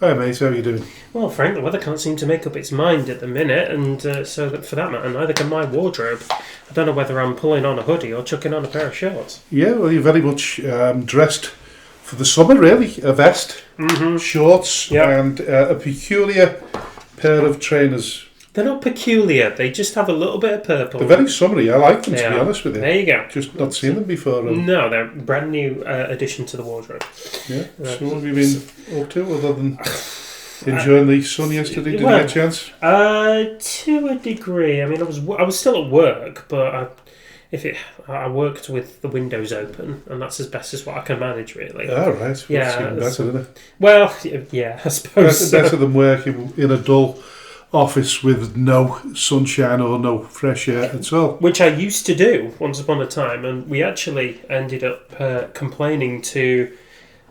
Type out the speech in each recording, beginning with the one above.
Hi mate, how are you doing? Well, Frank, the weather can't seem to make up its mind at the minute, and so that, for that matter, neither can my wardrobe. I don't know whether I'm pulling on a hoodie or chucking on a pair of shorts. Yeah, well, you're very much dressed for the summer, really. A vest, shorts, Yeah. and a peculiar pair of trainers. They're not peculiar, they just have a little bit of purple. They're very summery. I like them, They to be are. honest with you. There you go. Just not seen them before. No, they're a brand new addition to the wardrobe. Yeah. So what have you been up to other than enjoying the sun yesterday? Did you get a chance? To a degree. I mean, I was still at work, but I worked with the windows open, and that's as best as what I can manage, really. Oh, right. Well, Yeah, it's even better, isn't it? Well, yeah, I suppose. Better than working in a dull office with no sunshine or no fresh air at all. Which I used to do once upon a time, and we actually ended up complaining to,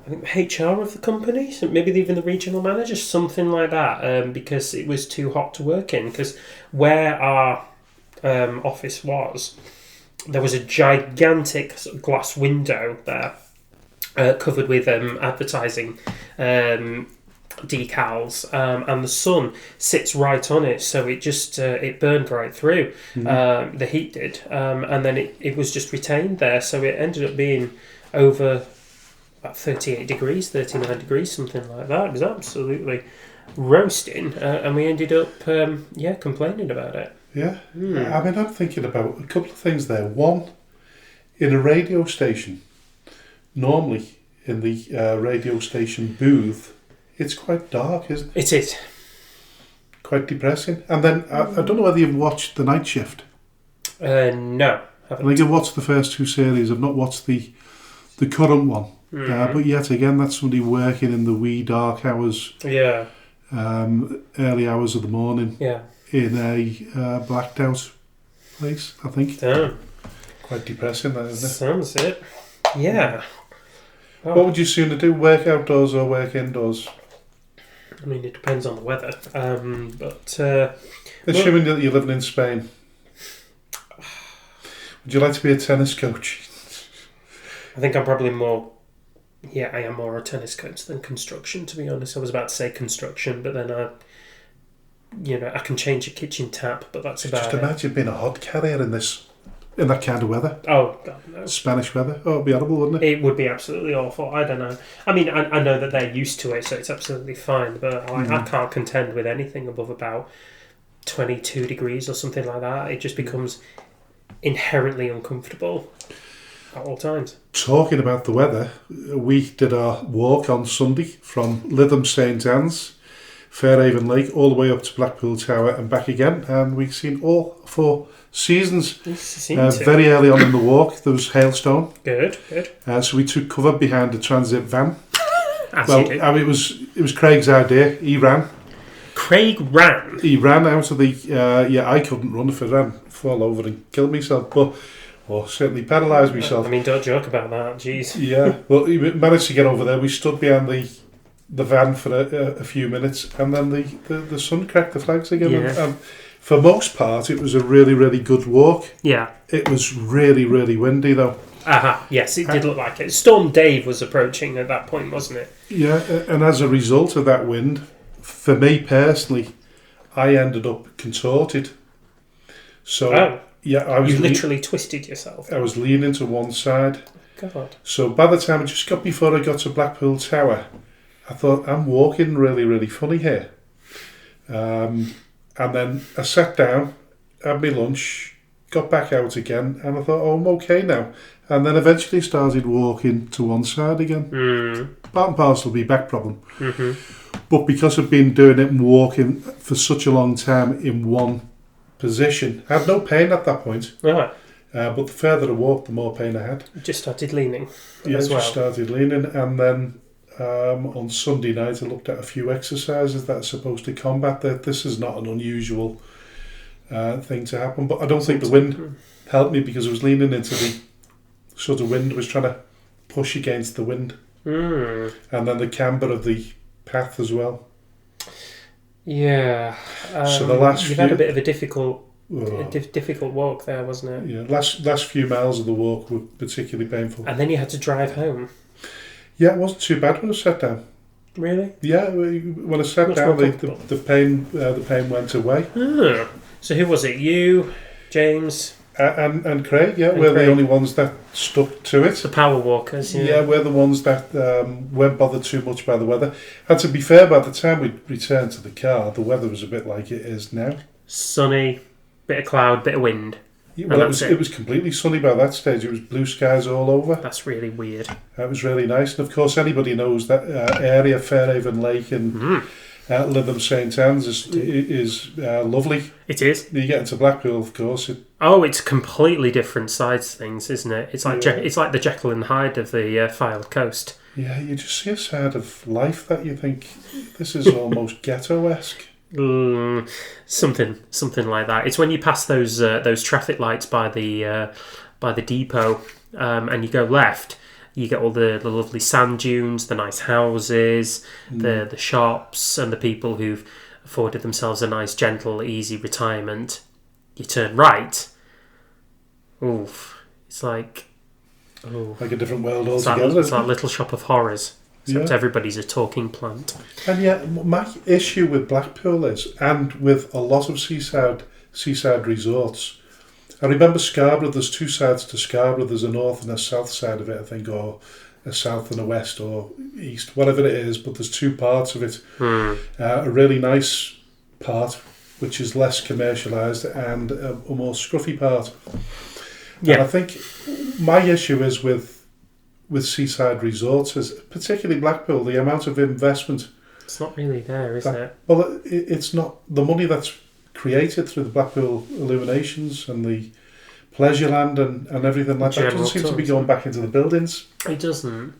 I think, the HR of the company, so maybe even the regional manager, something like that, because it was too hot to work in. Because where our office was, there was a gigantic sort of glass window there, covered with advertising decals, and the sun sits right on it, so it just it burned right through. The heat did, and then it was just retained there, so it ended up being over about 38 degrees, 39 degrees, something like that. It was absolutely roasting, and we ended up complaining about it. Yeah. I mean, I'm thinking about a couple of things there. One, in a radio station, normally in the radio station booth, it's quite dark, isn't it? It is. Quite depressing. And then, I don't know whether you've watched The Night Shift. No, I think I've watched the first two series. I've not watched the current one. But yet again, that's somebody working in the wee dark hours, Yeah. early hours of the morning, Yeah. in a blacked out place, I think. Damn. Quite depressing, that, isn't it? Sounds it. Yeah. Oh. What would you sooner do, work outdoors or work indoors? I mean, it depends on the weather. But Assuming that you're living in Spain, would you like to be a tennis coach? I think I'm probably more. Yeah, I am more a tennis coach than construction, to be honest. I was about to say construction, but then I can change a kitchen tap, but that's about Just it. imagine being a hod carrier in that kind of weather. Oh, God, no. Spanish weather. Oh, it'd be horrible, wouldn't it? It would be absolutely awful. I don't know. I mean, I know that they're used to it, so it's absolutely fine, but I can't contend with anything above about 22 degrees or something like that. It just becomes inherently uncomfortable at all times. Talking about the weather, we did our walk on Sunday from Lytham St Anne's, Fairhaven Lake, all the way up to Blackpool Tower and back again, and we've seen all four seasons. Very early on in the walk, there was hailstone. Good. So we took cover behind a transit van. As you do. I mean, it was Craig's idea. He ran. Craig ran? He ran out of the... I couldn't run if I ran. Fall over and kill myself, or certainly paralysed myself. I mean, don't joke about that, jeez. Yeah, well, he managed to get over there. We stood behind the van for a few minutes, and then the sun cracked the flags again. Yeah. And for most part, it was a really, really good walk. Yeah. It was really, really windy, though. Yes, it did look like it. Storm Dave was approaching at that point, wasn't it? Yeah, and as a result of that wind, for me personally, I ended up contorted. So, yeah, I was... You literally twisted yourself. I was leaning to one side. God. So by the time I just got before I got to Blackpool Tower, I thought, I'm walking really, really funny here. And then I sat down, had my lunch, got back out again, and I thought, oh, I'm okay now. And then eventually started walking to one side again. Part and parcel of my back problem. But because I've been doing it and walking for such a long time in one position, I had no pain at that point. Right. But the further I walked, the more pain I had. Just started leaning. Yeah, as well. just started leaning, and then on Sunday night I looked at a few exercises that are supposed to combat that. This is not an unusual thing to happen, but I don't think the wind helped me because I was leaning into the sort of wind, was trying to push against the wind, and then the camber of the path as well. Yeah. So the last you've had a bit of a difficult walk there, wasn't it? Yeah, last few miles of the walk were particularly painful. And then you had to drive home. Yeah, it wasn't too bad when I sat down. Really? Yeah, when I sat Much down, more the pain went away. Ah. So who was it? You, James, And Craig, yeah, And we're Craig. the only ones that stuck to it. the power walkers? Yeah, we're the ones that weren't bothered too much by the weather. And to be fair, by the time we returned to the car, the weather was a bit like it is now. Sunny, bit of cloud, bit of wind. Well, that's it was completely sunny by that stage. It was blue skies all over. That's really weird. That was really nice. And of course, anybody knows that area, Fairhaven Lake and Lytham St Anne's is lovely. It is. You get into Blackpool, of course. It's completely different sides to things, isn't it? It's like Yeah. it's like the Jekyll and Hyde of the Fylde Coast. Yeah, you just see a side of life that you think, this is almost ghetto-esque. Something like that. It's when you pass those traffic lights by the depot, and you go left. You get all the lovely sand dunes, the nice houses, the shops, and the people who've afforded themselves a nice, gentle, easy retirement. You turn right. Oof! It's like Like a different world it's altogether. like Little Shop of Horrors. Except Yeah. everybody's a talking plant. And yet, my issue with Blackpool is, and with a lot of seaside resorts, I remember Scarborough, there's two sides to Scarborough. There's a north and a south side of it, I think, or a south and a west or east, whatever it is, but there's two parts of it. A really nice part, which is less commercialised, and a more scruffy part. Yeah. And I think my issue is with seaside resorts, is particularly Blackpool, the amount of investment. It's not really there, is it? Well, it's not the money that's created through the Blackpool illuminations and the Pleasureland and everything like that. It doesn't seem to be going back into the buildings. It doesn't.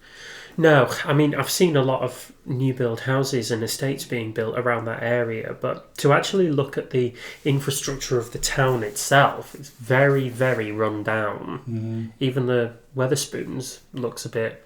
No, I mean, I've seen a lot of new build houses and estates being built around that area, but to actually look at the infrastructure of the town itself, it's very, very run down. Even the Wetherspoons looks a bit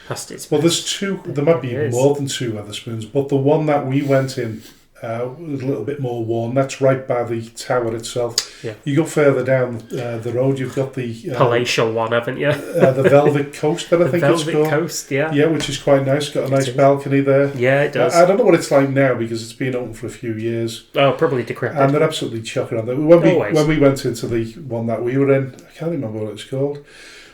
past its Well, best. there might be more than two Wetherspoons, but the one that we went in was a little bit more worn. That's right by the tower itself. Yeah. You go further down the road, you've got the palatial one, haven't you? the Velvet Coast, that I think it's Velvet called. Coast, yeah. Yeah, which is quite nice. Got a nice balcony there. Yeah, it does. I don't know what it's like now because it's been open for a few years. Oh, probably decrepit. And they're absolutely chocker on there. Always. When we went into the one that we were in, I can't remember what it's called,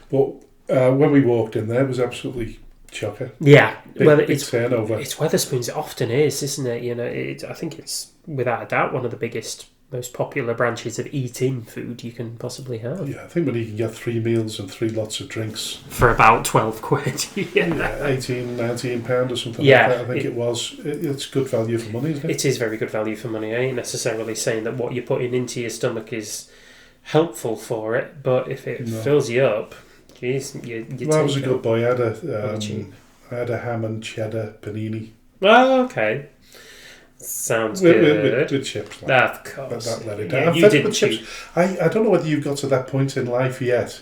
but when we walked in there, it was absolutely chocker. Yeah, Big turnover. It's Wetherspoons. It often is, isn't it? You know, I think it's without a doubt one of the biggest, most popular branches of eat-in food you can possibly have. Yeah, I think when you can get 3 meals and 3 lots of drinks For about 12 quid. Yeah. 18, 19 pound or something Yeah, like that, I think it was. It's good value for money, isn't it? It is very good value for money. I ain't necessarily saying that what you're putting into your stomach is helpful for it, but if it fills you up, geez, you Well, I was a good boy. I had a ham and cheddar panini. Oh, okay. Sounds good. With chips. Of course. That let it Yeah, down. you didn't chips. choose. I don't know whether you've got to that point in life yet,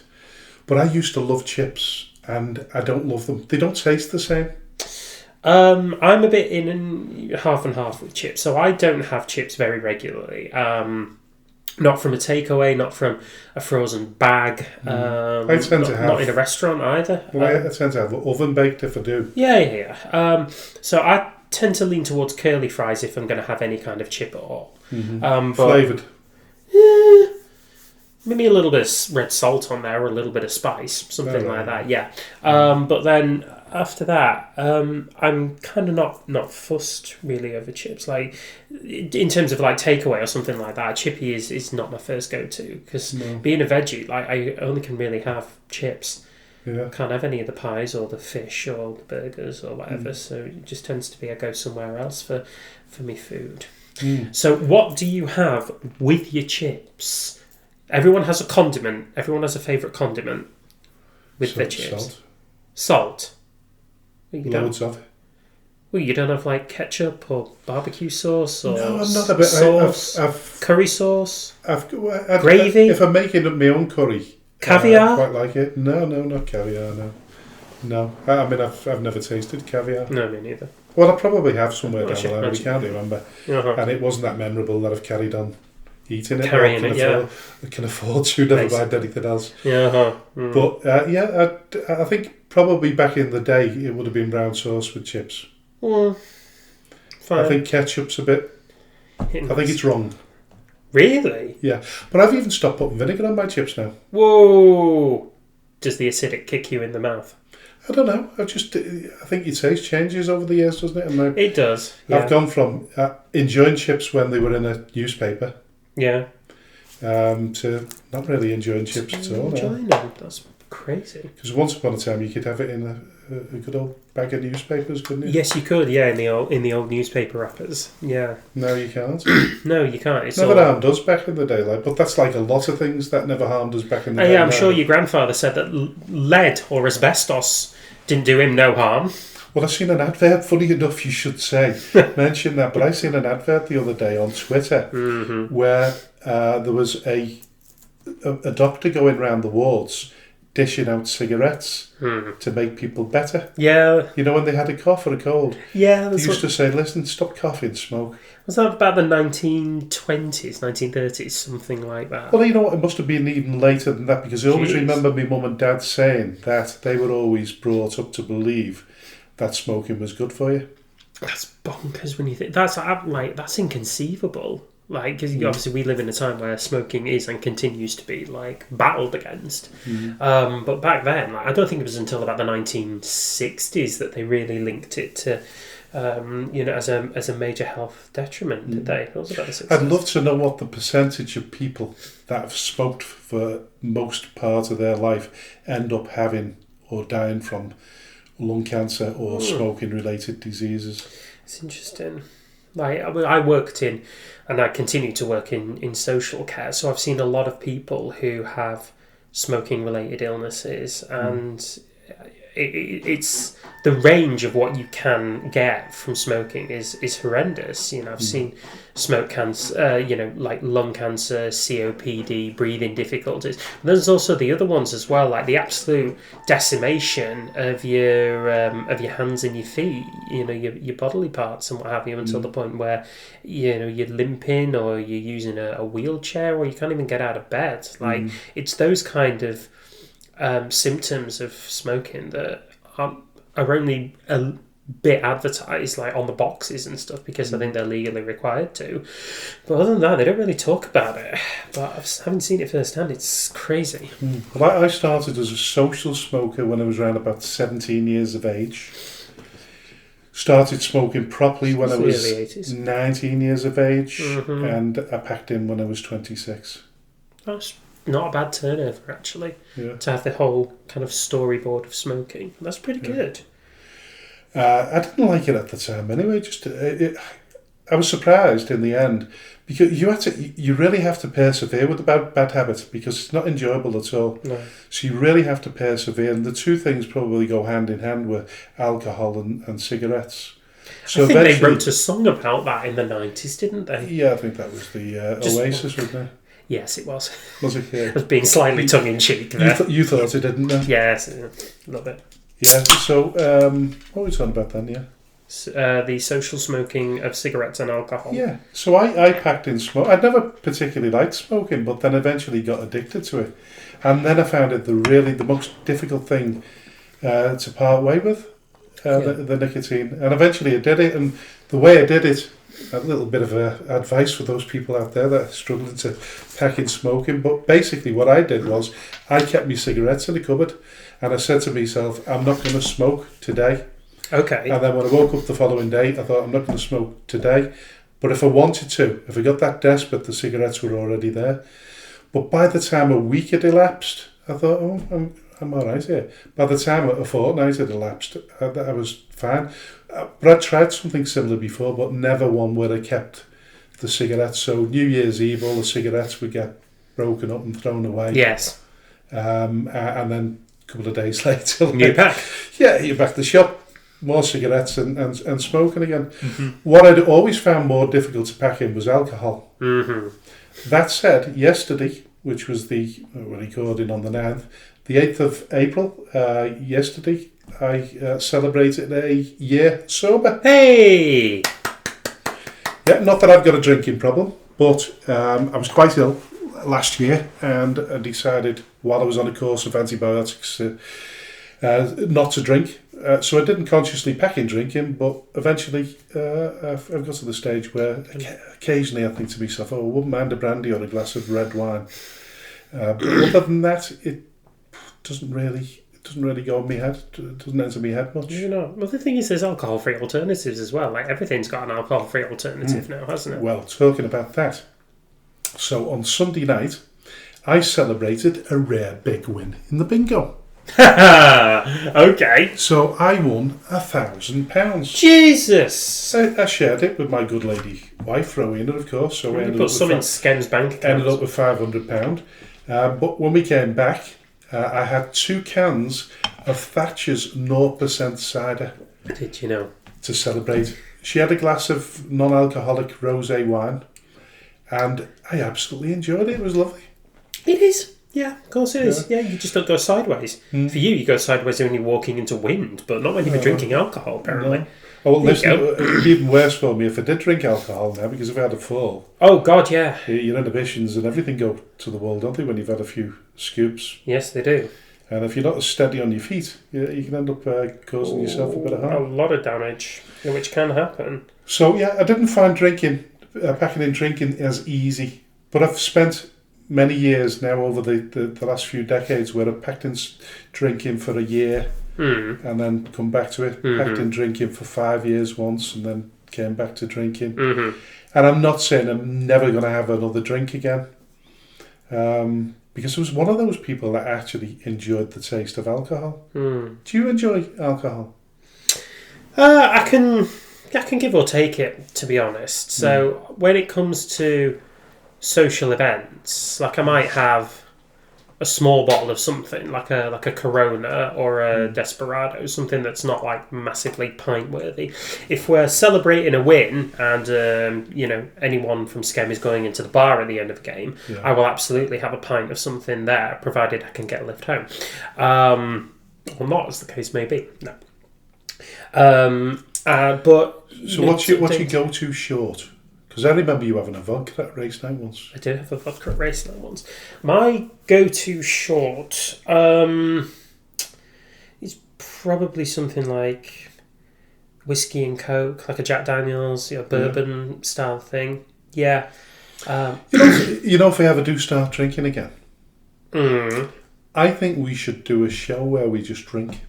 but I used to love chips, and I don't love them. They don't taste the same. I'm a bit in and half with chips, so I don't have chips very regularly. Not from a takeaway, not from a frozen bag. I tend to have... Not in a restaurant either. Well, I tend to have oven baked if I do. Yeah. So I tend to lean towards curly fries if I'm going to have any kind of chip at all. Flavoured. Maybe a little bit of red salt on there or a little bit of spice, something like that, yeah. But then after that, I'm kind of not fussed really over chips. Like, in terms of like takeaway or something like that, chippy is not my first go-to because being a veggie, like I only can really have chips. Yeah. Can't have any of the pies or the fish or the burgers or whatever, so it just tends to be I go somewhere else for me food. So what do you have with your chips? Everyone has a condiment. Everyone has a favourite condiment with their chips. Salt. Loads of it. Well, you don't have like ketchup or barbecue sauce or no, I'm not a bit. sauce, curry sauce, gravy. If I'm making my own curry, caviar. I quite like it. No, not caviar. No. I mean, I've never tasted caviar. No, me neither. Well, I probably have somewhere down the line. We can't remember. Uh-huh. And it wasn't that memorable that I've carried on eating it. Carrying it, yeah. I can afford to, never mind anything else. Yeah. But, I think probably back in the day it would have been brown sauce with chips. Fine. I think ketchup's a bit... I think it's wrong. Really? Yeah. But I've even stopped putting vinegar on my chips now. Whoa! Does the acidic kick you in the mouth? I don't know. I think your taste changes over the years, doesn't it? And now It does. Yeah. I've gone from enjoying chips when they were in a newspaper, Yeah. to not really enjoying chips at all. Enjoying them. That's crazy. Because once upon a time you could have it in a good old bag of newspapers, couldn't you? Yes, you could. Yeah, in the old newspaper wrappers. Yeah. No, you can't. No, you can't. It's never harmed us back in the day, but that's like a lot of things that never harmed us back in the day. Yeah, I'm sure your grandfather said that lead or asbestos didn't do him no harm. Well, I seen an advert, funny enough you should say, mention that, but I seen an advert the other day on Twitter where there was a doctor going around the wards dishing out cigarettes to make people better. Yeah. You know, when they had a cough or a cold. Yeah. They used to say, listen, stop coughing, smoke. Was that about the 1920s, 1930s, something like that? Well, you know what, it must have been even later than that, because I always remember my mum and dad saying that they were always brought up to believe that smoking was good for you. That's bonkers when you think... That's inconceivable. Like, because obviously we live in a time where smoking is and continues to be, like, battled against. But back then, I don't think it was until about the 1960s that they really linked it to... as a major health detriment, did they? It was about the 60s. I'd love to know what the percentage of people that have smoked for most part of their life end up having or dying from lung cancer or smoking-related diseases. It's interesting. Like, I worked in, and I continue to work in social care, so I've seen a lot of people who have smoking-related illnesses, and it's the range of what you can get from smoking is horrendous. You know, I've seen smoke cancer, like lung cancer, COPD, breathing difficulties. And there's also the other ones as well, like the absolute decimation of your hands and your feet. You know, your bodily parts and what have you, until the point where you're limping or you're using a wheelchair or you can't even get out of bed. Like it's those kind of symptoms of smoking that are only a bit advertised, like on the boxes and stuff, because I think they're legally required to. But other than that, they don't really talk about it. But I haven't seen it firsthand. It's crazy. Well, I started as a social smoker when I was around about 17 years of age. Started smoking properly when I was 19 years of age, and I packed in when I was 26. That's not a bad turnover, actually, to have the whole kind of storyboard of smoking. That's pretty good. I didn't like it at the time anyway. I was surprised in the end, because you really have to persevere with the bad habits, because it's not enjoyable at all. No. So you really have to persevere, and the two things probably go hand in hand with alcohol and cigarettes. So I think they wrote a song about that in the 90s, didn't they? Yeah, I think that was the Oasis, wasn't it? Yes, it was. Was it? Yeah. I was being slightly tongue-in-cheek there. You thought it, didn't you? Yes, a little bit. Yeah, so what were we talking about then, the social smoking of cigarettes and alcohol. Yeah, so I packed in smoke. I'd never particularly liked smoking, but then eventually got addicted to it. And then I found it the most difficult thing to part way with, the nicotine. And eventually I did it, and the way I did it, a little bit of advice for those people out there that are struggling to pack in smoking. But basically what I did was I kept my cigarettes in the cupboard, and I said to myself, I'm not going to smoke today. Okay. And then when I woke up the following day, I thought, I'm not going to smoke today. But if I wanted to, if I got that desperate, the cigarettes were already there. But by the time a week had elapsed, I thought, I'm all right here. By the time a fortnight had elapsed, I was fine. But I'd tried something similar before, but never one where I kept the cigarettes. So New Year's Eve, all the cigarettes would get broken up and thrown away. Yes. And then a couple of days later... New pack. Yeah, you're back to the shop. More cigarettes and smoking again. What I'd always found more difficult to pack in was alcohol. That said, yesterday, which was we're recording on the 9th, the 8th of April, yesterday, I celebrated a year sober. Hey! Yeah, not that I've got a drinking problem, but I was quite ill last year, and I decided while I was on a course of antibiotics not to drink So I didn't consciously pack in drinking, but eventually I've got to the stage where occasionally I think to myself, oh, I wouldn't mind a brandy or a glass of red wine. But other than that, it doesn't really go in my head. It doesn't enter my head much. You know, well, the thing is, there's alcohol-free alternatives as well. Like, everything's got an alcohol-free alternative now, hasn't it? Well, talking about that. So on Sunday night, I celebrated a rare big win in the bingo. Okay. So I won £1,000. Jesus! I shared it with my good lady wife, Rowena, of course. So we You put some in Skem's bank account. ended up with £500. But when we came back, I had 2 cans of Thatcher's 0% cider. Did you know? To celebrate. She had a glass of non-alcoholic rosé wine, and I absolutely enjoyed it. It was lovely. It is. Yeah, of course it is. Yeah, you just don't go sideways. For you go sideways when you're walking into wind, but not when you've been drinking alcohol, apparently. No. Oh, well, listen, it would be even worse for me if I did drink alcohol now, because if I had a fall... Oh, God, yeah. Your inhibitions and everything go to the wall, don't they, when you've had a few scoops? Yes, they do. And if you're not as steady on your feet, you can end up causing yourself a bit of harm. A lot of damage, which can happen. So, yeah, I didn't find packing in drinking as easy, but I've spent many years now over the last few decades where I've packed in drinking for a year and then come back to it. Packed in drinking for 5 years once and then came back to drinking. And I'm not saying I'm never going to have another drink again, because I was one of those people that actually enjoyed the taste of alcohol. Do you enjoy alcohol? I can give or take it, to be honest. So when it comes to social events, like I might have a small bottle of something, like a Corona or a Desperado, something that's not like massively pint worthy. If we're celebrating a win and anyone from Skem is going into the bar at the end of the game, I will absolutely have a pint of something there, provided I can get a lift home, or not, as the case may be. No. But so what's your go-to short? Because I remember you having a vodka at race night once. I did have a vodka at race night once. My go-to short is probably something like whiskey and coke, like a Jack Daniels, bourbon style thing. Yeah. If we ever do start drinking again, I think we should do a show where we just drink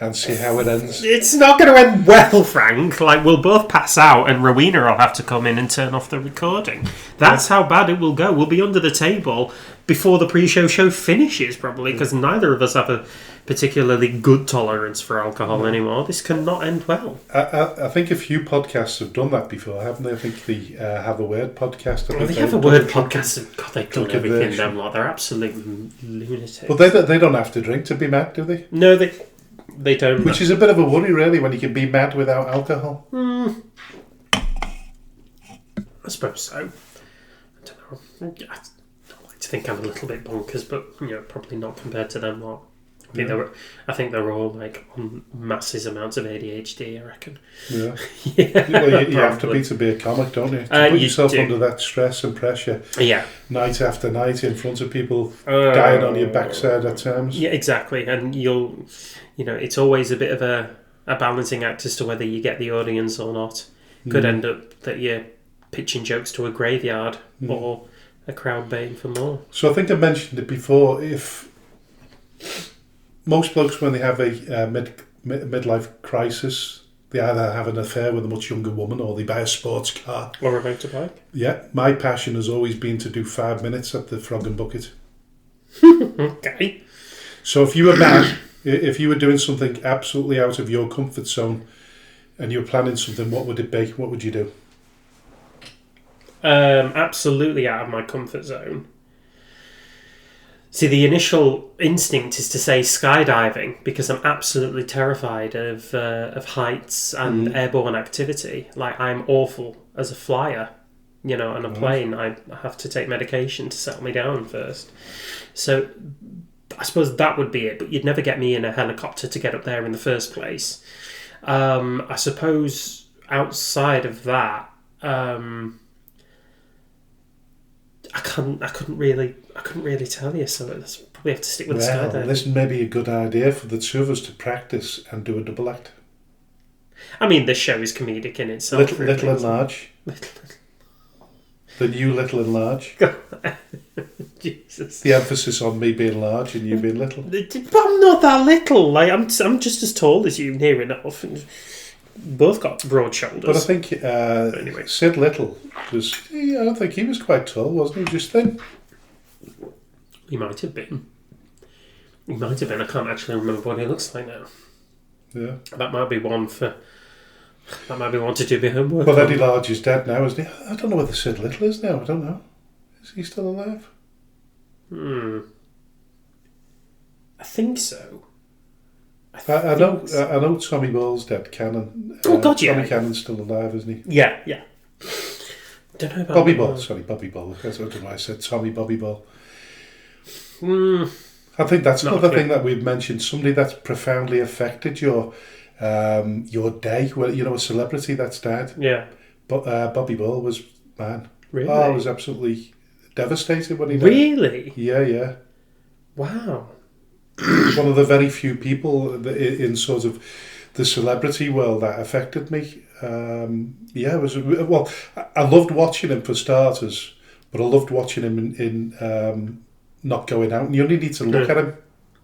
and see how it ends. It's not going to end well, Frank. Like, we'll both pass out and Rowena will have to come in and turn off the recording. That's how bad it will go. We'll be under the table before the pre-show show finishes, probably, because neither of us have a particularly good tolerance for alcohol anymore. This cannot end well. I think a few podcasts have done that before, haven't they? I think the Have a Word podcast. They have a Word podcast. God, they've done everything, them lot. They're absolute lunatics. But they don't have to drink to be mad, do they? No, they don't. Which is a bit of a worry, really, when you can be mad without alcohol. I suppose so. I don't know. I like to think I'm a little bit bonkers, but probably not compared to them lot. I think they're all like on massive amounts of ADHD, I reckon. Yeah. Yeah. You have to be a comic, don't you? To put yourself under that stress and pressure. Yeah. Night after night in front of people dying on your backside at times. Yeah, exactly. And it's always a bit of a balancing act as to whether you get the audience or not. Could end up that you're pitching jokes to a graveyard or a crowd baying for more. So I think I mentioned it before. If most blokes, when they have a midlife crisis, they either have an affair with a much younger woman or they buy a sports car. Or a motorbike. Yeah, my passion has always been to do 5 minutes at the Frog and Bucket. Okay. So if you were mad, if you were doing something absolutely out of your comfort zone and you were planning something, what would it be? What would you do? Absolutely out of my comfort zone. See, the initial instinct is to say skydiving because I'm absolutely terrified of heights and airborne activity. Like, I'm awful as a flyer, on a plane. I have to take medication to settle me down first. So I suppose that would be it, but you'd never get me in a helicopter to get up there in the first place. I suppose outside of that, I couldn't really tell you. So that's We have to stick with the Well, skydiving. this may be a good idea for the two of us to practice and do a double act. I mean, this show is comedic in itself. Little and large. The new little and large. Jesus. The emphasis on me being large and you being little. But I'm not that little. Like I'm just as tall as you, near enough. And both got broad shoulders. But I think anyway. Sid Little was. I don't think he was quite tall, wasn't he? Just thin. He might have been. He might have been. I can't actually remember what he looks like now. Yeah. That might be one to do my homework. Well, Eddie Large is dead now, isn't he? I don't know whether Sid Little is now. I don't know. Is he still alive? I think so. I know Tommy Ball's dead. Cannon. Oh God, yeah. Tommy Cannon's still alive, isn't he? Yeah. Don't know about Bobby Ball. Sorry, Bobby Ball. I don't know why I said Tommy Bobby Ball. I think that's another thing that we've mentioned. Somebody that's profoundly affected your day. Well, a celebrity that's died. Yeah. But Bobby Ball was, man. Really? Oh, I was absolutely devastated when he died. Really? Yeah. Wow. One of the very few people in sort of the celebrity world that affected me. It was I loved watching him for starters, but I loved watching him in not going out. And you only need to look at him,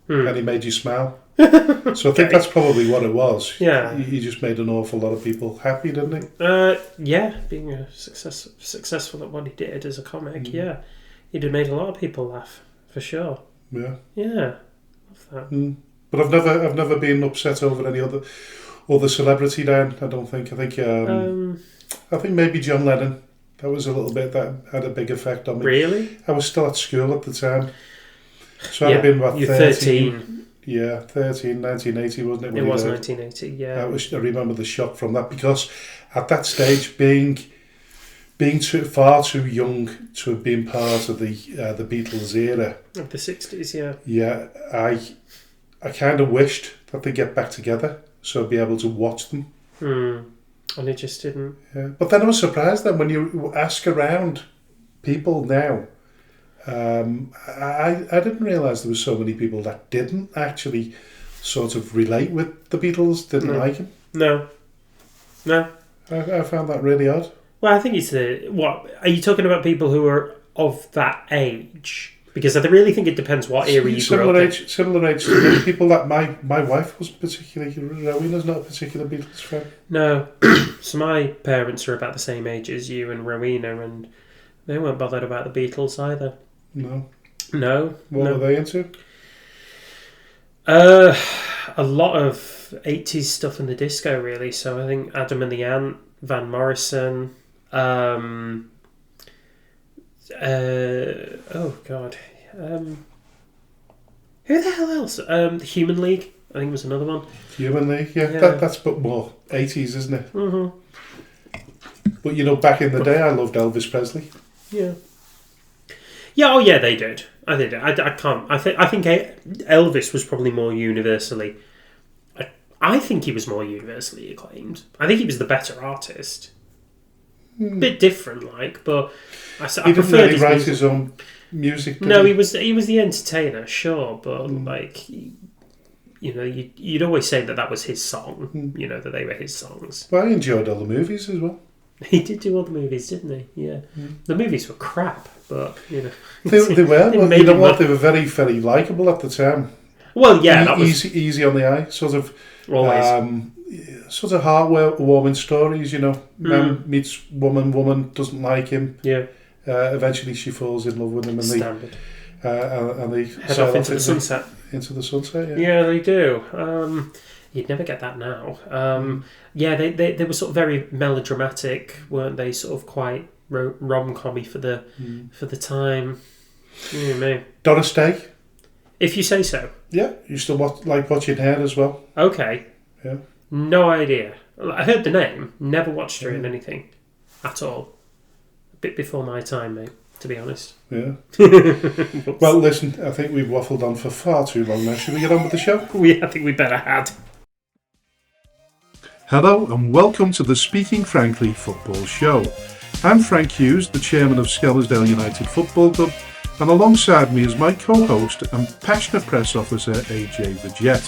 and he made you smile. So I think that's probably what it was. Yeah, he just made an awful lot of people happy, didn't he? Yeah, being successful at what he did as a comic. Yeah, he'd have made a lot of people laugh for sure. Yeah. Love that. But I've never been upset over any other celebrity down. I don't think. I think maybe John Lennon. That was a little bit that had a big effect on me. Really? I was still at school at the time, so I'd have been about 13. Yeah, 13, 1980, wasn't it? It was 1980. Yeah. I remember the shock from that because at that stage, being far too young to have been part of the Beatles era of the 60s. Yeah. Yeah, I kind of wished that they'd get back together so I'd be able to watch them. And it just didn't. Yeah. But then I was surprised then when you ask around people now, I didn't realise there were so many people that didn't actually sort of relate with the Beatles, didn't like him. No. I found that really odd. Well, I think it's what are you talking about? People who are of that age? Because I really think it depends what era you grew up in. Similar age to many people that my wife was particularly. Rowena's not a particular Beatles fan. No. So my parents are about the same age as you and Rowena, and they weren't bothered about the Beatles either. No. What were they into? A lot of 80s stuff in the disco, really. So I think Adam and the Ant, Van Morrison. Oh God. Who the hell else? The Human League, I think was another one. Human League, yeah. That's but more 80s, isn't it? Mm-hmm. But back in the day, I loved Elvis Presley. Yeah. Yeah. Oh, yeah. They did. I did. I can't. I think Elvis was probably more universally. I think he was more universally acclaimed. I think he was the better artist. Bit different, but I didn't really write his own music. No, he was the entertainer, sure, but you'd always say that was his song. That they were his songs. Well, I enjoyed all the movies as well. He did do all the movies, didn't he? Yeah, the movies were crap, but they were. Well, you know what? They were very, very likable at the time. Well, yeah, that was easy on the eye, sort of. Always. Sort of heart-warming stories, Man meets woman doesn't like him. Yeah. Eventually, she falls in love with him, and Standard. They head off into the sunset. Into the sunset, yeah. Yeah, they do. You'd never get that now. Yeah, they were sort of very melodramatic, weren't they? Sort of quite rom-commy for the time. Me. Doris Day. If you say so. Yeah, you still like watching her as well. Okay. Yeah. No idea. I heard the name, never watched her in anything at all. A bit before my time, mate, to be honest. Yeah. Well, listen, I think we've waffled on for far too long now. Should we get on with the show? I think we better had. Hello and welcome to the Speaking Frankly Football Show. I'm Frank Hughes, the chairman of Skelmersdale United Football Club, And alongside me is my co-host and passionate press officer, AJ the Jet.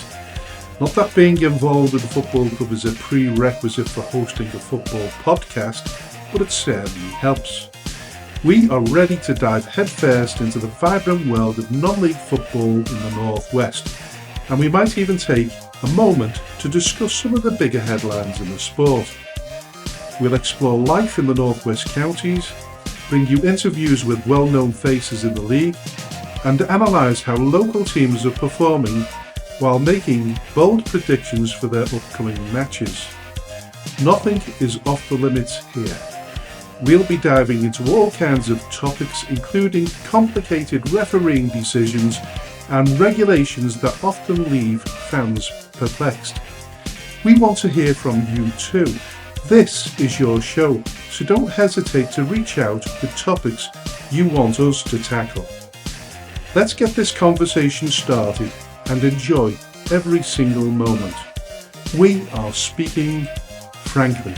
Not that being involved in a football club is a prerequisite for hosting a football podcast, but it certainly helps. We are ready to dive headfirst into the vibrant world of non-league football in the Northwest, and we might even take a moment to discuss some of the bigger headlines in the sport. We'll explore life in the Northwest counties, bring you interviews with well-known faces in the league, and analyse how local teams are performing while making bold predictions for their upcoming matches. Nothing is off the limits here. We'll be diving into all kinds of topics, including complicated refereeing decisions and regulations that often leave fans perplexed. We want to hear from you too. This is your show, so don't hesitate to reach out with topics you want us to tackle. Let's get this conversation started and enjoy every single moment. We are speaking frankly.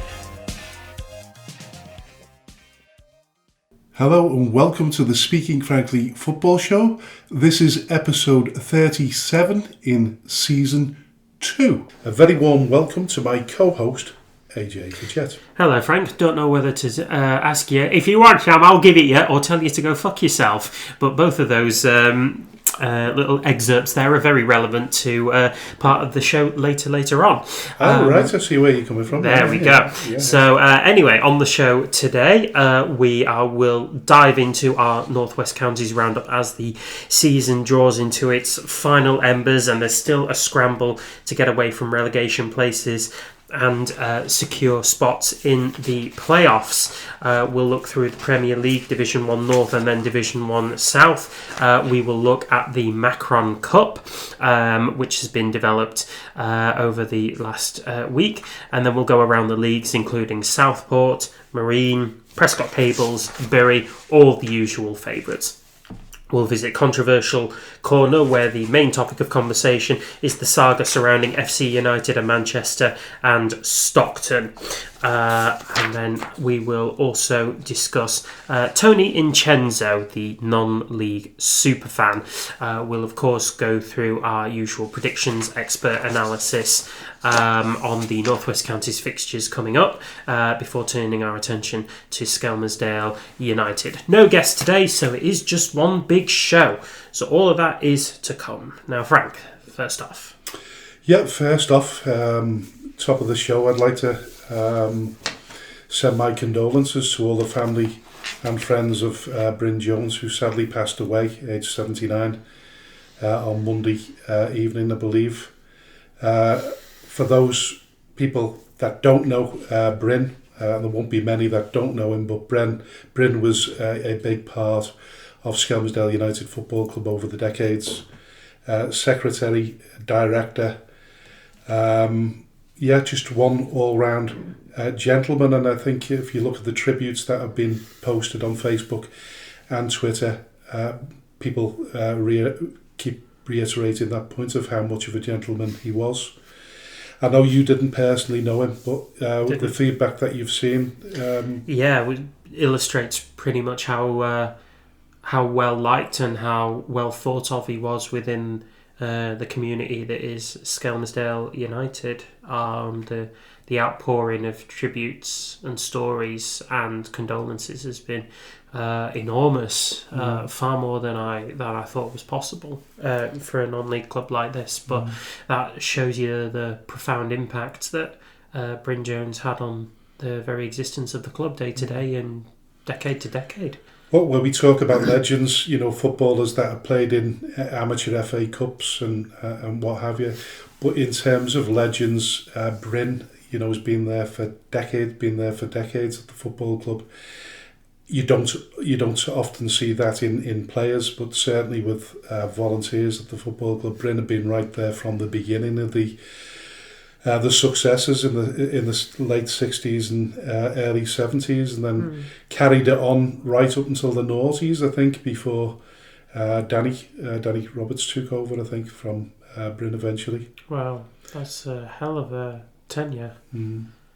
Hello and welcome to the Speaking Frankly Football Show. This is episode 37 in season 2. A very warm welcome to my co-host, AJ the Jet. Hello, Frank. Don't know whether to ask you, if you want some, I'll give it you, or tell you to go fuck yourself. But both of those little excerpts there are very relevant to part of the show later on. Right, I see where you're coming from. There we go. Yeah. So anyway, on the show today, will dive into our Northwest Counties roundup as the season draws into its final embers, and there's still a scramble to get away from relegation places and secure spots in the playoffs. We'll look through the Premier League, Division 1 North and then Division 1 South. We will look at the Macron Cup, which has been developed over the last week, and then we'll go around the leagues, including Southport, Marine, Prescott Cables, Bury, all the usual favourites. We'll visit Controversial Corner, where the main topic of conversation is the saga surrounding FC United and Manchester and Stockton. And then we will also discuss Tony Incenzo, the non-league superfan. We'll, of course, go through our usual predictions, expert analysis on the Northwest Counties fixtures coming up before turning our attention to Skelmersdale United. No guest today, so it is just one big show. So all of that is to come. Now, Frank, first off. Yeah, first off, top of the show, I'd like to send my condolences to all the family and friends of Bryn Jones, who sadly passed away, aged 79, on Monday evening, I believe. For those people that don't know Bryn, there won't be many that don't know him, but Bryn was a big part of Skelmersdale United Football Club over the decades. Secretary, director, just one all-round gentleman. And I think if you look at the tributes that have been posted on Facebook and Twitter, people keep reiterating that point of how much of a gentleman he was. I know you didn't personally know him, but the feedback that you've seen... it illustrates pretty much how well liked and how well thought of he was within the community that is Skelmersdale United. The outpouring of tributes and stories and condolences has been enormous, far more than I thought was possible for a non-league club like this. But that shows you the profound impact that Bryn Jones had on the very existence of the club day to day and decade to decade. Well, when we talk about legends, footballers that have played in amateur FA Cups and what have you, but in terms of legends, Bryn, has been there for decades at the football club. You don't often see that in players, but certainly with volunteers at the football club. Bryn had been right there from the beginning of the successes in the late 60s and early 70s, and then carried it on right up until the noughties, I think, before Danny Roberts took over, I think, from Bryn eventually. Wow, that's a hell of a tenure.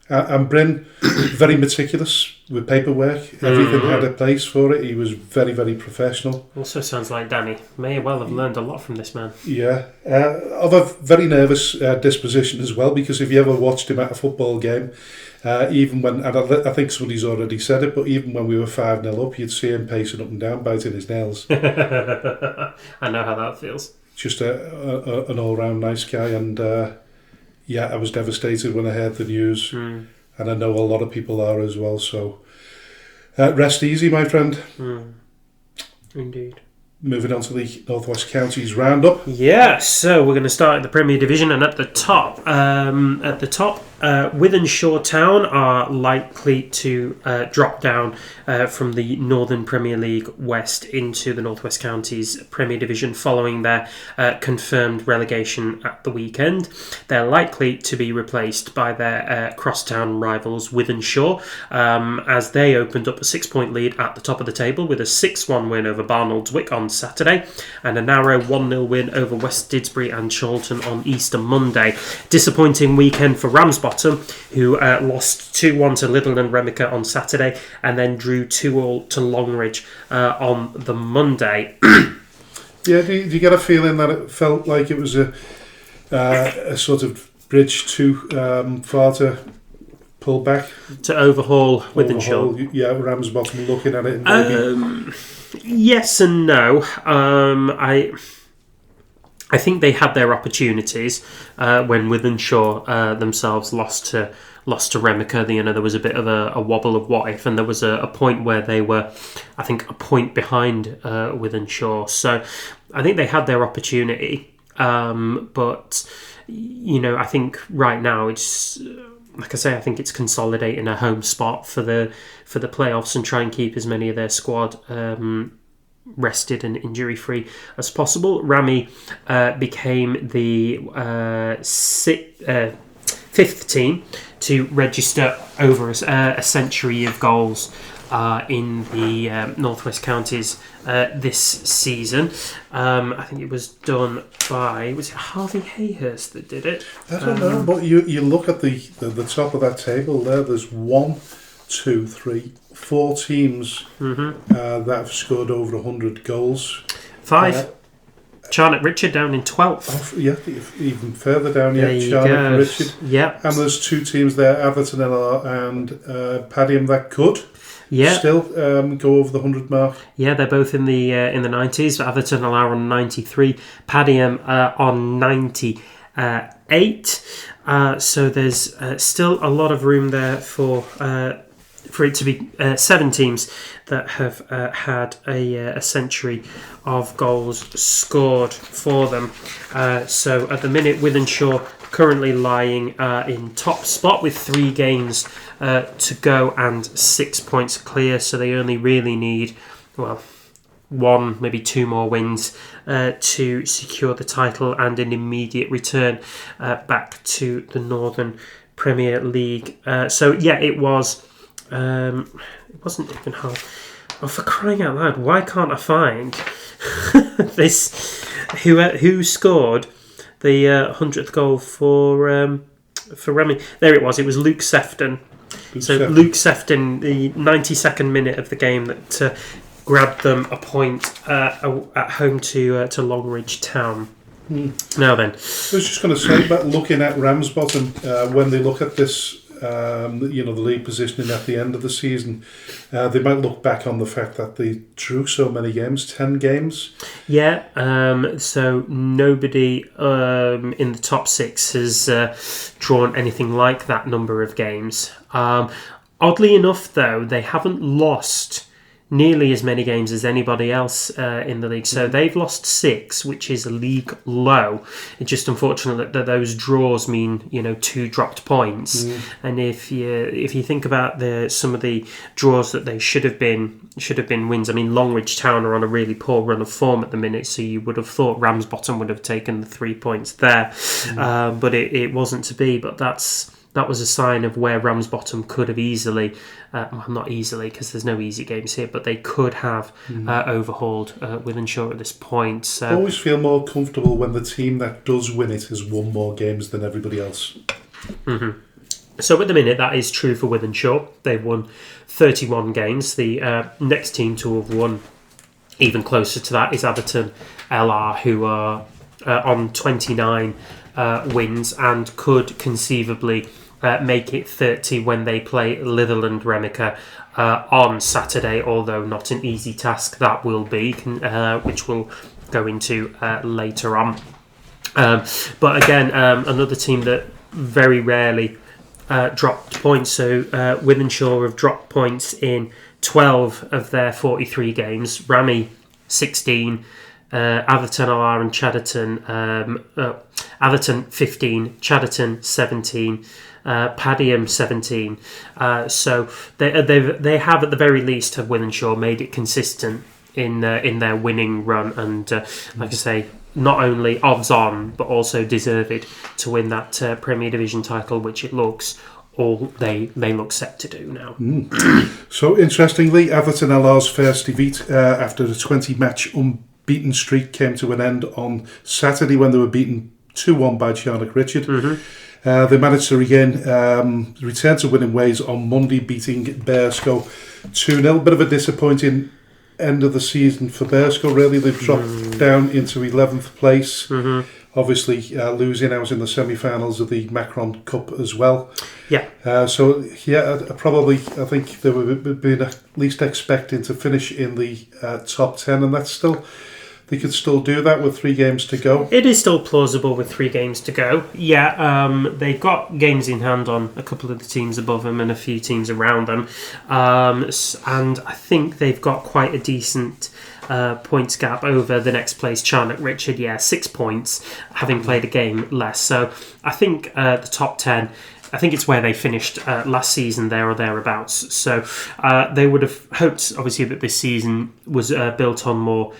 And Bryn, very meticulous with paperwork. Everything had a place for it. He was very, very professional. Also sounds like Danny. May well have learned a lot from this man. Yeah. Of a very nervous disposition as well, because if you ever watched him at a football game, even when, and I think somebody's already said it, but even when we were 5-0 up, you'd see him pacing up and down, biting his nails. I know how that feels. Just an all-round nice guy, and I was devastated when I heard the news, and I know a lot of people are as well, so rest easy, my friend. Indeed. Moving on to the North West Counties roundup. Yeah, so we're going to start in the Premier Division, and at the top, Wythenshawe Town are likely to drop down from the Northern Premier League West into the North West Counties Premier Division following their confirmed relegation at the weekend. They're likely to be replaced by their crosstown rivals Wythenshawe, as they opened up a 6-point lead at the top of the table with a 6-1 win over Barnoldswick on Saturday and a narrow 1-0 win over West Didsbury and Chorlton on Easter Monday. Disappointing weekend for Ramsbottom, who lost 2-1 to Little and Remica on Saturday and then drew 2-2 to Longridge on the Monday. Yeah, do you get a feeling that it felt like it was a sort of bridge too far to pull back? To overhaul Wythenshawe? Yeah, Ramsbottom looking at it and maybe... Yes and no. I think they had their opportunities when Wythenshawe themselves lost to Remica. There was a bit of a wobble of what if, and there was a point where they were, I think, a point behind Wythenshawe. So I think they had their opportunity, but I think right now it's. Like I say, I think it's consolidating a home spot for the playoffs and try and keep as many of their squad rested and injury-free as possible. Rami became the fifth team to register over a century of goals in the North West Counties this season. I think it was done by, was it Harvey Hayhurst that did it? I don't know, but you look at the top of that table there, there's 1, 2, 3, 4 teams that have scored over 100 goals. 5. Charnock Richard down in 12th. Even further down, Charnock Richard. Yeah. And there's 2 teams there, Atherton LR and Padiham, that could still go over the 100 mark. Yeah, they're both in the 90s. Atherton LR on 93, Padiham on 98. So there's still a lot of room there for it to be 7 teams that have had a century of goals scored for them. So at the minute, Wythenshawe currently lying in top spot with 3 games to go and 6 points clear. So they only really need, 1, maybe 2 more wins to secure the title and an immediate return back to the Northern Premier League. It was. It wasn't even hard. Oh, for crying out loud! Why can't I find this? Who scored the 100th goal for Remy? There it was. It was Luke Sefton. Luke Sefton, the 92nd minute of the game, that grabbed them a point at home to Longridge Town. Now then, I was just going to say about looking at Ramsbottom when they look at this. The league positioning at the end of the season, they might look back on the fact that they drew so many games, 10 games. Yeah, so nobody in the top 6 has drawn anything like that number of games. Oddly enough, though, they haven't lost nearly as many games as anybody else in the league. So they've lost 6, which is a league low. It's just unfortunate that those draws mean 2 dropped points. And if you think about some of the draws that they should have been wins. I mean, Longridge Town are on a really poor run of form at the minute, so you would have thought Ramsbottom would have taken the 3 points there, but it wasn't to be. But that was a sign of where Ramsbottom could have easily, not easily because there's no easy games here, but they could have overhauled Wythenshawe at this point. So I always feel more comfortable when the team that does win it has won more games than everybody else. So at the minute, that is true for Wythenshawe. They've won 31 games. The next team to have won even closer to that is Atherton LR, who are on 29 wins and could conceivably make it 30 when they play Litherland Remica on Saturday, although not an easy task that will be, which we'll go into later on. But again, another team that very rarely dropped points. So Wythenshawe have dropped points in 12 of their 43 games. Rami 16, Atherton LR and Chadderton. Atherton 15, Chadderton 17, Padiham 17. So they have at the very least have Wythenshawe made it consistent in their winning run, and like I say, not only odds on but also deserved to win that Premier Division title, which it looks they look set to do now. So interestingly, Atherton LR's first defeat after the 20-match unbeaten streak came to an end on Saturday when they were beaten 2-1 by Charnock Richard. They managed to return to winning ways on Monday, beating Bearscough 2-0. Bit of a disappointing end of the season for Bearscough, really. They've dropped down into 11th place. Obviously losing out in the semi-finals of the Macron Cup as well. Probably I think they would be at least expecting to finish in the top 10, and that's still, they could still do that with 3 games to go. It is still plausible with 3 games to go. They've got games in hand on a couple of the teams above them and a few teams around them. And I think they've got quite a decent points gap over the next place, Charnock Richard. 6 points, having played a game less. So I think the top 10, I think it's where they finished last season, there or thereabouts. So they would have hoped, obviously, that this season was built on more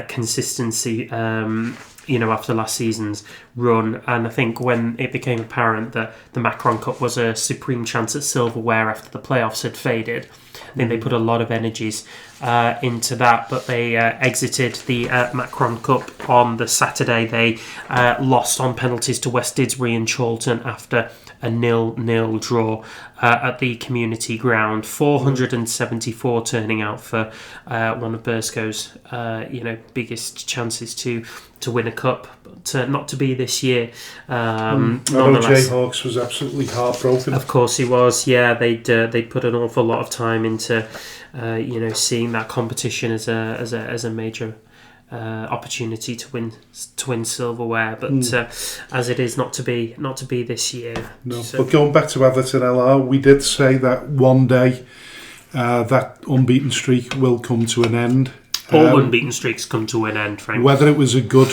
consistency, after last season's run. And I think when it became apparent that the Macron Cup was a supreme chance at silverware after the playoffs had faded, I think they put a lot of energies into that, but they exited the Macron Cup on the Saturday. They lost on penalties to West Didsbury and Chorlton after a 0-0 draw at the community ground. 474 turning out for one of Bearscough's biggest chances to win a cup, but not to be this year. I know Jay Hawkes was absolutely heartbroken. Of course he was. They put an awful lot of time into seeing that competition as a major opportunity to win silverware, but as it is not to be this year. No, so. But going back to Atherton LR, we did say that one day that unbeaten streak will come to an end. All unbeaten streaks come to an end, Frank. Whether it was a good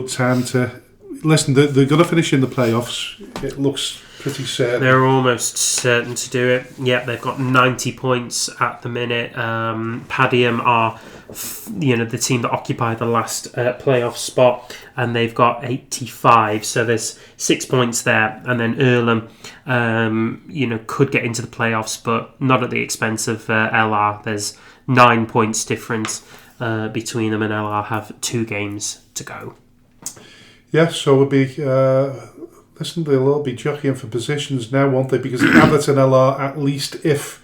time to listen, they're going to finish in the playoffs. It looks pretty certain. They're almost certain to do it. Yeah, they've got 90 points at the minute. Padiham are, the team that occupy the last playoff spot, and they've got 85. So there's 6 points there, and then Earlham, could get into the playoffs, but not at the expense of LR. There's 9 points difference between them, and LR have 2 games to go. Yeah, so it'll be. They'll all be jockeying for positions now, won't they? Because Atherton LR, at least if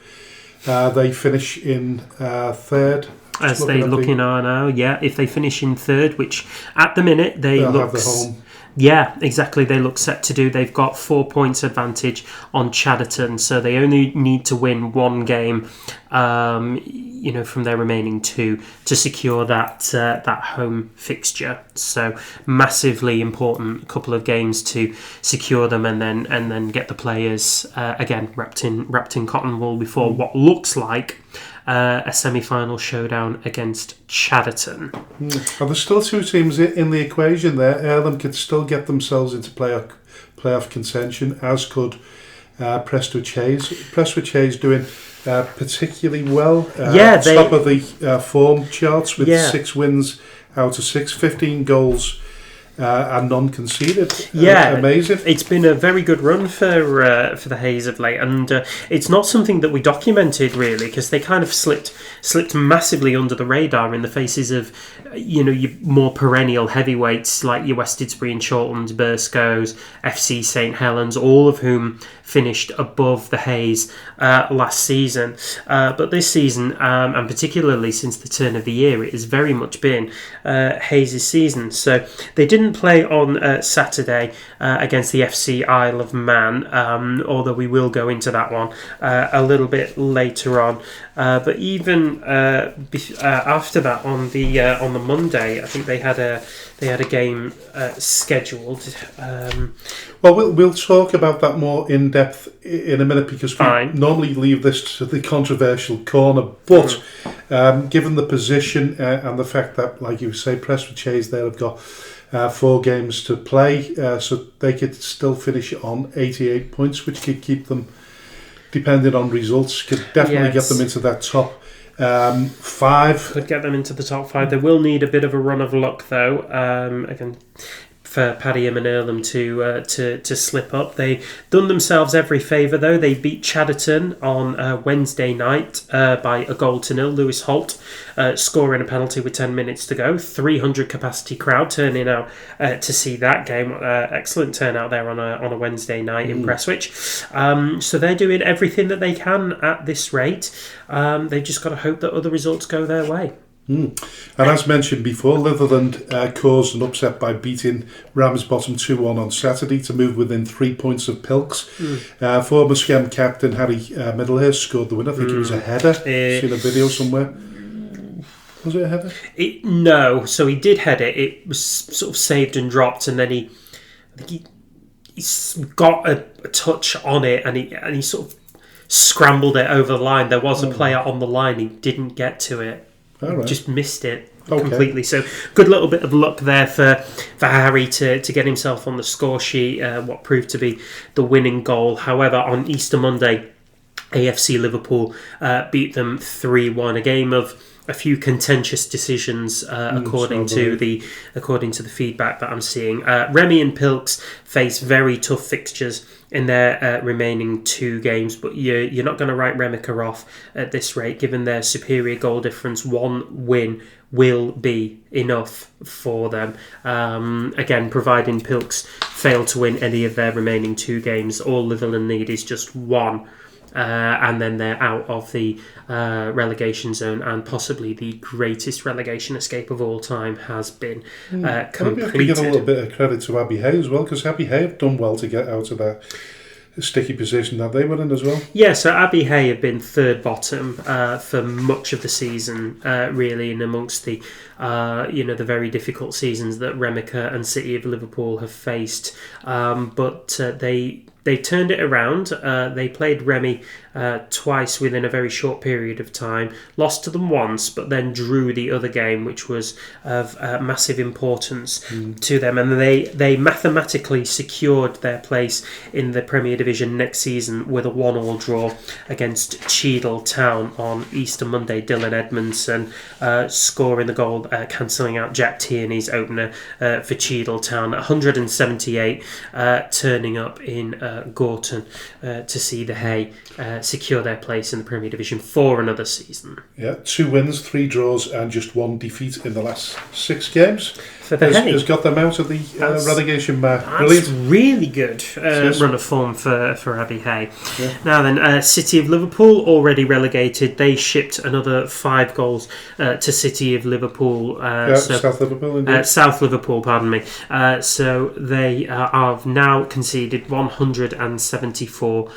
they finish in third. As they looking are now, if they finish in third, which at the minute they'll have the home. Yeah, exactly. They look set to do. They've got 4 points advantage on Chadderton, so they only need to win 1 game, from their remaining 2 to secure that home fixture. So massively important couple of games to secure them, and then get the players again wrapped in cotton wool before what looks like a semi-final showdown against Chadderton. Well, there's still 2 teams in the equation there. Earlham could still get themselves into playoff contention, as could Prestwich Hayes. Prestwich Hayes doing particularly well. Top of the form charts with 6 wins out of 6, 15 goals and none conceded. Yeah, amazing. It's been a very good run for the Hayes of late, and it's not something that we documented really because they kind of slipped massively under the radar in the faces of your more perennial heavyweights like your West Didsbury and Chorlton's, Burscoes, FC St Helens, all of whom finished above the Hayes last season. But this season, and particularly since the turn of the year, it has very much been Hayes' season. So they didn't play on Saturday against the FC Isle of Man, although we will go into that one a little bit later on. But even after that, on the Monday, I think they had a game scheduled. Well, we'll talk about that more in depth in a minute because we normally leave this to the controversial corner. But given the position and the fact that, like you say, Prestwich Hayes there have got 4 games to play, so they could still finish on 88 points, which could keep them, depending on results, could definitely get them into that top 5. Could get them into the top 5. They will need a bit of a run of luck, though. Again, for Paddy and Earlham to slip up. They done themselves every favour though. They beat Chadderton on Wednesday night by a 1-0. Lewis Holt scoring a penalty with 10 minutes to go. 300 capacity crowd turning out to see that game. Excellent turnout there on a Wednesday night in Prestwich. So they're doing everything that they can at this rate. They've just got to hope that other results go their way. And as mentioned before, Litherland caused an upset by beating Ramsbottom 2-1 on Saturday to move within 3 points of Pilks. Former Schem captain Harry Middlehurst scored the win. I think it was a header. Seen a video somewhere. Was it a header? No, so he did head it. It was sort of saved and dropped, and then he got a touch on it, and he sort of scrambled it over the line. There was a player on the line. He didn't get to it. Right. Just missed it completely. So good little bit of luck there for Harry to get himself on the score sheet, what proved to be the winning goal. However, on Easter Monday, AFC Liverpool beat them 3-1, a game of a few contentious decisions according to the feedback that I'm seeing. Remy and Pilks face very tough fixtures in their remaining 2 games, but you're not going to write Remica off at this rate. Given their superior goal difference, 1 win will be enough for them. Again, providing Pilks fail to win any of their remaining 2 games, all Litherland need is just 1. And then they're out of the relegation zone, and possibly the greatest relegation escape of all time has been completed. Maybe I could give a little bit of credit to Abbey Hay as well, because Abbey Hay have done well to get out of that sticky position that they were in as well. Yeah, so Abbey Hay have been third bottom for much of the season, really, and amongst the the very difficult seasons that Remica and City of Liverpool have faced. But they turned it around. They played Remy twice within a very short period of time, lost to them once, but then drew the other game, which was of massive importance to them. And they mathematically secured their place in the Premier Division next season with a 1-1 draw against Cheadle Town on Easter Monday. Dylan Edmondson scoring the goal, cancelling out Jack Tierney's opener for Cheadle Town. 178 turning up in Gorton to see the Hay secure their place in the Premier Division for another season. Yeah, 2 wins, 3 draws, and just 1 defeat in the last 6 games. For the Hay has got them out of the relegation mark. That's really good run of form for Abbey Hay. Yeah. Now then, City of Liverpool already relegated. They shipped another 5 goals to City of Liverpool. South Liverpool, indeed. South Liverpool, pardon me. So they have now conceded 174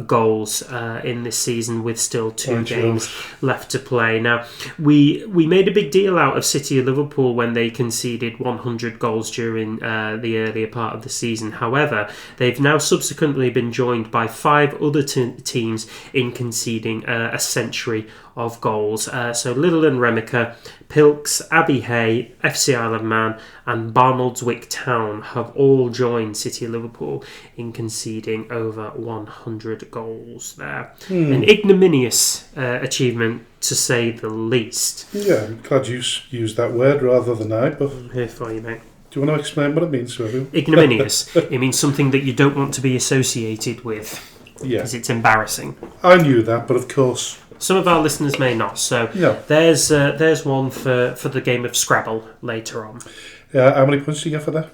goals in this season, with still 2 games left to play. Now, we made a big deal out of City of Liverpool when they conceded 100 goals during the earlier part of the season. However, they've now subsequently been joined by 5 other teams in conceding a century of goals. So Little and Remica, Pilks, Abbey Hay, FC Isle of Man and Barnoldswick Town have all joined City of Liverpool in conceding over 100 goals there. An ignominious achievement, to say the least. Yeah, I'm glad you used that word rather than I, but I'm here for you, mate. Do Do you want to explain what it means to everyone? Ignominious. It means something that you don't want to be associated with. Yeah. Because it's embarrassing. I knew that, but of course... Some of our listeners may not. So there's one for the game of Scrabble later on. How many points do you get for that?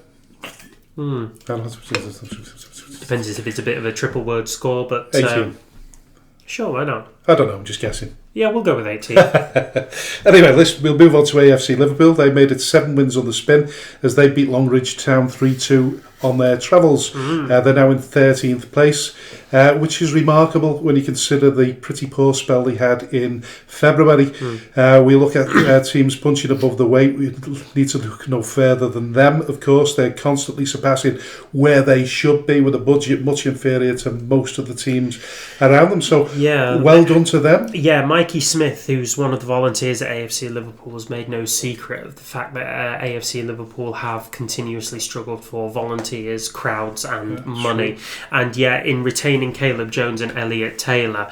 Depends if it's a bit of a triple word score, but... 18. Sure, why not? I don't know, I'm just guessing. Yeah, we'll go with 18. Anyway, we'll move on to AFC Liverpool. They made it 7 wins on the spin as they beat Longridge Town 3-2 on their travels. They're now in 13th place, which is remarkable when you consider the pretty poor spell they had in February. We look at teams punching above the weight. We need to look no further than them, of course. They're constantly surpassing where they should be with a budget much inferior to most of the teams around them. So, well done to them. Yeah, Mikey Smith, who's one of the volunteers at AFC Liverpool, has made no secret of the fact that AFC Liverpool have continuously struggled for volunteers, crowds and money. True. And yet, in retaining Caleb Jones and Elliot Taylor,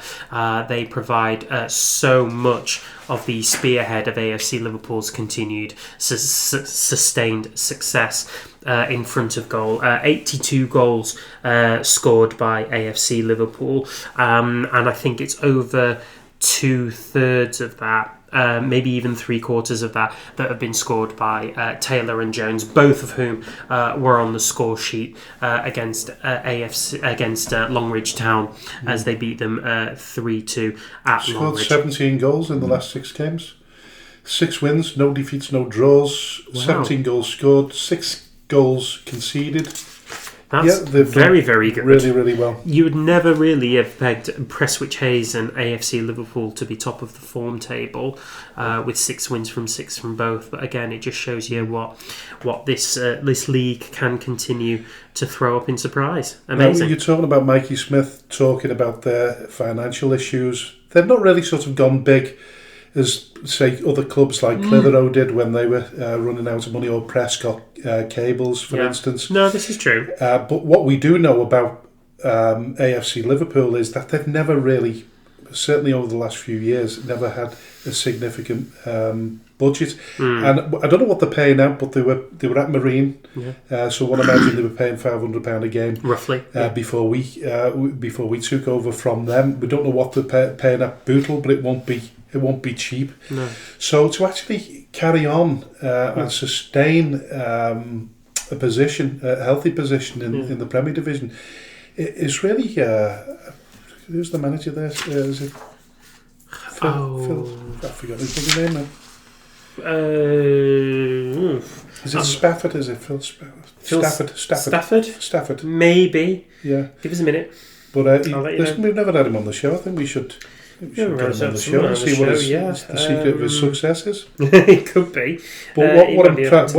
they provide so much of the spearhead of AFC Liverpool's continued sustained success in front of goal. 82 goals scored by AFC Liverpool, and I think it's over 2/3 of that, maybe even 3/4 of that have been scored by Taylor and Jones, both of whom were on the score sheet against Longridge Town as they beat them 3-2 at Scored Longridge. 17 goals in the last 6 games. 6 wins, no defeats, no draws. Wow. 17 goals scored, 6 goals conceded. That's very, very good. Really, really well. You would never really have pegged Prestwich Hayes and AFC Liverpool to be top of the form table with 6 wins from 6 from both. But again, it just shows you what this league can continue to throw up in surprise. Amazing. Now, you're talking about Mikey Smith talking about their financial issues. They've not really sort of gone big as, say, other clubs like Clitheroe did when they were running out of money, or Prescott Cables, for instance. No, this is true. But what we do know about AFC Liverpool is that they've never really, certainly over the last few years, never had a significant budget. And I don't know what they're paying out, but they were at Marine. So one imagine they were paying £500 a game roughly before we took over from them. We don't know what they're paying at Bootle, but it won't be cheap. No. So to actually carry on and sustain a healthy position in the Premier Division, it's really... who's the manager there? Is it Phil? I forgot his bloody name now. Is it Spafford? Is it Phil Spafford? Stafford. Maybe. Yeah. Give us a minute. But know. we've never had him on the show. I think we should get him on the show and see what the secret of his success is. It could be. But what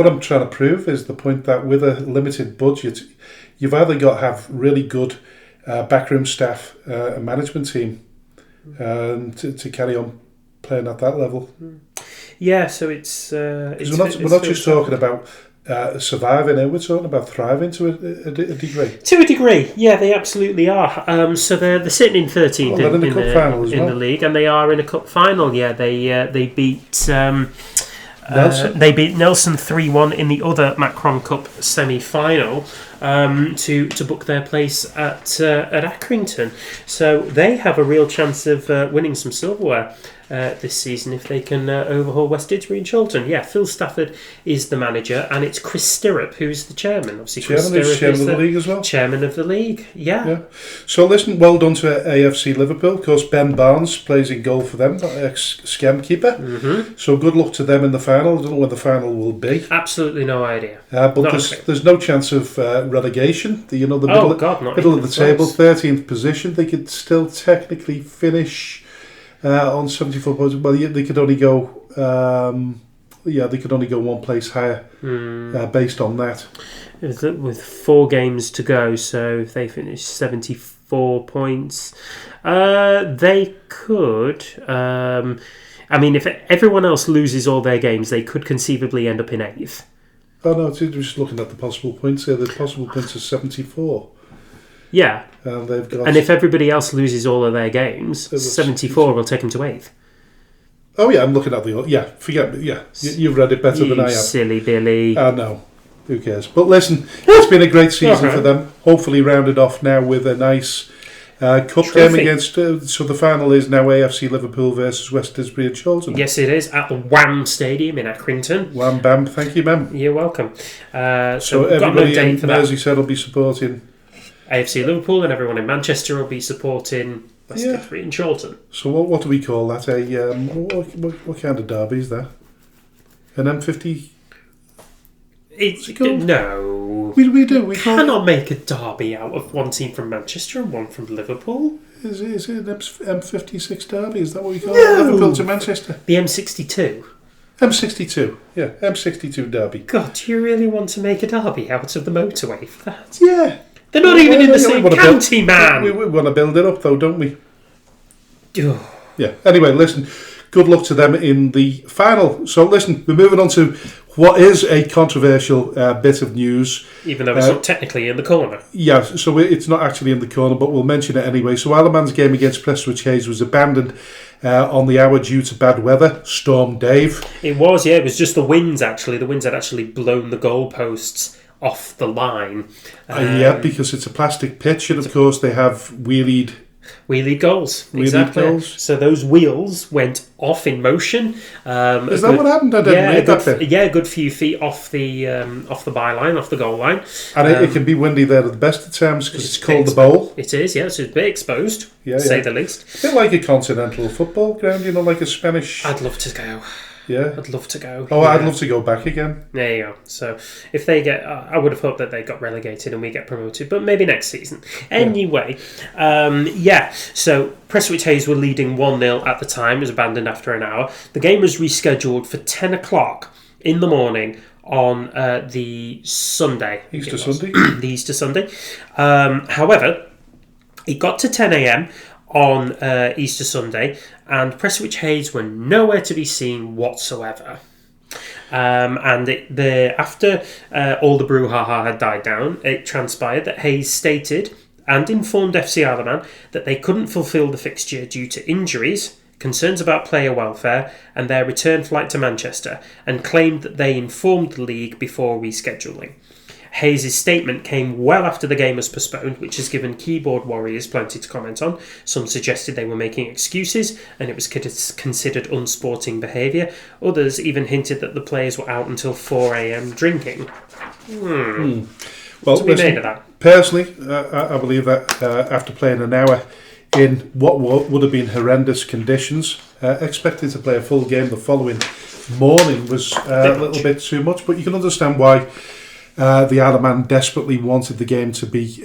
I'm trying to prove is the point that with a limited budget, you've either got to have really good backroom staff and management team to carry on playing at that level. Yeah, so it's we're not just talking about surviving here, we're talking about thriving to a degree. To a degree, yeah, they absolutely are. So they're sitting in 13th in the cup final as well. The league, and they are in a cup final. Yeah, they beat Nelson. They beat Nelson 3-1 in the other Macron Cup semi-final to book their place at Accrington. So they have a real chance of winning some silverware this season if they can overhaul West Didsbury and Chorlton. Yeah, Phil Stafford is the manager, and it's Chris Stirrup who's the chairman. Obviously, chairman of the league as well. Chairman of the league, yeah. So listen, well done to AFC Liverpool. Of course, Ben Barnes plays in goal for them, ex-Scam keeper. So good luck to them in the final. I don't know where the final will be. Absolutely no idea. But there's no chance of relegation. The middle of the table, 13th position. They could still technically finish on 74 points. Well, they could only go. They could only go one place higher based on that. With 4 games to go, so if they finish 74 points, they could. If everyone else loses all their games, they could conceivably end up in 8th. Oh no, just looking at the possible points here. The possible points are 74. Yeah. And they've got. And if everybody else loses all of their games, 74 will take them to 8th. Oh yeah, I'm looking at the. Yeah, forget me. Yeah, you've read it better than I have. Silly Billy. I know. Who cares? But listen, it's been a great season for them. Hopefully rounded off now with a nice cup Trophy. game against... so the final is now AFC Liverpool versus West Didsbury and Chorlton. Yes, it is, at the Wham Stadium in Accrington. Wham bam, thank you, ma'am. You're welcome. So we've got no everybody date in for that. Merseyside will be supporting... AFC Liverpool, and everyone in Manchester will be supporting West Didsbury and Chorlton. So what do we call that? What kind of derby is that? An M50... No. We do. We cannot make a derby out of one team from Manchester and one from Liverpool. Is it an M56 derby? Is that what we call it? Liverpool to Manchester? The M62. M62. Yeah, M62 derby. God, do you really want to make a derby out of the motorway for that? Yeah. They're not even in the same county, man. We want to build it up, though, don't we? Ugh. Yeah. Anyway, listen. Good luck to them in the final. So, listen, we're moving on to what is a controversial bit of news. Even though it's not technically in the corner. Yeah, so it's not actually in the corner, but we'll mention it anyway. So, Alaman's game against Prestwich Hayes was abandoned on the hour due to bad weather, Storm Dave. It was, yeah. It was just the winds, actually. The winds had actually blown the goalposts off the line. Yeah, because it's a plastic pitch, and of course they have wheelie goals. Exactly. So those wheels went off in motion. Is that what happened? I didn't read that bit. Yeah, a good few feet off the byline, off the goal line. And it can be windy there at the best of times because it's called the bowl. It is, yeah. So it's a bit exposed, to say the least. A bit like a continental football ground, like a Spanish... I'd love to go. Yeah. I'd love to go. Oh, yeah. I'd love to go back again. There you go. So if they get... I would have hoped that they got relegated and we get promoted, but maybe next season. Anyway, so Prestwich Hayes were leading 1-0 at the time. It was abandoned after an hour. The game was rescheduled for 10 o'clock in the morning on the Sunday. Easter Sunday? The Easter Sunday. However, it got to 10 a.m. on Easter Sunday, and Prestwich Hayes were nowhere to be seen whatsoever. And after all the brouhaha had died down, it transpired that Hayes stated and informed FC Isle of Man that they couldn't fulfil the fixture due to injuries, concerns about player welfare, and their return flight to Manchester, and claimed that they informed the league before rescheduling. Hayes' statement came well after the game was postponed, which has given keyboard warriors plenty to comment on. Some suggested they were making excuses and it was considered unsporting behaviour. Others even hinted that the players were out until 4 a.m. drinking. Well, made of that? Personally, I believe that after playing an hour in what would have been horrendous conditions, expecting to play a full game the following morning was a little bit too much, but you can understand why the Isle of Man desperately wanted the game to be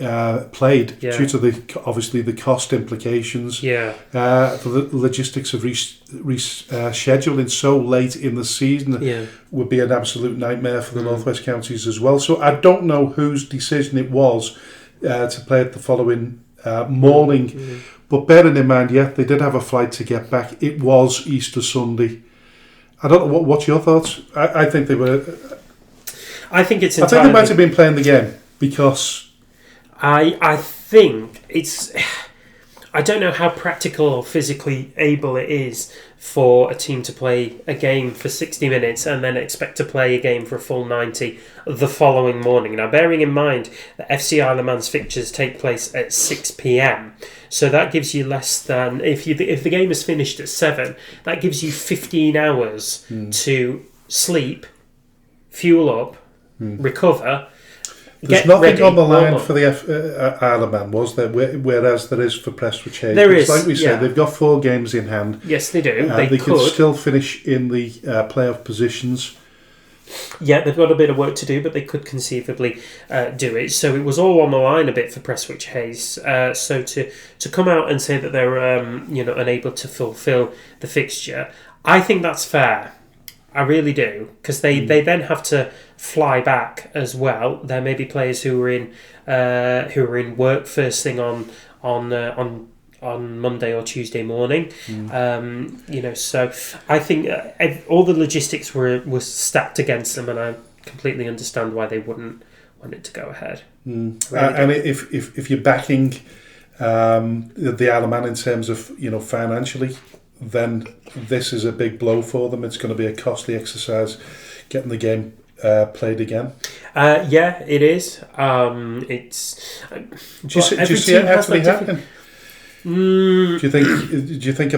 played due to the cost implications. The logistics of rescheduling so late in the season would be an absolute nightmare for the Northwest Counties as well. So I don't know whose decision it was to play it the following morning. But bearing in mind, they did have a flight to get back. It was Easter Sunday. I don't know, what's your thoughts? I think they were... I think it's I think they might have been playing the game because... I think it's... I don't know how practical or physically able it is for a team to play a game for 60 minutes and then expect to play a game for a full 90 the following morning. Now, bearing in mind that FC Isle of Man's fixtures take place at 6 p.m, so that gives you less than... If the game is finished at 7, that gives you 15 hours to sleep, fuel up, recover. There's nothing on the line for the Isle of Man, was there? Whereas there is for Prestwich Hayes. There is, like we said, they've got 4 games in hand. Yes, they do. They could still finish in the playoff positions. Yeah, they've got a bit of work to do, but they could conceivably do it. So it was all on the line a bit for Prestwich Hayes. So to come out and say that they're unable to fulfil the fixture, I think that's fair. I really do, because they then have to fly back as well. There may be players who are in work first thing on Monday or Tuesday morning. So I think all the logistics were stacked against them, and I completely understand why they wouldn't want it to go ahead. And if you're backing the Isle of Man in terms of financially, then this is a big blow for them. It's going to be a costly exercise getting the game played again? Yeah, it is. It's. Do you see it actually happening? Do you think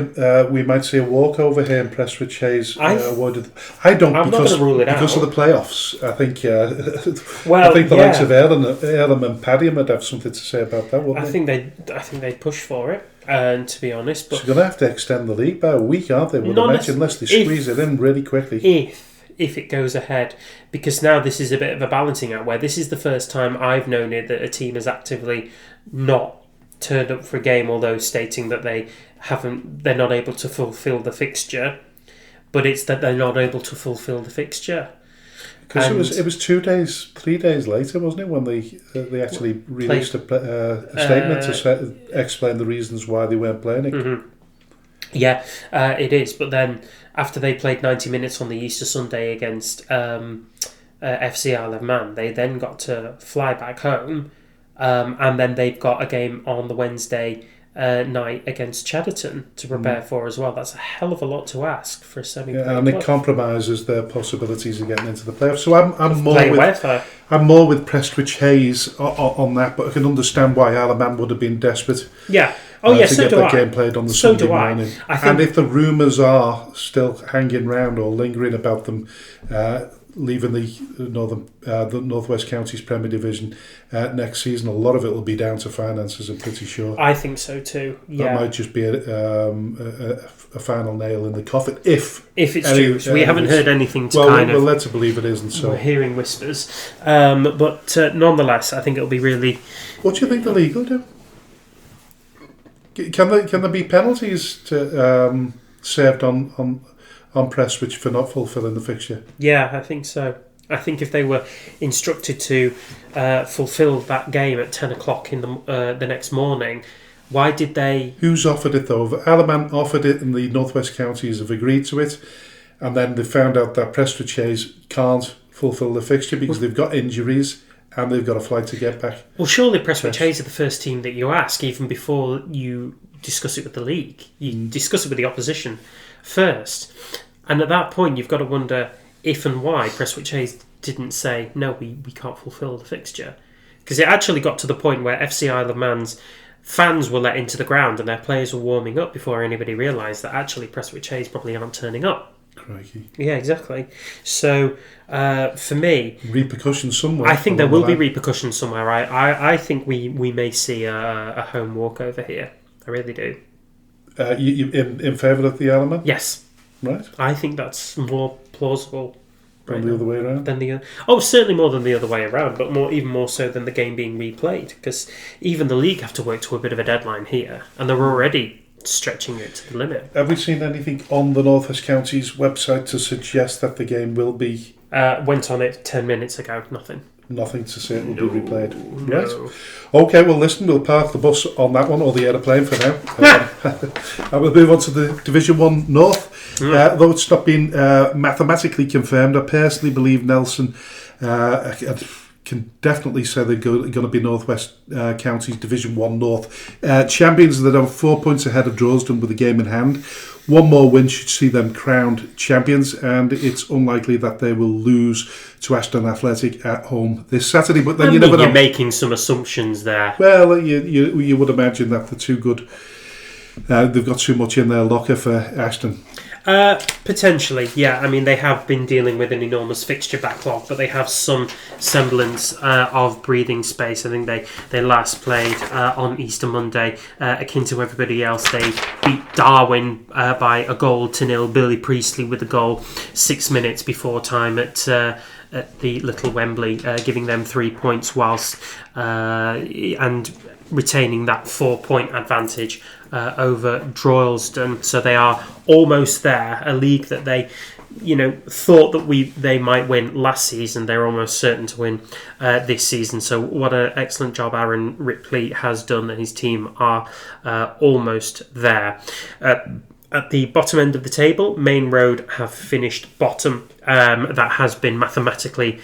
we might see a walkover here in Prestwich Hayes awarded? I don't. I'm not going to rule it because out. of the playoffs. I think. I think the likes of Earlham and Padiham would have something to say about that, wouldn't they? I think they'd push for it. And to be honest, but so you're going to have to extend the league by a week, aren't they? Would imagine, unless they squeeze it in really quickly. If it goes ahead, because now this is a bit of a balancing act where this is the first time I've known it that a team has actively not turned up for a game, although stating that they're not able to fulfil the fixture, but it's that they're not able to fulfil the fixture. Because it was 3 days later, wasn't it, when they actually released a statement to explain the reasons why they weren't playing it. Mm-hmm. Yeah, it is. But then after they played 90 minutes on the Easter Sunday against FC Isle of Man, they then got to fly back home. And then they've got a game on the Wednesday night against Chadderton to prepare for as well. That's a hell of a lot to ask for a semi-pro club. And it compromises their possibilities of getting into the playoffs. So I'm more with Prestwich Hayes on that, but I can understand why Isle of Man would have been desperate. Yeah. To get that game played on the Sunday morning. And if the rumours are still hanging round or lingering about them leaving the Northwest Counties Premier Division next season, a lot of it will be down to finances, I'm pretty sure. I think so too. Yeah, that might just be a final nail in the coffin if it's true. So we haven't heard anything to we're led to believe it isn't. So we're hearing whispers, but nonetheless, I think it'll be really. What do you think the league will do? Can there be penalties served on Prestwich for not fulfilling the fixture? Yeah, I think so. I think if they were instructed to fulfil that game at 10 o'clock in the next morning, why did they... Who's offered it though? Isle of Man offered it and the Northwest Counties have agreed to it, and then they found out that Prestwich Hayes can't fulfil the fixture because they've got injuries and they've got a flight to get back. Well, surely Prestwich Hayes are the first team that you ask, even before you discuss it with the league. You discuss it with the opposition first. And at that point, you've got to wonder if and why Prestwich Hayes didn't say, no, we can't fulfil the fixture. Because it actually got to the point where FC Isle of Man's fans were let into the ground and their players were warming up before anybody realised that actually Prestwich Hayes probably aren't turning up. Crikey. Yeah, exactly. So, for me... Repercussions somewhere. I think there will be repercussions somewhere. I think we may see a home walkover here. I really do. You in favour of the Isle of Man? Yes. Right. I think that's more plausible than the other way around. Certainly more than the other way around, but even more so than the game being replayed, because even the league have to work to a bit of a deadline here, and they're already stretching it to the limit. Have we seen anything on the Northwest Counties website to suggest that the game will be? Went on it 10 minutes ago. Nothing to say it will be replayed. No. Right. Okay, well listen, we'll park the bus on that one, or the aeroplane for now. And we'll move on to the Division 1 North. Though it's not been mathematically confirmed, I personally believe Nelson can definitely say they're going to be Northwest Counties Division 1 North champions. They're 4 points ahead of Droylsden with the game in hand. One more win should see them crowned champions, and it's unlikely that they will lose to Ashton Athletic at home this Saturday. But then you never know. You're making some assumptions there. Well, you would imagine that they're too good. They've got too much in their locker for Ashton. Potentially, yeah. I mean, they have been dealing with an enormous fixture backlog, but they have some semblance of breathing space. I think they last played on Easter Monday, akin to everybody else. They beat Darwin by 1-0. Billy Priestley with the goal 6 minutes before time at the Little Wembley, giving them 3 points whilst and retaining that 4-point advantage over Droylsden. So they are almost there. A league that they, thought that they might win last season, they're almost certain to win this season. So what an excellent job Aaron Ripley has done, and his team are almost there. At the bottom end of the table, Main Road have finished bottom. That has been mathematically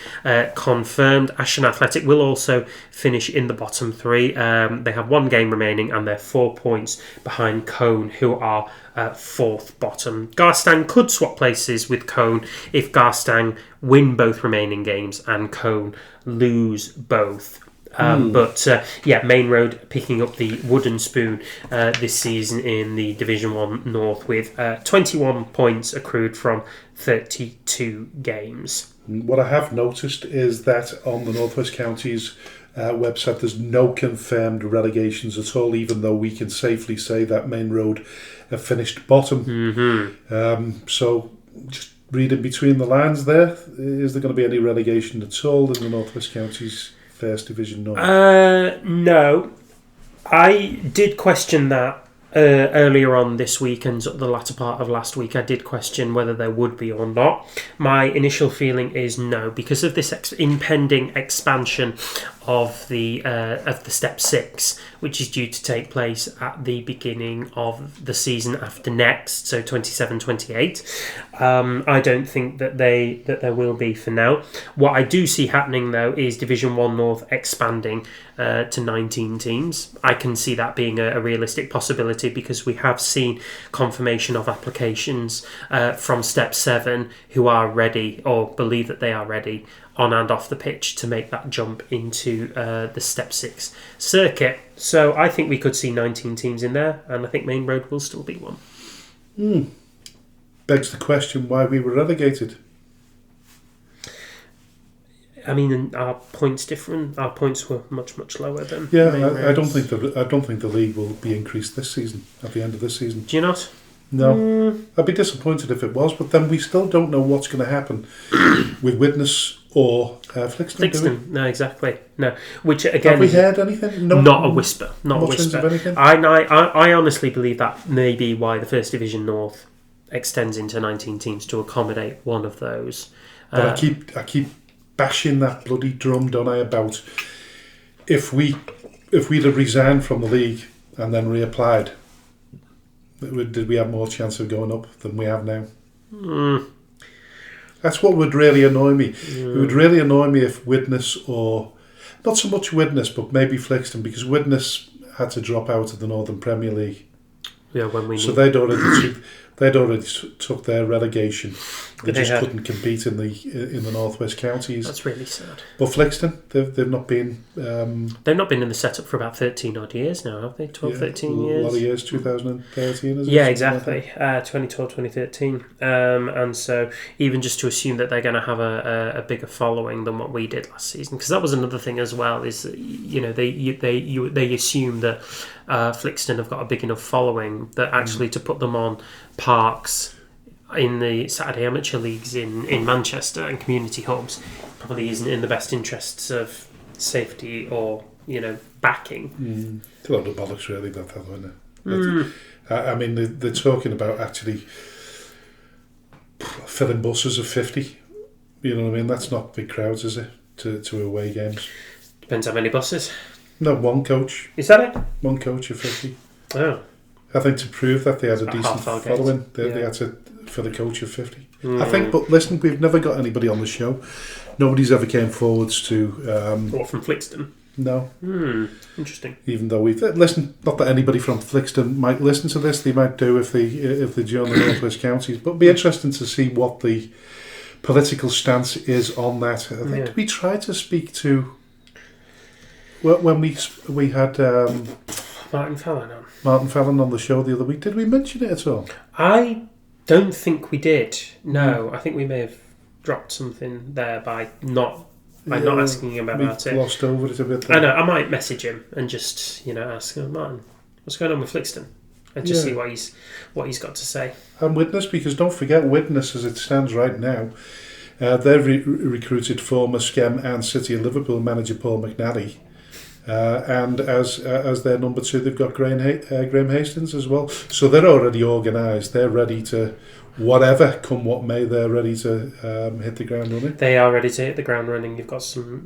confirmed. Ashton Athletic will also finish in the bottom three. They have one game remaining and they're 4 points behind Cone, who are fourth bottom. Garstang could swap places with Cone if Garstang win both remaining games and Cone lose both. But Main Road picking up the wooden spoon this season in the Division 1 North with 21 points accrued from 32 games. What I have noticed is that on the North West Counties website there's no confirmed relegations at all, even though we can safely say that Main Road have finished bottom. Mm-hmm. So just reading between the lines there, is there going to be any relegation at all in the North West Counties First Division North? No. I did question that earlier on this week and sort of the latter part of last week. I did question whether there would be or not. My initial feeling is no, because of this impending expansion of the Step 6, which is due to take place at the beginning of the season after next, so 27-28. I don't think that there will be for now. What I do see happening though is Division 1 North expanding to 19 teams. I can see that being a realistic possibility because we have seen confirmation of applications from Step 7 who are ready or believe that they are ready on and off the pitch to make that jump into the Step 6 circuit. So I think we could see 19 teams in there, and I think Main Road will still be one. Begs the question why we were relegated. I mean, our points different. Our points were much lower than. Yeah, I don't think the league will be increased this season. At the end of this season, do you not? No, I'd be disappointed if it was. But then we still don't know what's going to happen with Witness or Flixton. Do we? No, exactly. No, which again, have we heard anything? No, not a whisper. Not a whisper. Of anything? I honestly believe that may be why the First Division North extends into 19 teams to accommodate one of those. But I keep bashing that bloody drum, don't I? About if we'd have resigned from the league and then reapplied, did we have more chance of going up than we have now? That's what would really annoy me. It would really annoy me if Widnes, or not so much Widnes, but maybe Flixton, because Widnes had to drop out of the Northern Premier League. Yeah, when we they'd already took their relegation. They just couldn't compete in the North West Counties. That's really sad. But Flixton, they've not been. They've not been in the setup for about 13 odd years now, have they? 12, 13 years. A lot of years. 2013, is it? Yeah, exactly. 2012, 2013. And so even just to assume that they're going to have a bigger following than what we did last season, because that was another thing as well. Is they assume that Flixton have got a big enough following that actually to put them on parks in the Saturday amateur leagues in Manchester and community hubs probably isn't in the best interests of safety or backing. It's a lot of bollocks, really, that isn't it? I mean, they're talking about actually filling buses of 50. You know what I mean? That's not big crowds, is it? To away games. Depends how many buses. No, one coach. Is that it? One coach of 50. Oh. I think to prove that they had a decent following, they had to fill a coach of 50. I think, but listen, we've never got anybody on the show. Nobody's ever came forwards to... What, from Flixton? No. Interesting. Even though we've... Listen, not that anybody from Flixton might listen to this, they might do if they join the North West Counties, but it'd be interesting to see what the political stance is on that. I think we tried to speak to... When we had... Martin Fallon on. Martin Fallon on the show the other week. Did we mention it at all? I don't think we did. No, I think we may have dropped something there by not asking him about it. Lost over it a bit there. I know. I might message him and just ask him, Martin, what's going on with Flixton, and just see what he's got to say. And Witness, because don't forget, Witness as it stands right now, they've recruited former Skem and City of Liverpool manager Paul McNally. And as their number 2, they've got Graham Hastings as well. So they're already organised. They're ready to, whatever, come what may, they're ready to hit the ground running. They are ready to hit the ground running. You've got some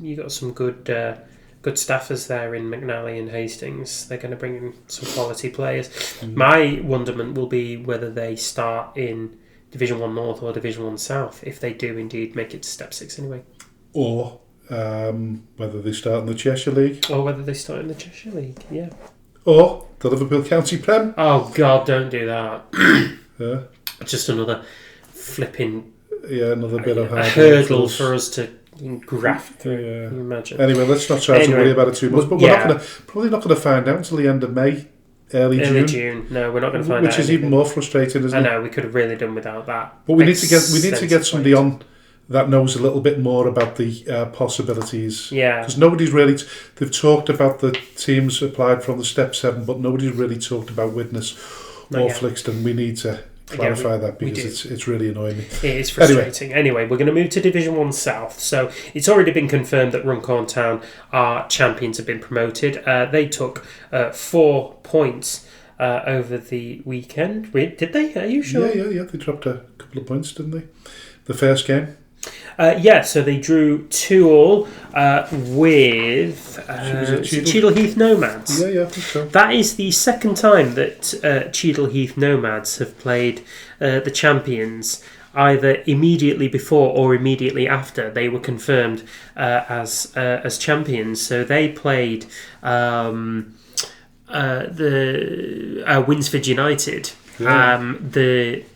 good good staffers there in McNally and Hastings. They're going to bring in some quality players. My wonderment will be whether they start in Division 1 North or Division 1 South, if they do indeed make it to Step 6 anyway. Or whether they start in the Cheshire League. Or whether they start in the Cheshire League, yeah. Or the Liverpool County Prem. Oh, God, don't do that. Yeah. Just another flipping... Yeah, another bit of a hurdle for us to graft through. Yeah. Can you imagine? Anyway, let's not try to worry about it too much. But we're probably not going to find out until the end of May, early June. No, we're not going to find out. Which is even more frustrating, isn't it? I know, we could have really done without that. But we need to get somebody on that knows a little bit more about the possibilities. Yeah. Because nobody's really... They've talked about the teams applied from the Step 7, but nobody's really talked about Widnes or Flixton. We need to clarify that because it's really annoying me. It is frustrating. Anyway, we're going to move to Division 1 South. So it's already been confirmed that Runcorn Town, our champions, have been promoted. They took 4 points over the weekend. Did they? Are you sure? Yeah. They dropped a couple of points, didn't they? The first game. So they drew 2-2 with Cheadle Heath Nomads. Yeah, I think so. That is the second time that Cheadle Heath Nomads have played the champions, either immediately before or immediately after they were confirmed as champions. So they played the Winsford United. Yeah.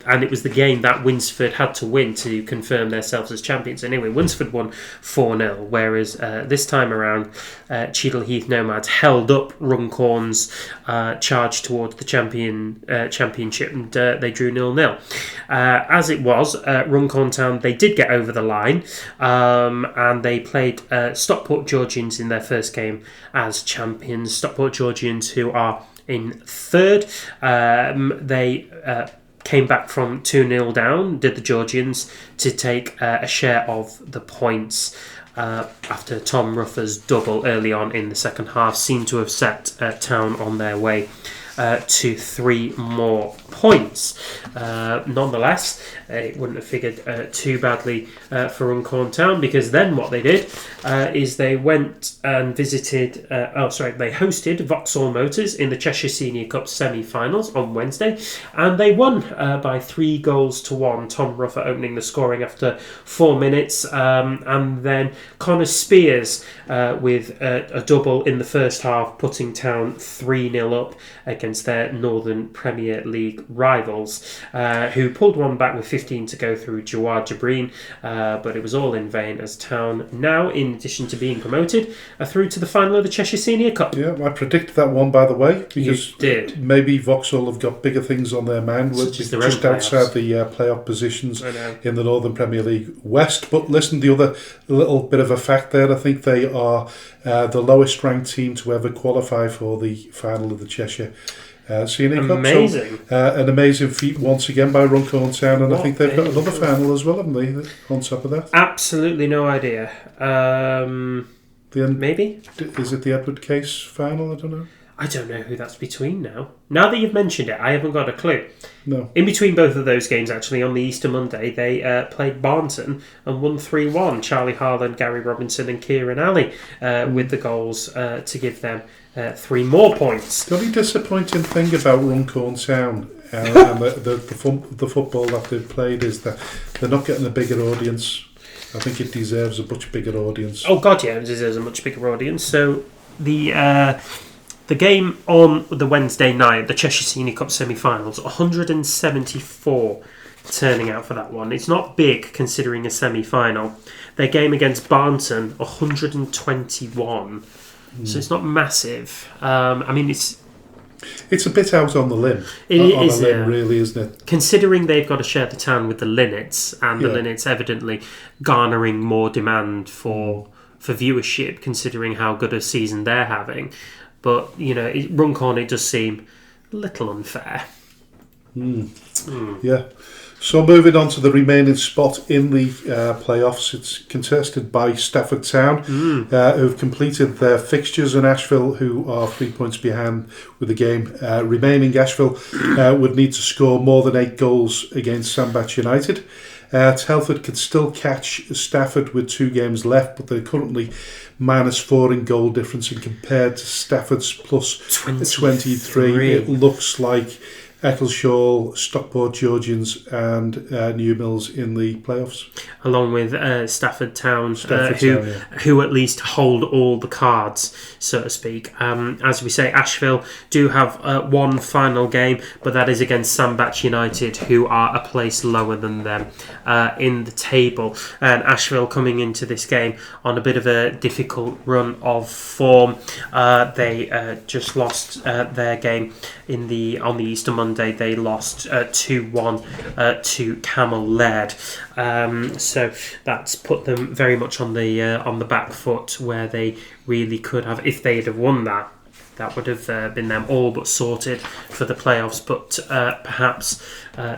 And it was the game that Winsford had to win to confirm themselves as champions. Anyway, Winsford won 4-0, whereas this time around, Cheadle Heath Nomads held up Runcorn's charge towards the championship, and they drew 0-0. As it was, Runcorn Town, they did get over the line, and they played Stockport Georgians in their first game as champions. Stockport Georgians, who are in third, they came back from 2-0 down, did the Georgians, to take a share of the points after Tom Ruffer's double early on in the second half seemed to have set Town on their way to 3 more points. Nonetheless, it wouldn't have figured too badly for Runcorn Town, because then what they did is they went and visited, they hosted Vauxhall Motors in the Cheshire Senior Cup semi-finals on Wednesday, and they won by 3-1. Tom Ruffer opening the scoring after 4 minutes, and then Connor Spears with a double in the first half, putting Town 3-0 up against their Northern Premier League rivals, who pulled one back with 15 to go through Jawad Jabreen, but it was all in vain, as Town now, in addition to being promoted, are through to the final of the Cheshire Senior Cup. Yeah, I predicted that one, by the way, because you did. Maybe Vauxhall have got bigger things on their mind, which is just outside the playoff positions in the Northern Premier League West. But listen, the other little bit of a fact there, I think they are the lowest ranked team to ever qualify for the final of the Cheshire Senior Cup. Amazing. So, an amazing feat once again by Runcorn Town, and I think they've got another final as well, haven't they, on top of that? Absolutely no idea. Maybe? Is it the Edward Case final? I don't know. I don't know who that's between now. Now that you've mentioned it, I haven't got a clue. No. In between both of those games, actually, on the Easter Monday, they played Barnton and won 3-1. Charlie Harlan, Gary Robinson and Kieran Alley with the goals to give them 3 more points. The only disappointing thing about Runcorn Town and the football that they've played is that they're not getting a bigger audience. I think it deserves a much bigger audience. Oh God, yeah, it deserves a much bigger audience. So the game on the Wednesday night, the Cheshire Senior Cup semi-finals, 174 turning out for that one. It's not big considering a semi-final. Their game against Barnton, 121. So it's not massive. I mean, it's a bit out on the limb. Really, isn't it? Considering they've got to share the town with the Linnets, and the Linnets evidently garnering more demand for viewership, considering how good a season they're having. But, Runcorn, it does seem a little unfair. Yeah. So moving on to the remaining spot in the playoffs, it's contested by Stafford Town, who've completed their fixtures, and Asheville, who are 3 points behind with the game remaining. Asheville would need to score more than 8 goals against Sandbach United. Telford could still catch Stafford with 2 games left, but they're currently -4 in goal difference, and compared to Stafford's plus 23, it looks like Eccleshall, Stockport Georgians and New Mills in the playoffs. Along with Stafford Town, who at least hold all the cards, so to speak. As we say, Asheville do have one final game, but that is against Sandbach United, who are a place lower than them in the table. And Asheville coming into this game on a bit of a difficult run of form. They just lost their game on the Easter Monday. They lost 2-1 to Camel Laird. So that's put them very much on the back foot, where they really could have, if they'd have won that would have been them all but sorted for the playoffs, but perhaps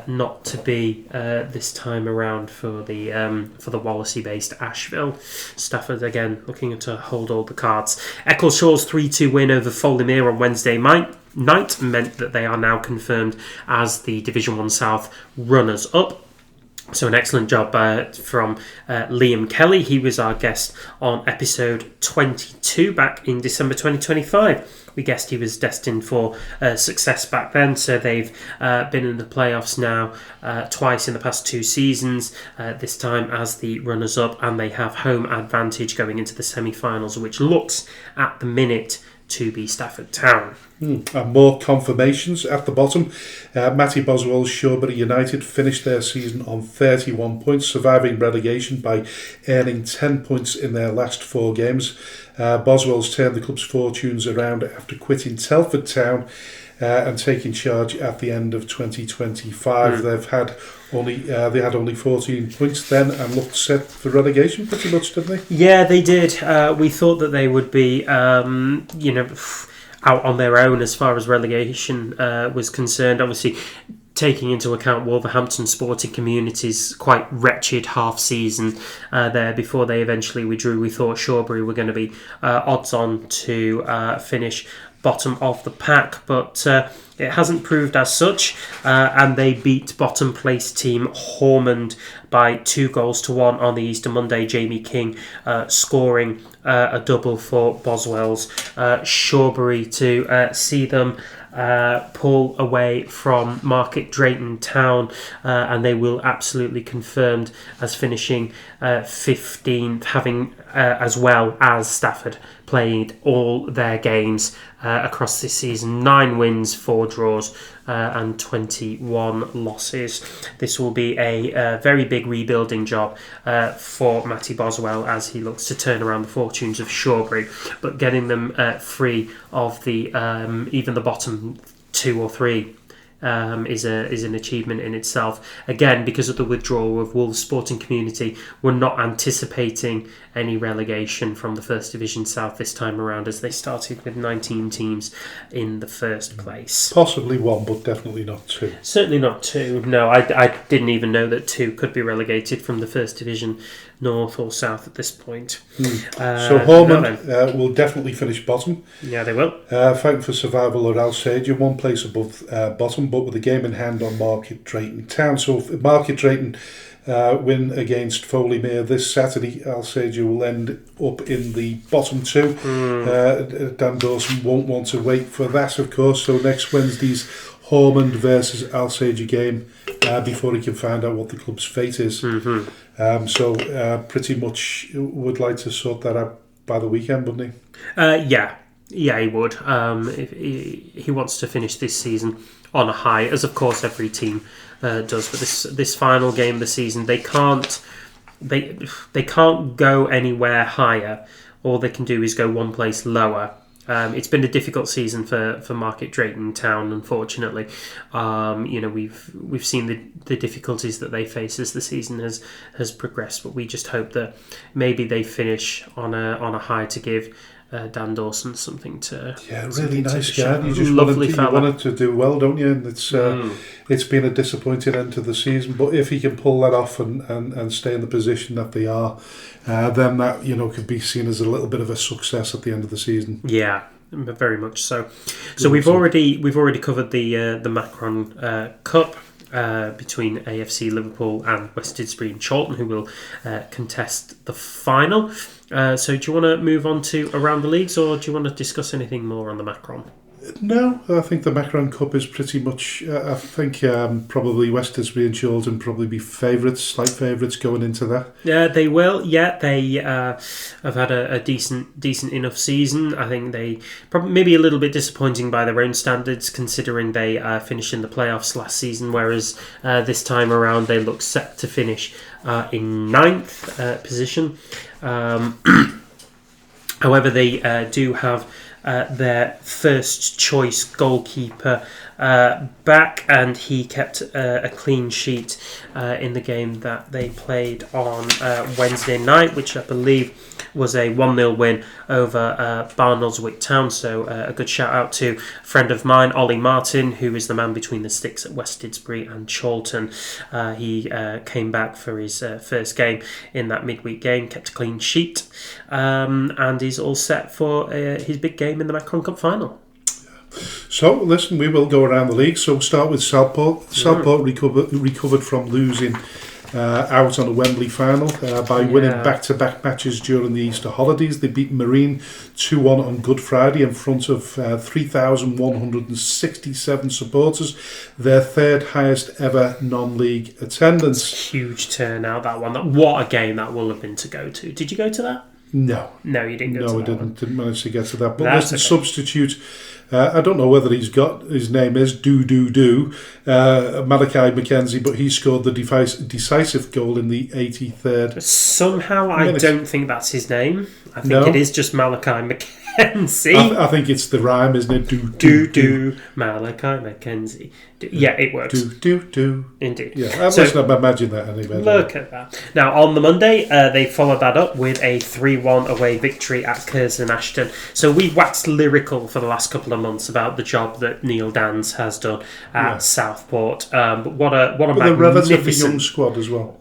not to be this time around for the Wallasey-based Asheville. Stafford again looking to hold all the cards. Eccleshaw's 3-2 win over Folymere on Wednesday night meant that they are now confirmed as the Division 1 South runners-up. So an excellent job from Liam Kelly. He was our guest on episode 22 back in December 2025. We guessed he was destined for success back then, so they've been in the playoffs now twice in the past 2 seasons, this time as the runners-up, and they have home advantage going into the semi-finals, which looks at the minute to be Stafford Town. And more confirmations at the bottom. Matty Boswell's Shawbury United finished their season on 31 points, surviving relegation by earning 10 points in their last 4 games. Boswell's turned the club's fortunes around after quitting Telford Town and taking charge at the end of 2025. They had only 14 points then and looked set for relegation pretty much, didn't they? Yeah, they did. We thought that they would be, out on their own as far as relegation was concerned. Obviously, taking into account Wolverhampton Sporting Community's quite wretched half-season there before they eventually withdrew, we thought Shawbury were going to be odds-on to finish bottom of the pack, but it hasn't proved as such, and they beat bottom place team Hormond by 2-1 on the Easter Monday. Jamie King scoring a double for Boswell's Shawbury to see them pull away from Market Drayton Town, and they will absolutely confirmed as finishing 15th, having as well as Stafford played all their games across this season. 9 wins, 4 draws and 21 losses. This will be a very big rebuilding job for Matty Boswell as he looks to turn around the fortunes of Shawbury, but getting them free of the even the bottom 2 or 3 is an achievement in itself. Again, because of the withdrawal of Wolves Sporting Community, we're not anticipating any relegation from the First Division South this time around, as they started with 19 teams in the first place. Possibly 1, but definitely not 2. Certainly not 2. No, I didn't even know that 2 could be relegated from the First Division North or South at this point. So Hormond will definitely finish bottom. Yeah, they will. Fighting for survival or Alsager, 1 place above bottom, but with a game in hand on Market Drayton Town. So if Market Drayton win against Folymere this Saturday, Alsager will end up in the bottom 2. Dan Dawson won't want to wait for that, of course. So next Wednesday's Hormond versus Alsager game before he can find out what the club's fate is. So pretty much would like to sort that out by the weekend, wouldn't he? Yeah, he would. If he wants to finish this season on a high, as of course every team does. But this final game of the season, they can't go anywhere higher. All they can do is go 1 place lower. It's been a difficult season for Market Drayton Town, unfortunately. We've seen the difficulties that they face as the season has progressed, but we just hope that maybe they finish on a high to give Dan Dawson something to... Yeah, really to nice shout. guy. You just Lovely fella. you wanted to do well, don't you? And it's been a disappointing end to the season. But if he can pull that off and stay in the position that they are, then that could be seen as a little bit of a success at the end of the season. Yeah, very much so. So we've already covered the Macron Cup. Between AFC Liverpool and West Didsbury and Chorlton, who will contest the final. So do you want to move on to around the leagues, or do you want to discuss anything more on the Macron? No, I think the Macron Cup is pretty much... I think probably West Didsbury and Chorlton probably be slight favourites going into that. Yeah, they will. Yeah, they have had a decent enough season. I think they probably maybe a little bit disappointing by their own standards, considering they finished in the playoffs last season, whereas this time around they look set to finish in 9th position. However, they do have their first choice goalkeeper back, and he kept a clean sheet in the game that they played on Wednesday night, which I believe was a 1-0 win over Barnoldswick Town. So a good shout out to a friend of mine, Ollie Martin, who is the man between the sticks at West Didsbury and Chorlton. He came back for his first game in that midweek game, kept a clean sheet, and is all set for his big game in the Macron Cup final. So, listen, we will go around the league. So we'll start with Southport. Southport recovered from losing out on the Wembley final by winning back-to-back matches during the Easter holidays. They beat Marine 2-1 on Good Friday in front of 3,167 supporters, their third highest ever non-league attendance. Huge turnout, that one. What a game that will have been to go to. Did you go to that? No, you didn't go to that. No, I didn't. One. Didn't manage to get to that. But That's listen, substitute. I don't know whether his name is Malachi Mackenzie, but he scored the decisive goal in the 83rd. Somehow I don't think that's his name. I think it is just Malachi Mackenzie. I think it's the rhyme, isn't it? Do Malachi Mackenzie. Yeah, it works. Do. Indeed. Yeah, I must not imagine that anyway. Look at that. Now, on the Monday, they followed that up with a 3-1 away victory at Curzon Ashton. So we waxed lyrical for the last couple of months about the job that Neil Dans has done at Southport. But what a magnificent... a relatively young squad as well.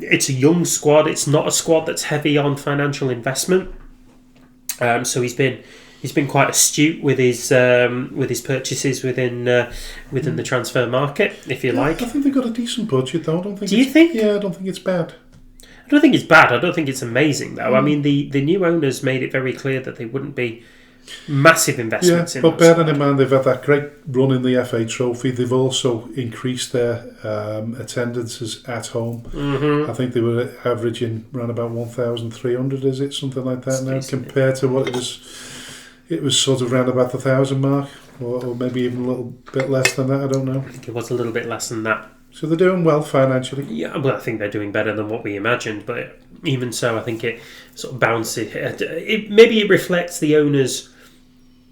It's a young squad. It's not a squad that's heavy on financial investment. So he's been quite astute with his purchases within the transfer market, if you like. I think they've got a decent budget, though. Do you think? Yeah, I don't think it's bad. I don't think it's bad. I don't think it's amazing, though. I mean, the new owners made it very clear that they wouldn't be massive investments in that. But bearing in mind they've had that great run in the FA Trophy, they've also increased their attendances at home. I think they were averaging around about 1,300, is it? Something like that now, compared to what it was. It was sort of around about the 1,000 mark, or maybe even a little bit less than that, I don't know. I think it was a little bit less than that. So they're doing well financially. Yeah, well, I think they're doing better than what we imagined, but even so, I think it sort of bounces. Maybe it reflects the owner's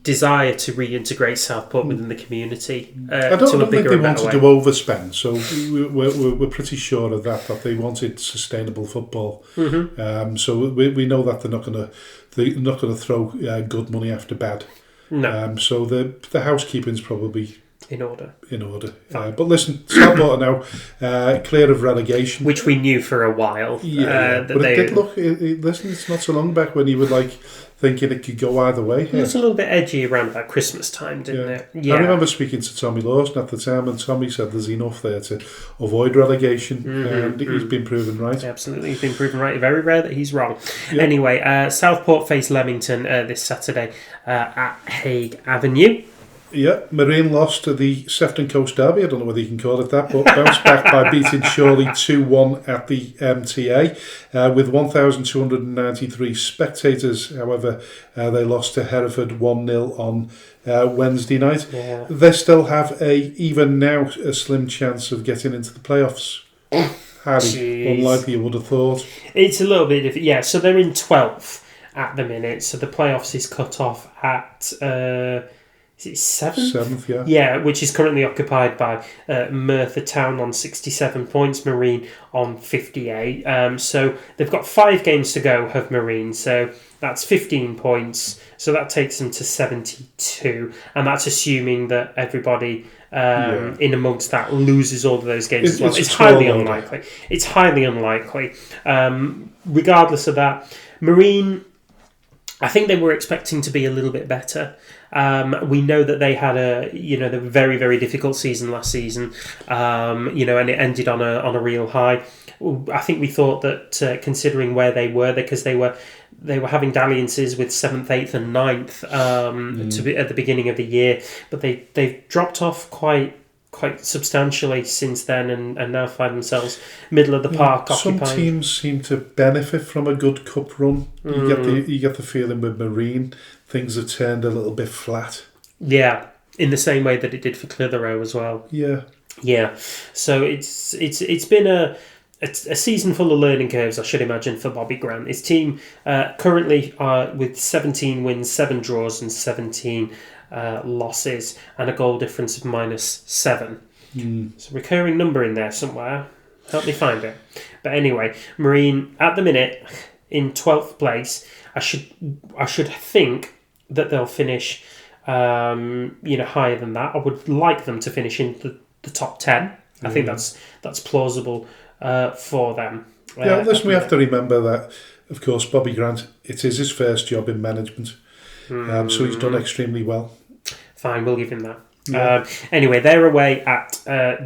desire to reintegrate Southport within the community. I don't think they wanted to overspend, so we're pretty sure of that they wanted sustainable football. So we know that they're not going to throw good money after bad. No. So the housekeeping's probably in order. But listen, Southport are now clear of relegation, which we knew for a while. But it did look. Listen, it's not so long back when you were thinking it could go either way. It was a little bit edgy around about Christmas time, didn't it? Yeah. I remember speaking to Tommy Lawson at the time, and Tommy said there's enough there to avoid relegation, and he's been proven right. Absolutely, he's been proven right. Very rare that he's wrong. Yep. Anyway, Southport face Leamington this Saturday at Hague Avenue. Yeah, Marine lost to the Sefton Coast Derby. I don't know whether you can call it that, but bounced back by beating Chorley 2-1 at the MTA with 1,293 spectators. However, they lost to Hereford 1-0 on Wednesday night. Yeah. They still have even now a slim chance of getting into the playoffs. Harry, unlike you would have thought. It's a little bit different. Yeah, so they're in 12th at the minute. So the playoffs is cut off at... Is it seventh? Seventh, yeah. Yeah, which is currently occupied by Merthyr Town on 67 points, Marine on 58. So they've got 5 games to go, have Marine. So that's 15 points. So that takes them to 72. And that's assuming that everybody in amongst that loses all of those games as well. It's highly unlikely. It's highly unlikely. Regardless of that, Marine, I think they were expecting to be a little bit better. We know that they had the very, very difficult season last season, and it ended on a real high. I think we thought that considering where they were, because they were having dalliances with 7th, 8th and 9th at the beginning of the year, but they've dropped off quite substantially since then, and now find themselves middle of the park. Some occupying. teams seem to benefit from a good cup run. You get the feeling with Marine, things have turned a little bit flat. Yeah, in the same way that it did for Clitheroe as well. Yeah. So it's been a season full of learning curves, I should imagine, for Bobby Grant. His team currently are with 17 wins, 7 draws, and 17 losses, and a goal difference of -7. It's a recurring number in there somewhere. Help me find it. But anyway, Marine at the minute in 12th place. I should think that they'll finish higher than that. I would like them to finish in the top 10. I think that's plausible for them. Listen, we have to remember that, of course, Bobby Grant, it is his first job in management. So he's done extremely well. Fine, we'll give him that. Anyway, they're away at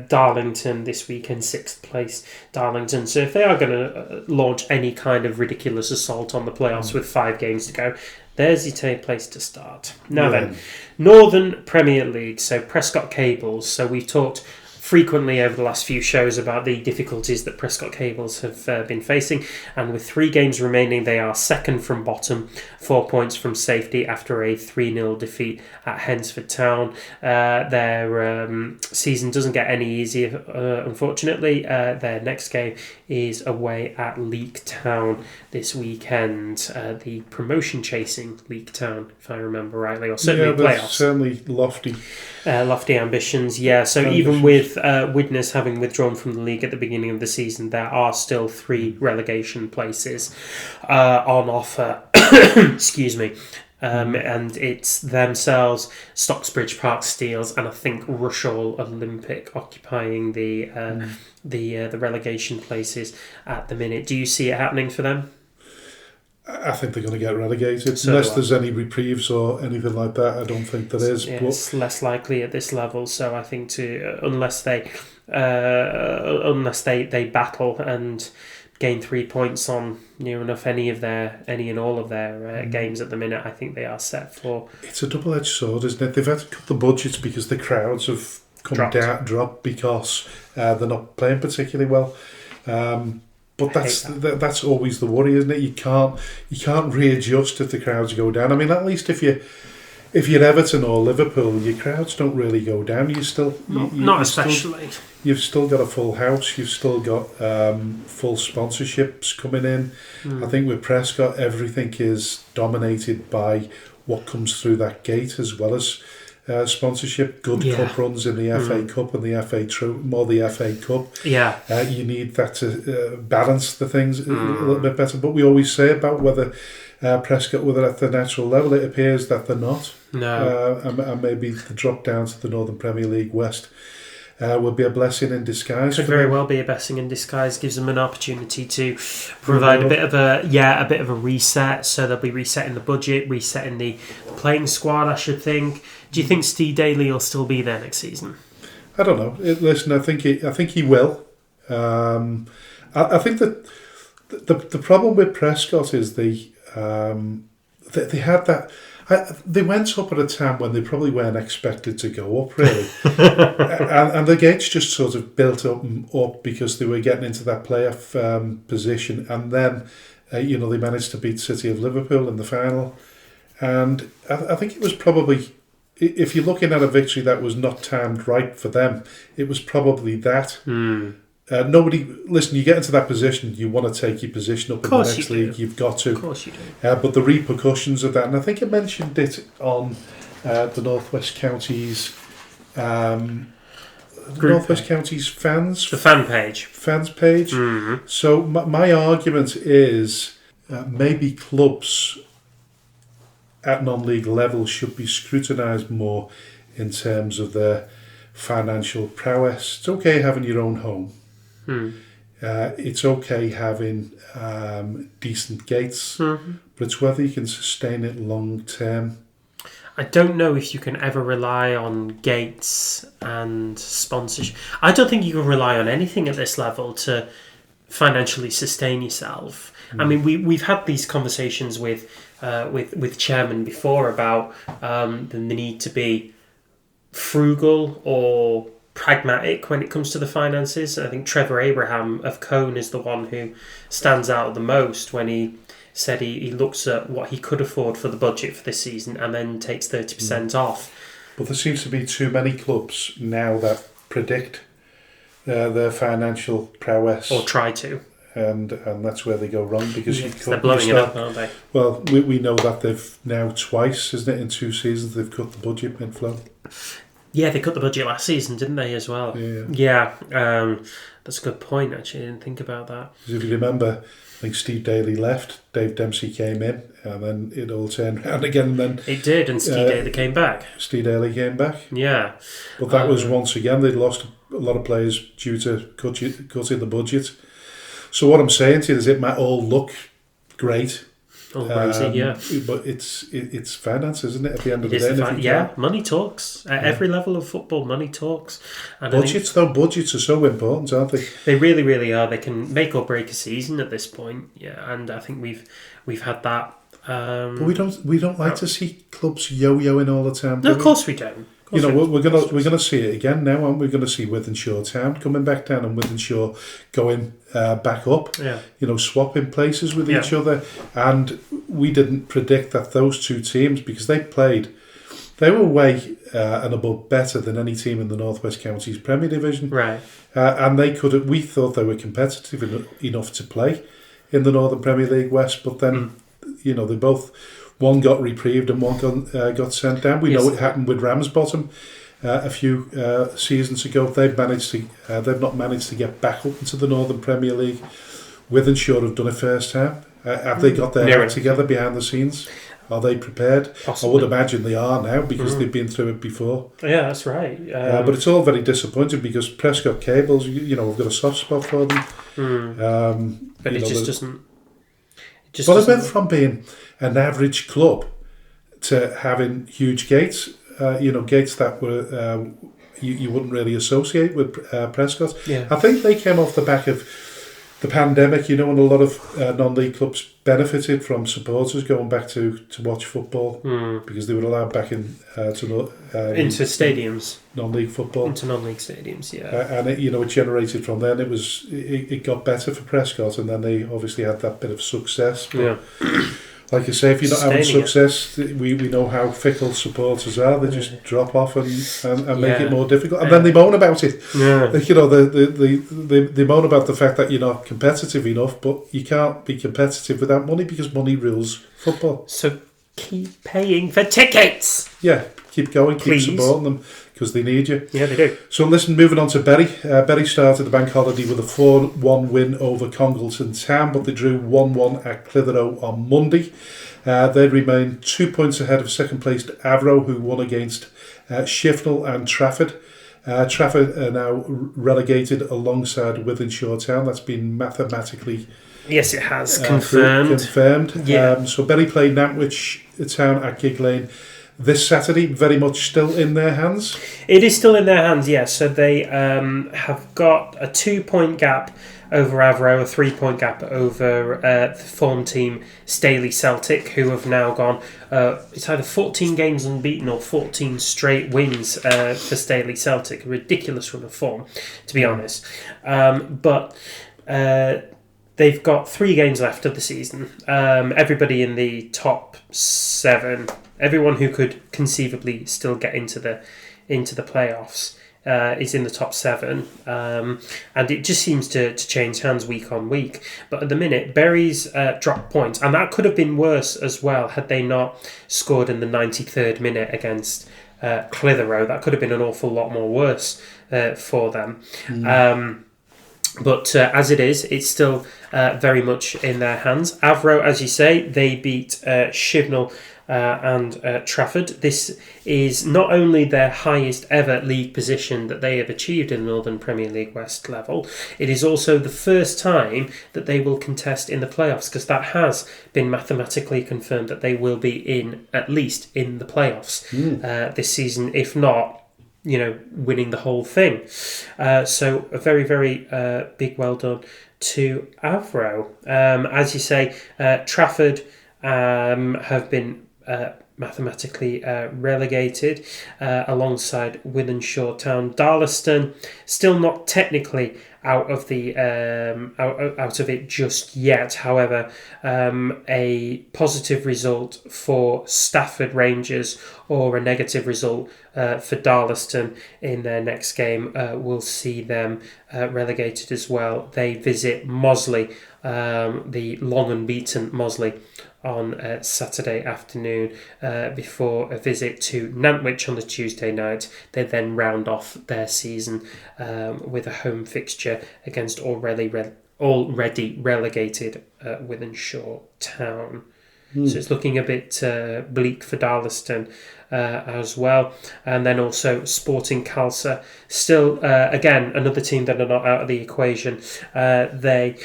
Darlington this week in 6th place, Darlington. So if they are going to launch any kind of ridiculous assault on the playoffs with 5 games to go, there's your place to start. Now then, Northern Premier League, so Prescott Cables. So we've talked frequently over the last few shows about the difficulties that Prescott Cables have been facing, and with 3 games remaining, they are second from bottom, 4 points from safety after a 3-0 defeat at Hensford Town. Their season doesn't get any easier, unfortunately. Their next game is away at Leek Town this weekend, the promotion-chasing Leek Town, if I remember rightly, or certainly playoffs. Certainly lofty. Lofty ambitions, yeah. So even with Widnes having withdrawn from the league at the beginning of the season, there are still 3 relegation places on offer. Excuse me. And it's themselves, Stocksbridge Park Steels, and I think Rushall Olympic occupying the relegation places at the minute. Do you see it happening for them? I think they're going to get relegated. Unless there's any reprieves or anything like that, I don't think there is. Yeah, it's less likely at this level. So I think unless they battle and gain 3 points on near enough any and all of their games at the minute, I think they are set for. It's a double-edged sword, isn't it? They've had to cut the budgets because the crowds have dropped because they're not playing particularly well. But that's always the worry, isn't it? You can't readjust if the crowds go down. I mean, at least if you're Everton or Liverpool, your crowds don't really go down. You still not especially. You've still got a full house. You've still got full sponsorships coming in. I think with Prescott, everything is dominated by what comes through that gate, as well as sponsorship. Good cup runs in the FA Cup and the FA Cup. Yeah, you need that to balance the things a little bit better. But we always say about whether Prescott, whether at the natural level, it appears that they're not. No, and maybe the drop down to the Northern Premier League West will be a blessing in disguise. Could very well be a blessing in disguise. Gives them an opportunity to provide a bit of a reset. So they'll be resetting the budget, resetting the playing squad, I should think. Do you think Steve Daly will still be there next season? I don't know. Listen, I think he will. I think that the problem with Prescott is they had that. They went up at a time when they probably weren't expected to go up, really. and the gates just sort of built up because they were getting into that playoff position. And then, they managed to beat City of Liverpool in the final. And I think it was probably, if you're looking at a victory that was not timed right for them, it was probably that. Listen, you get into that position, you want to take your position up in the next league, you've got to. Of course you do. But the repercussions of that, and I think I mentioned it on the Northwest Counties Group fans. The fan page. Fans page. Mm-hmm. So my argument is maybe clubs at non-league level should be scrutinised more in terms of their financial prowess. It's okay having your own home. It's okay having decent gates, but it's whether you can sustain it long term. I don't know if you can ever rely on gates and sponsorship. I don't think you can rely on anything at this level to financially sustain yourself. I mean, we've had these conversations with chairmen before about the need to be frugal or pragmatic when it comes to the finances. I think Trevor Abraham of Cone is the one who stands out the most when he said he looks at what he could afford for the budget for this season and then takes 30% off. But there seems to be too many clubs now that predict their financial prowess. Or try to. And that's where they go wrong because they're blowing it up, aren't they? Well, we know that they've now twice, isn't it, in 2 seasons they've cut the budget mid-flow. Yeah, they cut the budget last season, didn't they, as well? Yeah. That's a good point, actually. I didn't think about that. Because if you remember, I think Steve Daly left, Dave Dempsey came in, and then it all turned around again. And then it did, and Steve Daly came back. Steve Daly came back. Yeah. But that was once again, they'd lost a lot of players due to cutting the budget. So what I'm saying to you is it might all look great. Oh, crazy, yeah. But it's finance, isn't it, at the end of the day? Money talks. At every level of football, money talks. And budgets are so important, aren't they? They really, really are. They can make or break a season at this point. Yeah, and I think we've had that. But we don't like to see clubs yo-yoing all the time. No, of course we don't. You know, we're gonna see it again now, aren't we? We're going to see Wythenshawe Town coming back down and Wythenshawe going back up. Yeah. You know, swapping places with each other, and we didn't predict that those two teams, because they were way and above better than any team in the Northwest Counties Premier Division. Right. And we thought they were competitive enough to play in the Northern Premier League West, but then you know they both. One got reprieved and one got sent down. We know it happened with Ramsbottom a few seasons ago. They've not managed to get back up into the Northern Premier League. Wythenshawe have done it first time. Have they got their act together behind the scenes? Are they prepared? Possibly. I would imagine they are now because they've been through it before. Yeah, that's right. But it's all very disappointing because Prescott Cables, you know, we've got a soft spot for them. But it just doesn't. It went from being an average club to having huge gates, gates that were you wouldn't really associate with Prescott. Yeah. I think they came off the back of the pandemic, you know, and a lot of non-league clubs benefited from supporters going back to watch football because they were allowed back into stadiums, non-league football, into non-league stadiums, and it generated from then. It got better for Prescott, and then they obviously had that bit of success. But like I say, if you're not having success, we know how fickle supporters are. They just drop off and make it more difficult, and then they moan about it. Yeah. You know, they moan about the fact that you're not competitive enough, but you can't be competitive without money because money rules football. So keep paying for tickets. Yeah, keep going, Please. Keep supporting them because they need you. Yeah, they do. So listen, moving on to Bury. Bury started the bank holiday with a 4-1 win over Congleton Town, but they drew 1-1 at Clitheroe on Monday. They remain 2 points ahead of second placed Avro, who won against Shifnal and Trafford. Trafford are now relegated alongside Wythenshawe Town. That's been mathematically yes, it has confirmed. Yeah. So Bury played Nantwich Town at Gig Lane this Saturday. Very much still in their hands. It is still in their hands, yes. So they have got a 2-point gap over Avro, a 3-point gap over the form team Staley Celtic, who have now gone. It's either 14 games unbeaten or 14 straight wins for Staley Celtic. A ridiculous run of form, to be honest. But they've got 3 games left of the season. Everybody in the top 7, everyone who could conceivably still get into the playoffs, is in the top 7, and it just seems to change hands week on week. But at the minute, Bury's dropped points, and that could have been worse as well had they not scored in the 93rd minute against Clitheroe. That could have been an awful lot more worse for them. But as it is, it's still very much in their hands. Avro, as you say, they beat Shivnal and Trafford. This is not only their highest ever league position that they have achieved in the Northern Premier League West level, it is also the first time that they will contest in the playoffs, because that has been mathematically confirmed that they will be at least in the playoffs this season, if not, winning the whole thing. So a very, very big well done to Avro. As you say, Trafford have been mathematically relegated alongside Wythenshawe Town. Darlaston still not technically out of it just yet. However, a positive result for Stafford Rangers or a negative result for Darlaston in their next game will see them relegated as well. They visit Mosley, the long unbeaten Mosley, on Saturday afternoon before a visit to Nantwich on the Tuesday night. They then round off their season with a home fixture against already relegated Wythenshawe Town. So it's looking a bit bleak for Darlaston as well. And then also Sporting Khalsa, still, again, another team that are not out of the equation. They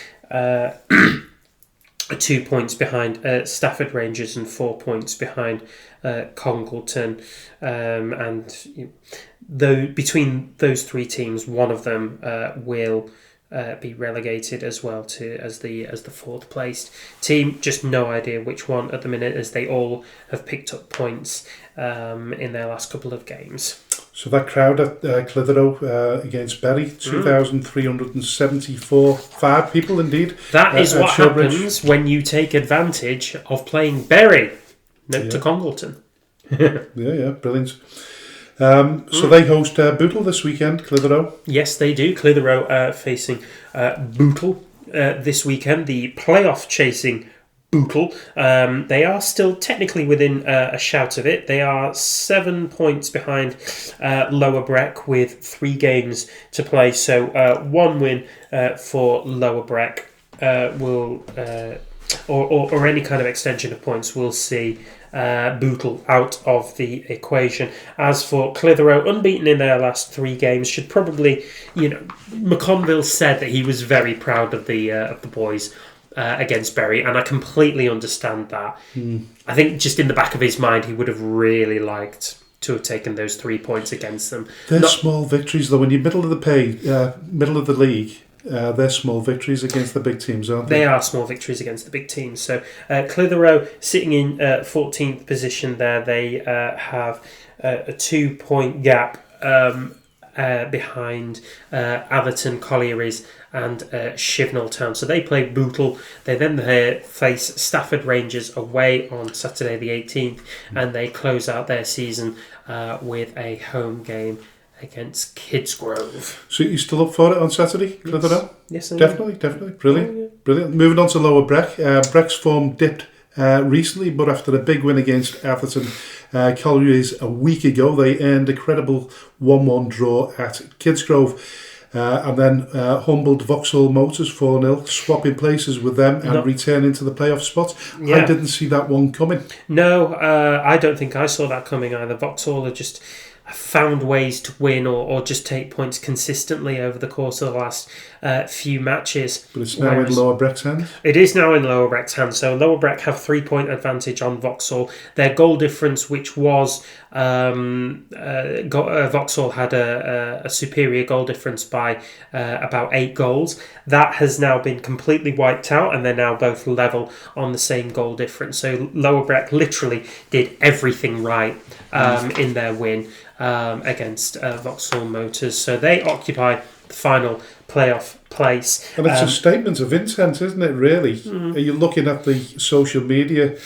2 points behind Stafford Rangers and 4 points behind Congleton. Between those three teams, one of them will be relegated as well as the fourth placed team. Just no idea which one at the minute, as they all have picked up points in their last couple of games. So that crowd at Clitheroe against Bury, 2,374, 5 people indeed. That is what happens when you take advantage of playing Bury. Note to Congleton. yeah, brilliant. So they host Bootle this weekend, Clitheroe. Yes, they do. Clitheroe facing Bootle this weekend, the playoff chasing Bootle. They are still technically within a shout of it. They are 7 points behind Lower Breck with 3 games to play. So 1 win for Lower Breck will, or any kind of extension of points, will see Bootle out of the equation. As for Clitheroe, unbeaten in their last 3 games, should probably, McConville said that he was very proud of the boys against Bury, and I completely understand that. I think just in the back of his mind, he would have really liked to have taken those 3 points against them. They're small victories, though. When you're middle of the league, they're small victories against the big teams, aren't they? They are small victories against the big teams. So Clitheroe sitting in 14th position there. They have a 2-point gap behind Atherton Collieries and Shivnal Town. So they play Bootle. They then face Stafford Rangers away on Saturday the 18th, and they close out their season with a home game against Kidsgrove. So you still up for it on Saturday, Clitheroe? Yes, definitely. Brilliant. Moving on to Lower Breck. Breck's form dipped recently, but after a big win against Atherton Collieries a week ago, they earned a credible 1-1 draw at Kidsgrove. And then humbled Vauxhall Motors 4-0, swapping places with them and returning to the playoff spot. Yeah. I didn't see that one coming. No, I don't think I saw that coming either. Vauxhall are just found ways to win or just take points consistently over the course of the last few matches. But it's now in Lower Breck's hands? It is now in Lower Breck's hands. So Lower Breck have 3-point advantage on Vauxhall. Their goal difference, which was Vauxhall had a superior goal difference by about 8 goals. That has now been completely wiped out, and they're now both level on the same goal difference. So Lower Breck literally did everything right in their win against Vauxhall Motors. So they occupy the final playoff place. And it's a statement of intent, isn't it, really? Are you looking at the social media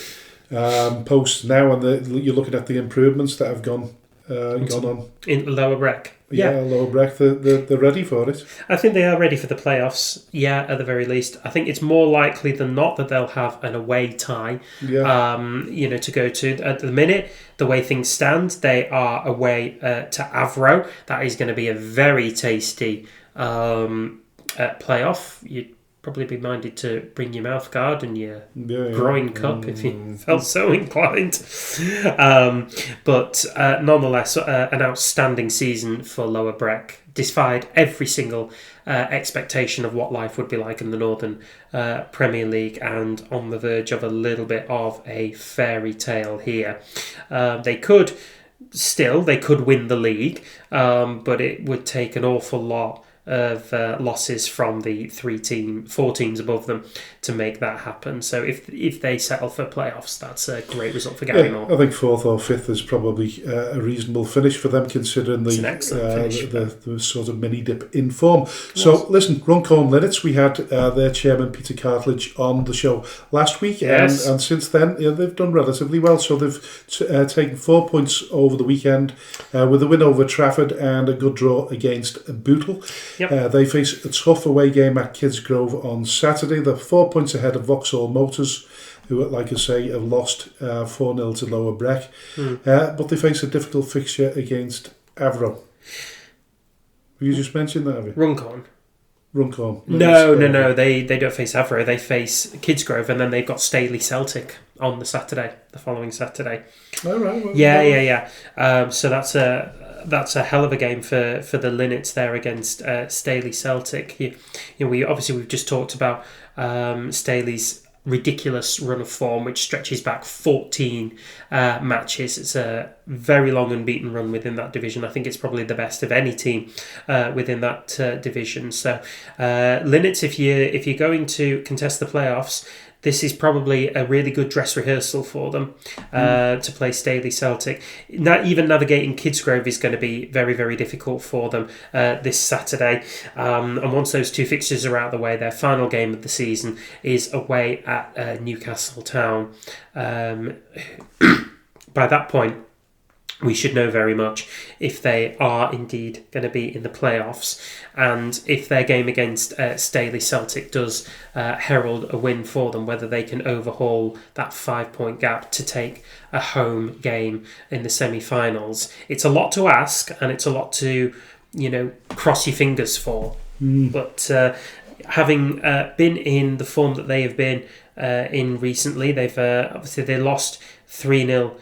posts now, and you're looking at the improvements that have gone on? In Lower Breck? Lower Breck, they're ready for it. I think they are ready for the playoffs, at the very least. I think it's more likely than not that they'll have an away tie, to go to. At the minute, the way things stand, they are away to Avro. That is going to be a very tasty playoff. You'd probably be minded to bring your mouth guard and your groin cup if you felt so inclined. But nonetheless, an outstanding season for Lower Breck, defied every single expectation of what life would be like in the Northern Premier League, and on the verge of a little bit of a fairy tale here. They could win the league, but it would take an awful lot of losses from the four teams above them to make that happen. So if they settle for playoffs, that's a great result for Gary Moore. I think 4th or 5th is probably a reasonable finish for them, considering the sort of mini dip in form. So listen, Runcorn Linnets, we had their chairman Peter Cartledge on the show last week, and since then they've done relatively well. So they've taken 4 points over the weekend with a win over Trafford and a good draw against Bootle. Yep. They face a tough away game at Kidsgrove on Saturday. They're 4 points ahead of Vauxhall Motors, who, like I say, have lost 4-0 to Lower Breck. But they face a difficult fixture against Avro. Have you just mentioned that, have you? Runcorn. No. They don't face Avro. They face Kidsgrove, and then they've got Staley Celtic on the following Saturday. Oh, right. So that's a hell of a game for the Linnets there against Staley Celtic. We've just talked about Staley's ridiculous run of form, which stretches back 14 matches. It's a very long unbeaten run within that division. I think it's probably the best of any team within that division. So Linnets, if you're going to contest the playoffs, this is probably a really good dress rehearsal for them to play Staley Celtic. Even navigating Kidsgrove is going to be very, very difficult for them this Saturday. And once those two fixtures are out of the way, their final game of the season is away at Newcastle Town. By that point, we should know very much if they are indeed going to be in the playoffs, and if their game against Staley Celtic does herald a win for them, whether they can overhaul that 5-point gap to take a home game in the semi-finals. It's a lot to ask, and it's a lot to, cross your fingers for. But having been in the form that they have been in recently, they've obviously they lost 3-0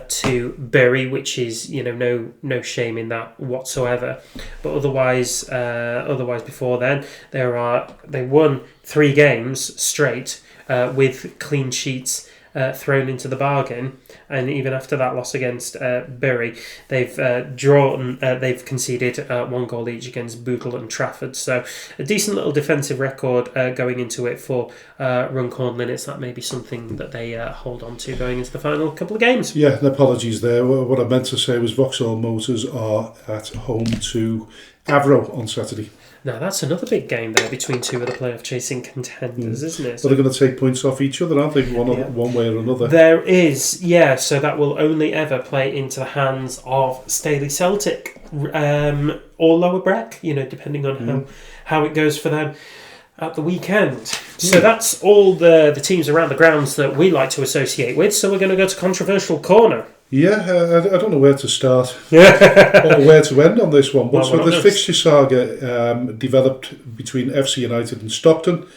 to Bury, which is no shame in that whatsoever. But otherwise before then they won 3 games straight with clean sheets thrown into the bargain, and even after that loss against Bury, they've they've conceded 1 goal each against Bootle and Trafford. So a decent little defensive record going into it for Runcorn Linnets. That may be something that they hold on to going into the final couple of games. Yeah, apologies there. What I meant to say was Vauxhall Motors are at home to Avro on Saturday. Now, that's another big game there between two of the playoff chasing contenders, isn't it? Well, they're going to take points off each other, aren't they? One way or another. There is, so that will only ever play into the hands of Staley Celtic or Lower Breck, depending on how it goes for them at the weekend. So that's all the teams around the grounds that we like to associate with. So we're going to go to Controversial Corner. Yeah, I don't know where to start or where to end on this one. But so the fixture saga developed between FC United and Stockton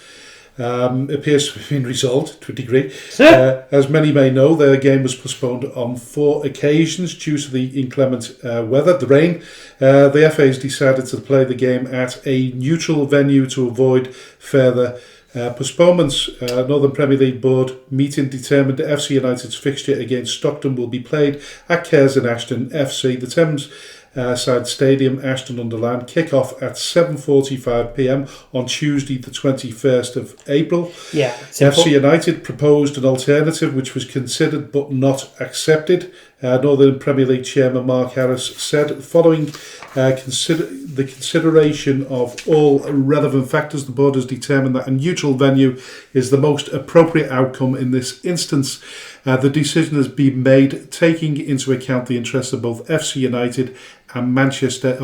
appears to have been resolved to a degree. As many may know, their game was postponed on 4 occasions due to the inclement weather, the rain. The FA has decided to play the game at a neutral venue to avoid further postponements. Northern Premier League Board meeting determined that FC United's fixture against Stockton will be played at Curzon Ashton FC, the Thames side stadium, Ashton-under-Lyne. Kick-off at 7:45pm on Tuesday the 21st of April. FC United proposed an alternative which was considered but not accepted. Northern Premier League Chairman Mark Harris said, following the consideration of all relevant factors, the board has determined that a neutral venue is the most appropriate outcome in this instance. The decision has been made taking into account the interests of both FC United and Manchester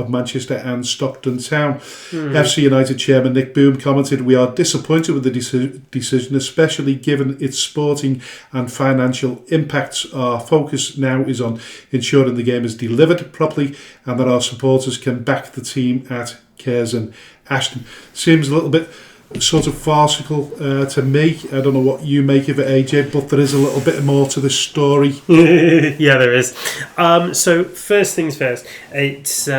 and Stockton Town. FC United chairman Nick Boom commented, "We are disappointed with the decision, especially given its sporting and financial impacts. Our focus now is on ensuring the game is delivered properly and that our supporters can back the team at Curzon Ashton." Seems a little bit sort of farcical to me. I don't know what you make of it, AJ, but there is a little bit more to this story. Yeah, there is. So first things first, it's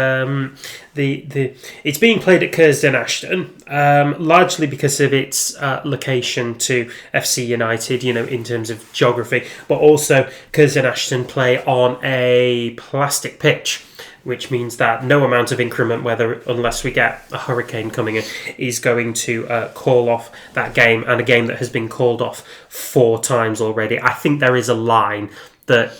it's being played at Curzon Ashton, largely because of its location to FC United, in terms of geography, but also Curzon Ashton play on a plastic pitch, which means that no amount of inclement weather, unless we get a hurricane coming in, is going to call off that game, and a game that has been called off 4 times already. I think there is a line that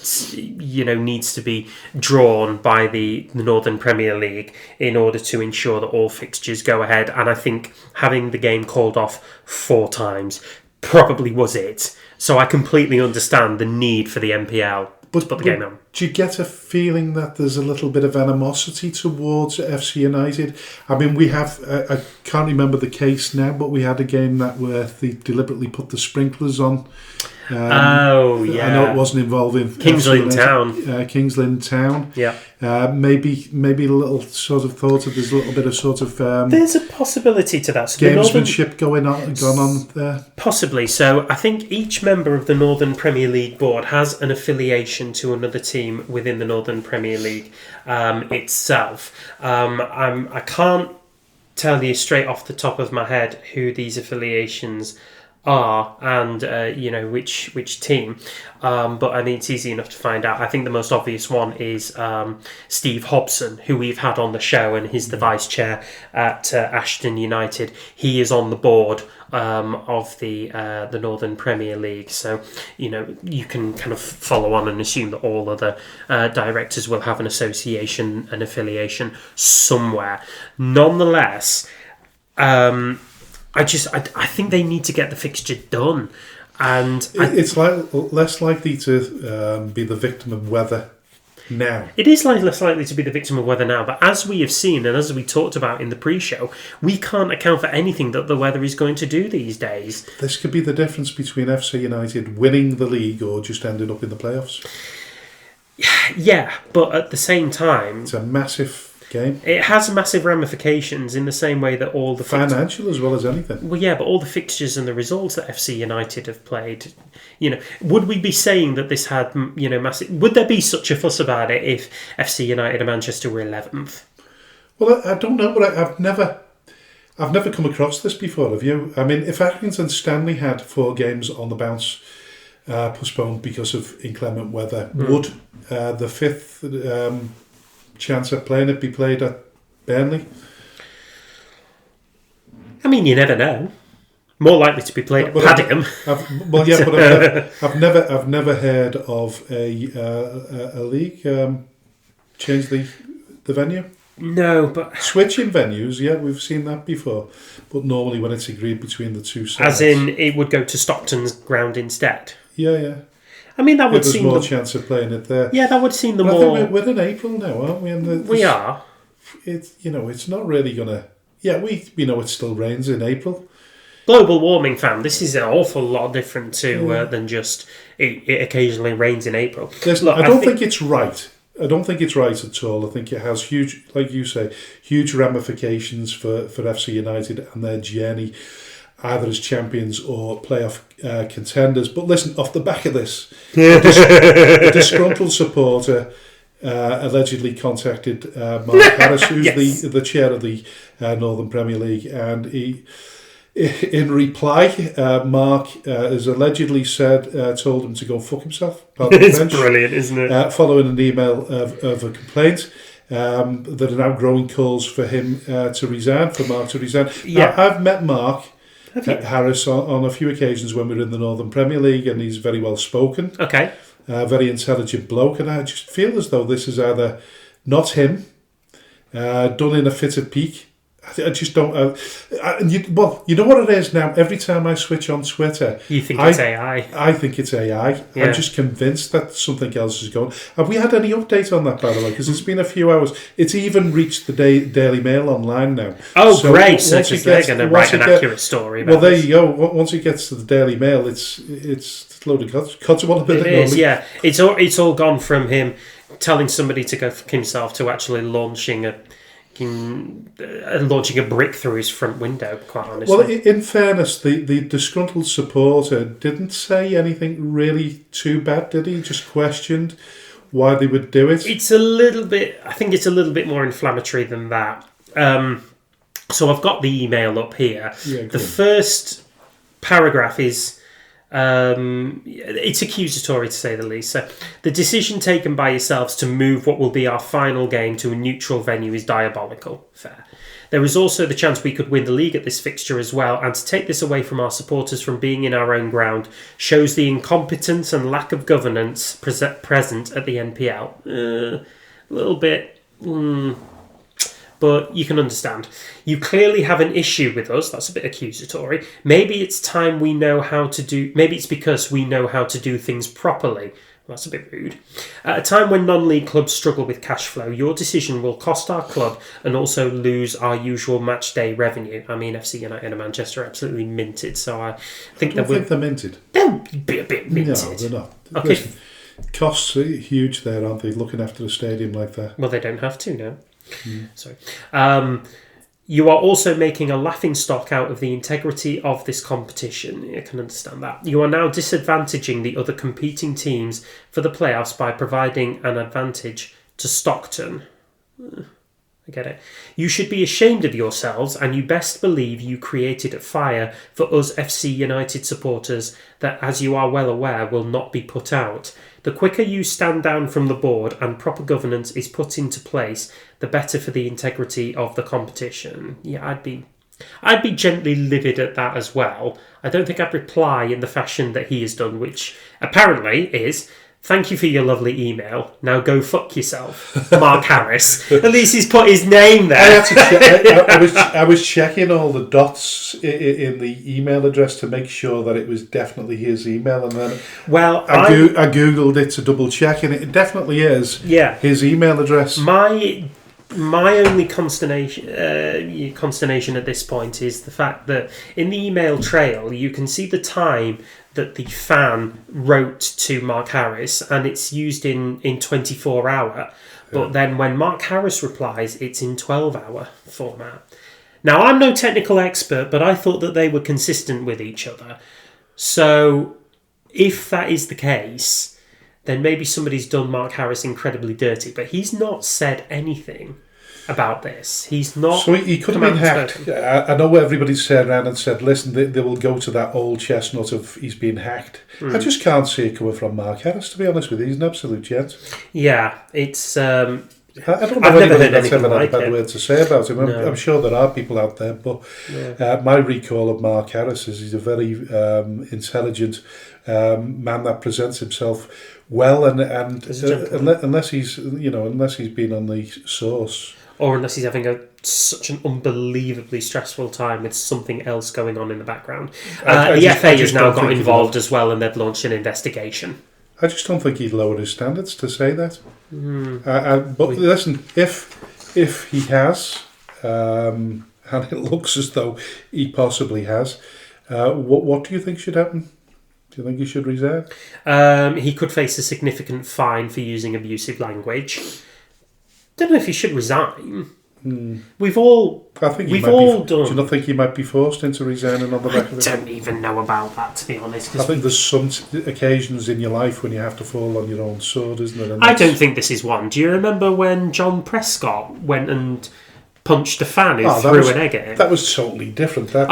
needs to be drawn by the Northern Premier League in order to ensure that all fixtures go ahead, and I think having the game called off 4 times probably was it. So I completely understand the need for the NPL to put the game on. Do you get a feeling that there's a little bit of animosity towards FC United? I mean, we have, I can't remember the case now, but we had a game where they deliberately put the sprinklers on. Oh, yeah. I know it wasn't involving Kings Lynn Town. Kings Lynn Town. Yeah. Maybe a little sort of thought that there's a little bit of sort of there's a possibility to that. So gamesmanship gone on there. Possibly. So I think each member of the Northern Premier League board has an affiliation to another team within the Northern Premier League itself. I can't tell you straight off the top of my head who these affiliations are and which team, but I mean it's easy enough to find out. I think the most obvious one is Steve Hobson, who we've had on the show, and he's the vice chair at Ashton United. He is on the board of the Northern Premier League, so you can kind of follow on and assume that all other directors will have an association, an affiliation somewhere. Nonetheless, I think they need to get the fixture done, and it's less likely to be the victim of weather now. It is less likely to be the victim of weather now, but as we have seen and as we talked about in the pre-show, we can't account for anything that the weather is going to do these days. This could be the difference between FC United winning the league or just ending up in the playoffs. Yeah, but at the same time, it's a massive game. It has massive ramifications in the same way that all the financial as well as anything. Well, yeah, but all the fixtures and the results that FC United have played, would we be saying that this had, massive? Would there be such a fuss about it if FC United and Manchester were 11th? Well, I don't know, but I've never come across this before. Have you? I mean, if Accrington Stanley had 4 games on the bounce postponed because of inclement weather, would the 5th chance of playing it be played at Burnley? I mean, you never know. More likely to be played at Paddingham. I've never heard of a league change the venue. No, but switching venues, yeah, we've seen that before. But normally when it's agreed between the two sides, as in it would go to Stockton's ground instead. Yeah. I mean, that would seem more chance of playing it there. Yeah, that would seem the but more. I think we're in April now, aren't we? And we are. It's it's not really gonna. Yeah, we know it still rains in April. Global warming, fam. This is an awful lot different than just it occasionally rains in April. Listen, I don't think it's right. I don't think it's right at all. I think it has huge, like you say, huge ramifications for FC United and their journey, either as champions or playoff contenders. But listen, off the back of this, a disgruntled supporter allegedly contacted Mark Harris, who's yes. the chair of the Northern Premier League, and he, in reply, Mark has allegedly told him to go fuck himself. It's brilliant, isn't it? Following an email of a complaint. There are now growing calls for him to resign, for Mark to resign. Yeah. Now, I've met Mark Harris on a few occasions when we were in the Northern Premier League, and he's very well spoken. Okay. Very intelligent bloke, and I just feel as though this is either not him, done in a fit of pique, I just don't. You know what it is now. Every time I switch on Twitter, you think it's AI. I think it's AI. Yeah. I'm just convinced that something else is going. Have we had any update on that, by the way? Because it's been a few hours. It's even reached the Daily Mail online now. Oh, so great! So they're going to write an accurate story. Well, there you go. Once it gets to the Daily Mail, it's a load of cuts. It is. Yeah, it's all gone from him telling somebody to go fuck himself to actually launching a brick through his front window, quite honestly. Well, in fairness, the disgruntled supporter didn't say anything really too bad, did he? Just questioned why they would do it. I think it's a little bit more inflammatory than that. So I've got the email up here. Yeah, the first paragraph is... it's accusatory to say the least. So, the decision taken by yourselves to move what will be our final game to a neutral venue is diabolical. Fair. There is also the chance we could win the league at this fixture as well, and to take this away from our supporters from being in our own ground shows the incompetence and lack of governance present at the NPL. A little bit... But you can understand. You clearly have an issue with us. That's a bit accusatory. Maybe it's time we know how to do... Maybe it's because we know how to do things properly. Well, that's a bit rude. At a time when non-league clubs struggle with cash flow, your decision will cost our club and also lose our usual match day revenue. I mean, FC United and Manchester are absolutely minted, so I think they're minted. They'll be a bit minted. No, they're not. Okay. Listen, costs are huge there, aren't they, looking after a stadium like that? Well, they don't have to now. Sorry. You are also making a laughingstock out of the integrity of this competition. I can understand that. You are now disadvantaging the other competing teams for the playoffs by providing an advantage to Stockton. I get it. You should be ashamed of yourselves, and you best believe you created a fire for us FC United supporters that, as you are well aware, will not be put out. The quicker you stand down from the board and proper governance is put into place, the better for the integrity of the competition. Yeah, I'd be gently livid at that as well. I don't think I'd reply in the fashion that he has done, which apparently is... Thank you for your lovely email. Now go fuck yourself, Mark Harris. At least he's put his name there. I was checking all the dots in the email address to make sure that it was definitely his email, and then I googled it to double check, and it definitely is. Yeah, his email address. My only consternation at this point is the fact that in the email trail you can see the time that the fan wrote to Mark Harris, and it's used in 24 hour. But then when Mark Harris replies, it's in 12-hour format. Now, I'm no technical expert, but I thought that they were consistent with each other. So, if that is the case, then maybe somebody's done Mark Harris incredibly dirty, but he's not said anything about this. He's not... So he could have been hacked. I know everybody's turned around and said, listen, they will go to that old chestnut of he's been hacked. I just can't see it coming from Mark Harris, to be honest with you. He's an absolute gent. Yeah, it's... I don't know anybody that's ever had a bad word to say about him. I'm sure there are people out there, but my recall of Mark Harris is he's a very intelligent man that presents himself well, and unless he's been on the source... Or unless he's having such an unbelievably stressful time with something else going on in the background. The FA has now got involved as well, and they've launched an investigation. I just don't think he'd lowered his standards to say that. But listen, if he has, and it looks as though he possibly has, what do you think should happen? Do you think he should resign? He could face a significant fine for using abusive language. Don't know if he should resign. We've all done. Do you not think he might be forced into resigning on the back of it? I don't even know about that, to be honest. I think there's some occasions in your life when you have to fall on your own sword, isn't it? I don't think this is one. Do you remember when John Prescott went and punched a fan who threw an egg at him? That was totally different. That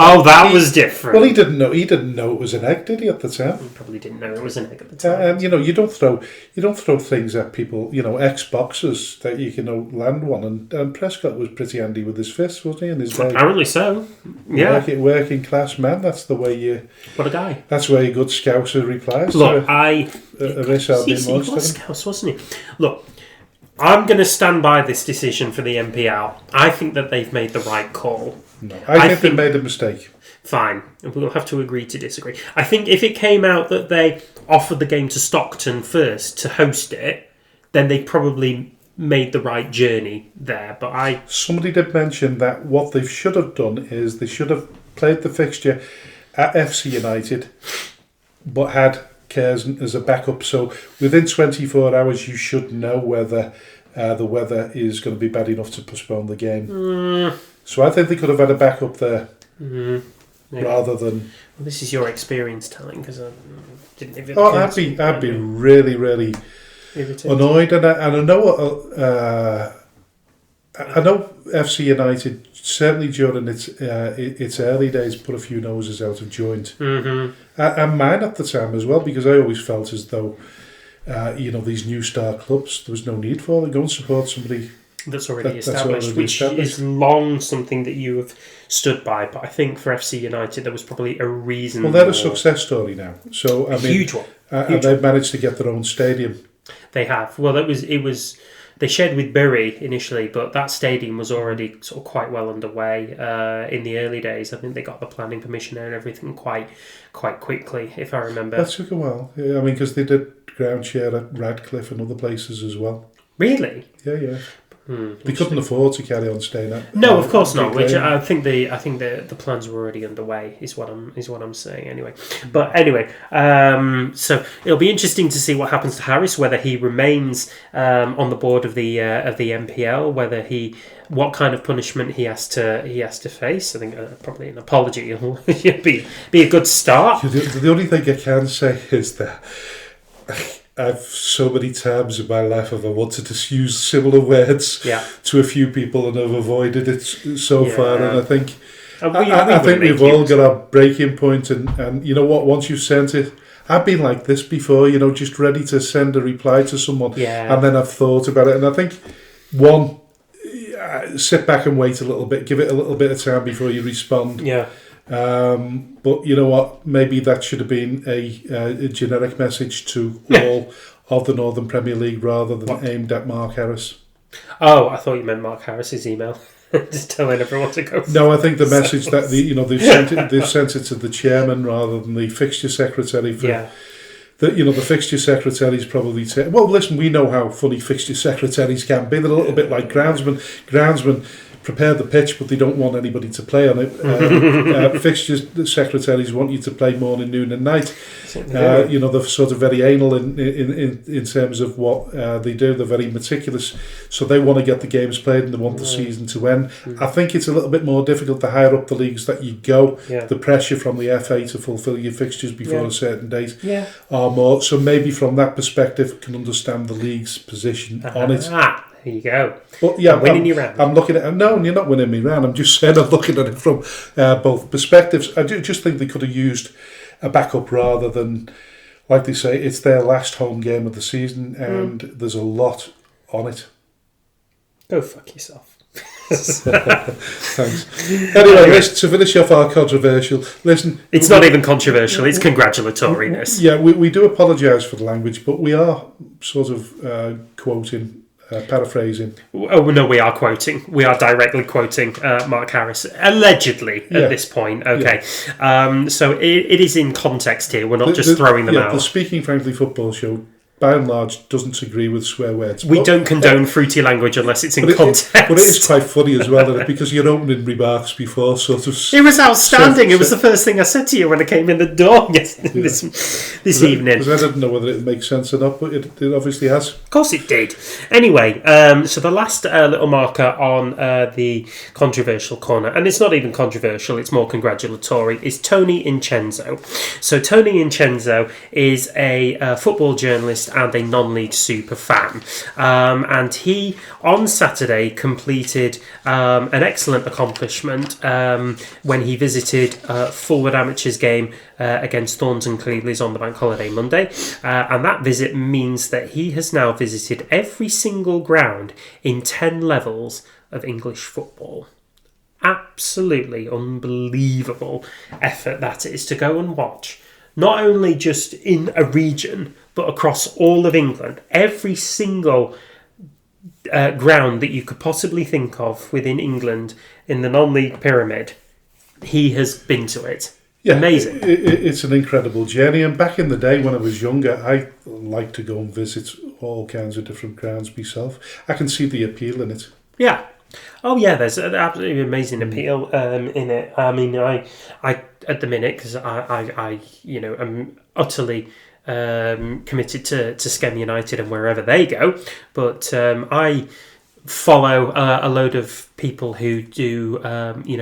was different. Well, he didn't know it was an egg, did he, at the time? He probably didn't know it was an egg at the time. You don't throw things at people. Ex-boxers that you can land one. And Prescott was pretty handy with his fists, wasn't he? In his apparently so. Yeah, working class man. That's the way you. What a guy. That's where a good Scouser replies. Look, he was Scouse, wasn't he? Look. I'm going to stand by this decision for the MPL. I think that they've made the right call. No, I think they made a mistake. Fine. We'll have to agree to disagree. I think if it came out that they offered the game to Stockton first to host it, then they probably made the right journey there. But Somebody did mention that what they should have done is they should have played the fixture at FC United, but had Curzon as a backup. So within 24 hours, you should know whether the weather is going to be bad enough to postpone the game. So I think they could have had a backup there rather than. Well, this is your experience telling, because I didn't even. Oh, I'd be really, really annoyed, and I know I know FC United certainly during its early days put a few noses out of joint, and mine at the time as well, because I always felt as though these new star clubs, there was no need for them. Go and support somebody that's already established, which is long something that you have stood by. But I think for FC United, there was probably a reason. Well, they're a success story now. So I mean, huge one, and they've managed to get their own stadium. They have. Well, it was. They shared with Bury initially, but that stadium was already sort of quite well underway in the early days. I think they got the planning permission and everything quite quickly, if I remember. That took a while. Yeah, I mean, because they did ground share at Radcliffe and other places as well. Really? Yeah. They couldn't afford to carry on staying at. No, of course not. Which I think the plans were already underway. Is what I'm saying anyway. But anyway, so it'll be interesting to see what happens to Harris. Whether he remains on the board of the MPL. What kind of punishment he has to face. I think probably an apology will be a good start. The only thing I can say is that I've so many times in my life have I wanted to use similar words to a few people and have avoided it so far, and I think I think we've all got our breaking point, and you know what, once you've sent it, I've been like this before, just ready to send a reply to someone, and then I've thought about it, and I think sit back and wait a little bit, give it a little bit of time before you respond. But you know what? Maybe that should have been a generic message to all of the Northern Premier League rather than aimed at Mark Harris. Oh, I thought you meant Mark Harris's email. Just telling everyone to go. No, I think the message that they've sent it to the chairman rather than the fixture secretary. The fixture secretaries probably say, well, listen, we know how funny fixture secretaries can be. They're a little bit like groundsmen. Groundsmen prepare the pitch, but they don't want anybody to play on it. Fixture secretaries want you to play morning, noon and night. They're sort of very anal in terms of what they do. They're very meticulous. So they want to get the games played and they want the season to end. I think it's a little bit more difficult the higher up the leagues that you go. The pressure from the FA to fulfil your fixtures before a certain date are more. So maybe from that perspective, can understand the league's position on it. There you go. But yeah, winning you round. I'm looking at it. No, you're not winning me round. I'm just saying I'm looking at it from both perspectives. I do just think they could have used a backup rather than, like they say, it's their last home game of the season and there's a lot on it. Go fuck yourself. Thanks. Anyway, listen, to finish off our controversial, it's not even controversial, it's congratulatoriness. Yeah, we do apologise for the language, but we are sort of quoting, paraphrasing. Oh no, we are quoting. We are directly quoting Mark Harris, allegedly at this point. Okay, so it is in context here. We're not just throwing them out. The Speaking Frankly football show, by and large, doesn't agree with swear words. We don't condone fruity language unless it's in context. But it is quite funny as well, isn't it? Because your opening remarks before sort of... It was outstanding. It was the first thing I said to you when I came in the door this evening. Because I didn't know whether it makes sense or not, but it obviously has. Of course it did. Anyway, so the last little marker on the controversial corner, and it's not even controversial, it's more congratulatory, is Tony Incenzo. So Tony Incenzo is a football journalist and a non-league super fan. And he, on Saturday, completed an excellent accomplishment when he visited Fulwood Amateurs game against Thornton Cleveland's on the Bank Holiday Monday. And that visit means that he has now visited every single ground in 10 levels of English football. Absolutely unbelievable effort that is to go and watch. Not only just in a region, but across all of England. Every single ground that you could possibly think of within England in the non-league pyramid, he has been to it. Yeah, amazing. It's an incredible journey. And back in the day when I was younger, I liked to go and visit all kinds of different grounds myself. I can see the appeal in it. Yeah. Oh yeah, there's an absolutely amazing appeal in it. I mean, I at the minute, because I am utterly committed to Skem United and wherever they go, but I follow a load of people who do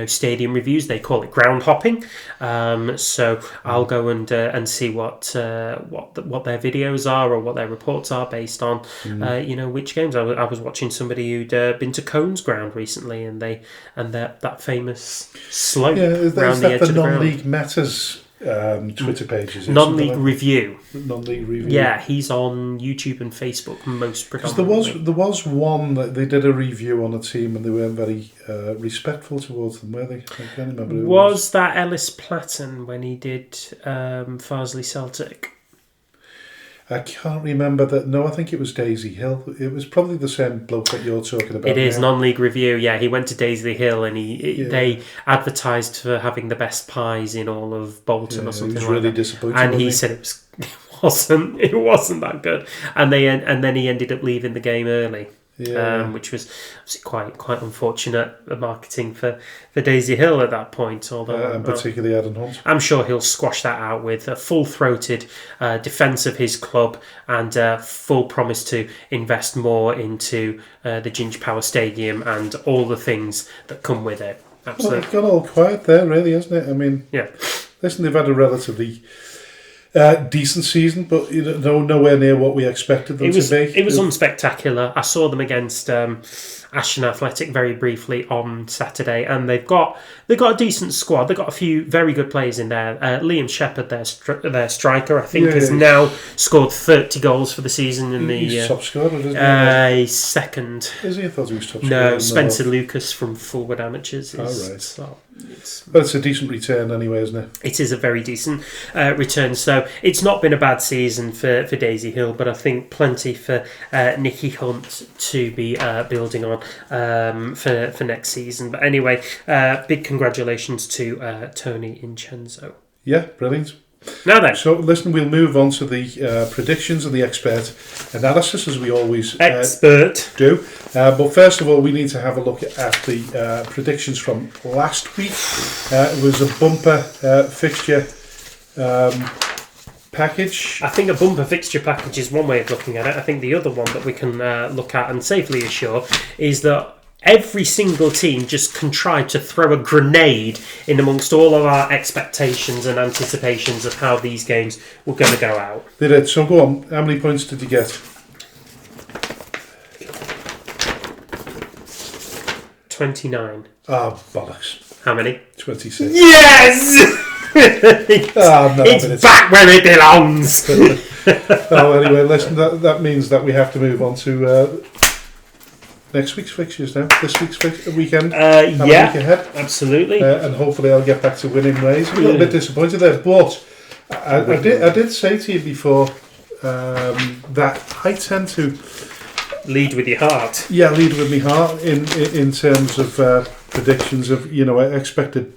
stadium reviews. They call it ground hopping. So I'll go and see what their videos are or what their reports are based on which games. I was watching somebody who'd been to Cones Ground recently, and that famous slope around the edge of the ground. Non-league matters. Twitter pages. Non-league review. Non-league review. Yeah, he's on YouTube and Facebook most predominantly. There was one that they did a review on a team and they weren't very respectful towards them, were they? I can't remember who it was. That Ellis Platten when he did Farsley Celtic? I can't remember that. No, I think it was Daisy Hill. It was probably the same bloke that you're talking about. It is non-league review. Yeah, he went to Daisy Hill and they advertised for having the best pies in all of Bolton or something. He was like really that. disappointed. And he said it wasn't that good. And then he ended up leaving the game early. Which was quite unfortunate marketing for Daisy Hill at that point. Although, and particularly Adam Hunt. I'm sure he'll squash that out with a full-throated defence of his club and full promise to invest more into the Ginge Power Stadium and all the things that come with it. Absolutely. Well, it's got all quiet there, really, hasn't it? I mean, listen, they've had a relatively decent season, but nowhere near what we expected them to be. It was unspectacular. I saw them against Ashton Athletic very briefly on Saturday, and they've got a decent squad. They've got a few very good players in there. Liam Shepherd, their striker, I think, has now scored 30 goals for the season. He's top scorer, isn't he? He's second. Is he? I thought he was top scorer. No, Spencer Lucas from Forward Amateurs. But it's a decent return anyway, isn't it? It is a very decent return. So it's not been a bad season for Daisy Hill, but I think plenty for Nicky Hunt to be building on for next season. But anyway, big congratulations to Tony Incenzo. Yeah, brilliant. Now then. So listen, we'll move on to the predictions and the expert analysis, as we always do. But first of all, we need to have a look at the predictions from last week. It was a bumper fixture package. I think a bumper fixture package is one way of looking at it. I think the other one that we can look at and safely assure is that every single team just contrived to throw a grenade in amongst all of our expectations and anticipations of how these games were going to go out. They did. So go on. How many points did you get? 29. Ah, bollocks. How many? 26. Yes! It's back where it belongs. Anyway, listen, that means that we have to move on to next week's fixtures now. This week's weekend. A week ahead. Absolutely. And hopefully I'll get back to winning ways. I'm a little bit disappointed there, but I did say to you before that I tend to lead with your heart. Yeah, lead with my heart in terms of predictions of, I expected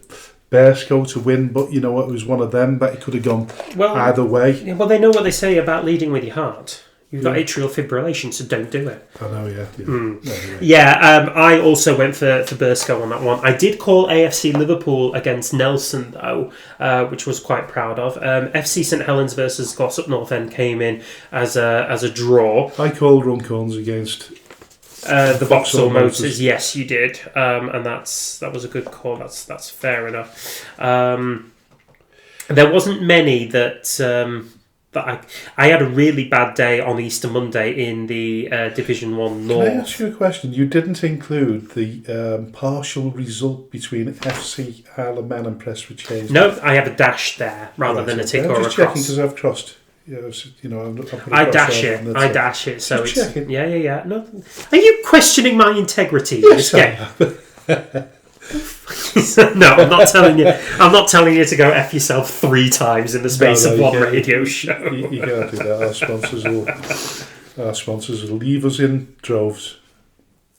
Bearsco to win, but it was one of them that it could have gone either way. Well, they know what they say about leading with your heart. You've got atrial fibrillation, so don't do it. I know, I also went for Bearsco on that one. I did call AFC Liverpool against Nelson, though, which was quite proud of. FC St Helens versus Glossop North End came in as a draw. I called Runcorns against the Vauxhall Motors. Yes, you did, and that was a good call. That's fair enough. There wasn't many that. But I had a really bad day on Easter Monday in the Division 1 North. Can I ask you a question? You didn't include the partial result between FC Isle of Man and Prestwich Hayes. No, I have a dash there rather than a tick or a cross. I'm just checking because I've crossed. I dash it. So just it's checking. Yeah. No, are you questioning my integrity? Yes, I am. No, I'm not telling you. I'm not telling you to go F yourself 3 times in the space of one radio show. You can't do that. Our sponsors will leave us in droves.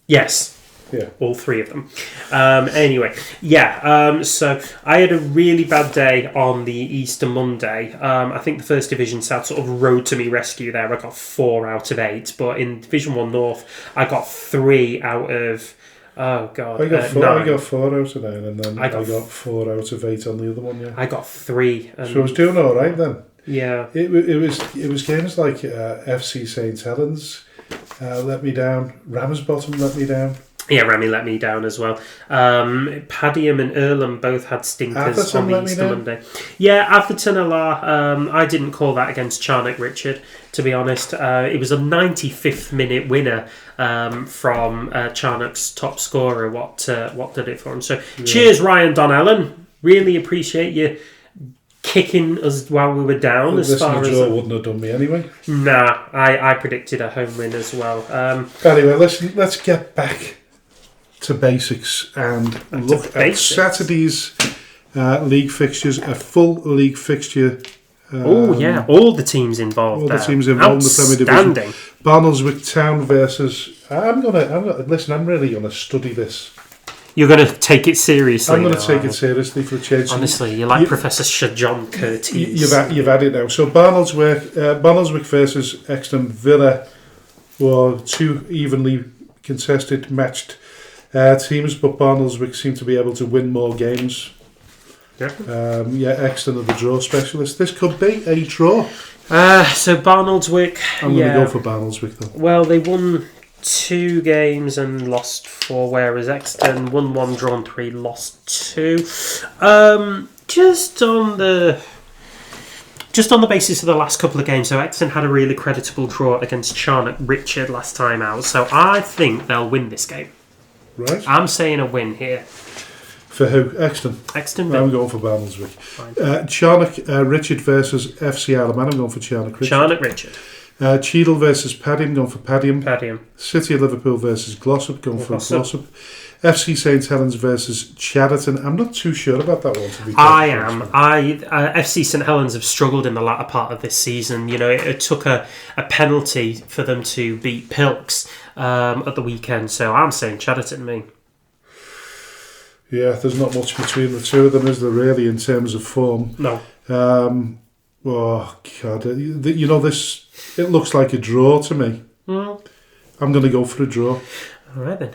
Yes. Yeah. All three of them. Anyway, so I had a really bad day on the Easter Monday. I think the First Division South sort of rode to me rescue there. I got 4 out of 8, but in Division 1 North, I got 3 out of... Oh, God. I got 4 9. I got 4 out of 9, and then I got 4 out of 8 on the other one, yeah. I got 3. So I was doing all right then. Yeah. It was games like FC St Helens let me down, Ramsbottom let me down. Yeah, Rami let me down as well. Padiham and Earlham both had stinkers Atherton on the Easter Monday. Yeah, Atherton LR. I didn't call that against Charnock Richard, to be honest. It was a 95th minute winner from Charnock's top scorer. What did it for him? So cheers, Ryan Donnellan. Really appreciate you kicking us while we were down. Well, as far as draw wouldn't have done me anyway. Nah, I predicted a home win as well. Anyway, let's get back to basics and look at Saturday's league fixtures. A full league fixture. All the teams involved. All the teams involved in the Premier Division. Barnoldswick Town versus. I'm really gonna study this. You're going to take it seriously. I'm going to take it seriously for a change. Honestly, you're like Professor Sir John Curtis. You've had it now. So Barnoldswick versus Exton Villa were 2 evenly contested, matched teams, but Barnoldswick seem to be able to win more games. Yeah. Exton are the draw specialists. This could be a draw. So Barnoldswick. I'm going to go for Barnoldswick though. Well, they won 2 games and lost 4, whereas Exton won 1, drawn 3, lost 2. Just on the basis of the last couple of games, so Exton had a really creditable draw against Charnock Richard last time out, so I think they'll win this game. Right. I'm saying a win here. For who? Exton. I'm going for Barnoldswick. Charnock Richard versus FC Isle of Man. I'm going for Charnock Richard. Charnock Richard. Cheadle versus Padiham, going for Padiham. Padiham. City of Liverpool versus Glossop, going for Glossop. FC St Helens versus Chadderton. I'm not too sure about that one, to be fair. I am. FC St Helens have struggled in the latter part of this season. You know, it took a penalty for them to beat Pilks at the weekend, so I'm saying Chadderton, me. Yeah, there's not much between the two of them, is there, really, in terms of form? No. Oh, God. You know, this... It looks like a draw to me. Mm. I'm going to go for a draw. All right, then.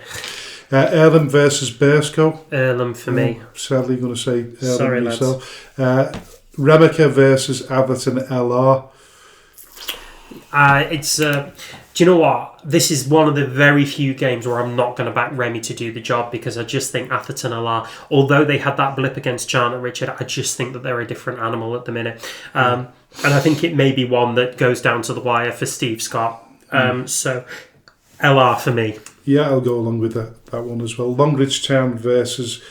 Earlham versus Bearscough. Earlham for me. Sadly, going to say Earlham Sorry, myself. Remica versus Atherton LR. Do you know what? This is one of the very few games where I'm not going to back Remy to do the job, because I just think Atherton LR, although they had that blip against Charnock Richard, I just think that they're a different animal at the minute. And I think it may be one that goes down to the wire for Steve Scott. So LR for me. Yeah, I'll go along with that one as well. Longridge Town versus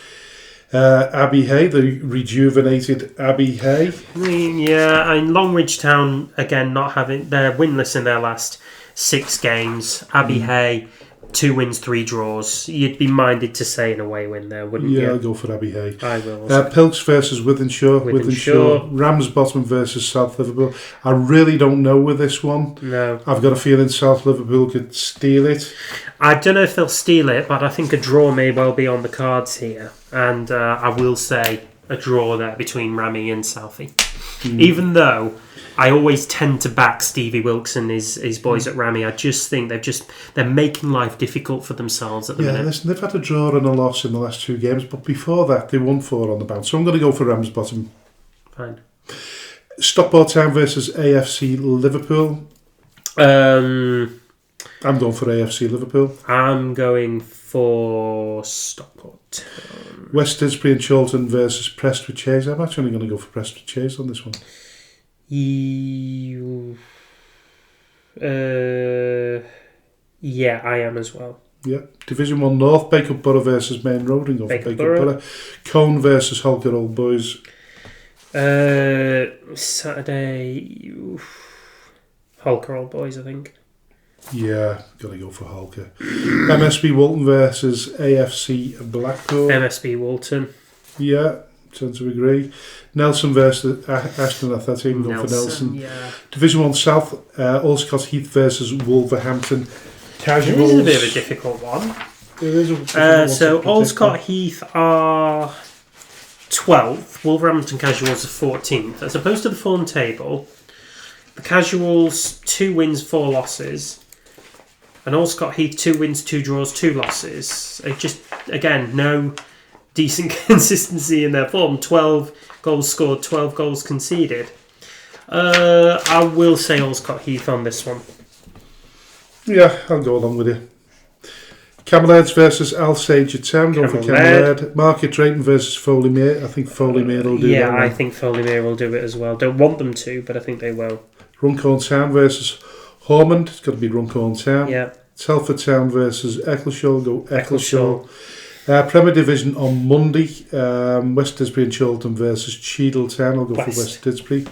Abbey Hay, the rejuvenated Abbey Hay. Longridge Town, again, not having... They're winless in their last 6 games. Abbey Hay, 2 wins, 3 draws. You'd be minded to say an away win there, wouldn't you? Yeah, I'll go for Abbey Hay. I will. Pilks versus Wythenshawe. Ramsbottom versus South Liverpool. I really don't know with this one. No. I've got a feeling South Liverpool could steal it. I don't know if they'll steal it, but I think a draw may well be on the cards here. And I will say a draw there between Rami and Southie. Even though I always tend to back Stevie Wilkes and his boys at Rami. I just think they're making life difficult for themselves at the minute. Listen, they've had a draw and a loss in the last 2 games, but before that they won 4 on the bounce. So I'm going to go for Ramsbottom. Fine. Stockport Town versus AFC Liverpool. I'm going for AFC Liverpool. I'm going for Stockport Town. West Didsbury and Chorlton versus Prestwich Chase. I'm actually going to go for Prestwich Chase on this one. Yeah, I am as well. Yeah. Division 1 North, Bacup Borough versus Main Road. And go for Bacup Borough. Cone versus Holker Old Boys. Saturday, Holker Old Boys, I think. Yeah, gotta go for Holker. MSB Walton versus AFC Blackpool. MSB Walton. Yeah, tend to agree. Nelson versus Ashton Athletic. Go for Nelson. Yeah. Division 1 South, Allscott Heath versus Wolverhampton. Casuals. This is a bit of a difficult one. It is so Allscott Heath are 12th. Wolverhampton Casuals are 14th. As opposed to the form table, the Casuals 2 wins, 4 losses. And Allscott Heath 2 wins, 2 draws, 2 losses. It just, again, no decent consistency in their form. 12 goals scored, 12 goals conceded. I will say Allscott Heath on this one. Yeah, I'll go along with you. Camellards versus Alsager Town. Going for Camelard. Market Drayton versus Foley-Mere. I think Foley-Mere will do that. Yeah, I think Foley-Mere will do it as well. Don't want them to, but I think they will. Runcorn Town versus Ormond. It's got to be Runcorn Town. Yeah. Telford Town versus Eccleshall. Go Eccleshall. Premier Division on Monday. West Didsbury and Chorlton versus Cheadle Town. I'll go for West Didsbury.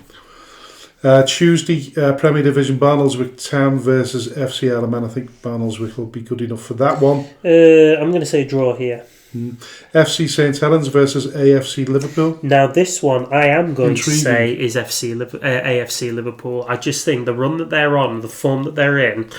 Tuesday, Premier Division, Barnoldswick Town versus FC Eleman. I think Barnoldswick will be good enough for that one. I'm going to say draw here. FC St Helens versus AFC Liverpool. Now this one I am going to say is AFC Liverpool. I just think the run that they're on, the form that they're in,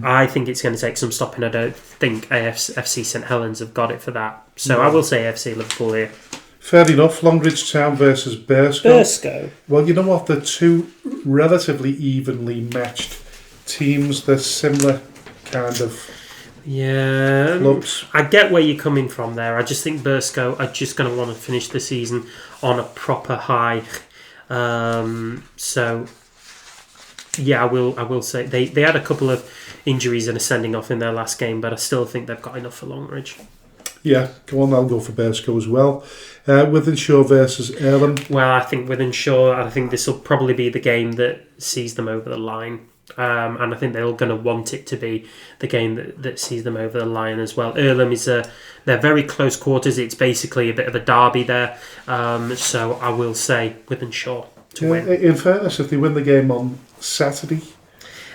I think it's going to take some stopping. I don't think FC St Helens have got it for that. So I will say AFC Liverpool here. Fair enough. Longridge Town versus Burscough. Well, you know what? They're two relatively evenly matched teams. They're similar kind of clubs. I get where you're coming from there. I just think Burscough are just going to want to finish the season on a proper high. So, yeah, I will say they had a couple of injuries and are sending off in their last game, but I still think they've got enough for Longridge. Yeah, go on, I'll go for Burscough as well. Wythenshawe versus Earlham. Well, I think Wythenshawe, I think this will probably be the game that sees them over the line. And I think they're going to want it to be the game that sees them over the line as well. Earlham they're very close quarters. It's basically a bit of a derby there. So I will say Wythenshawe to win. In fairness, if they win the game on Saturday...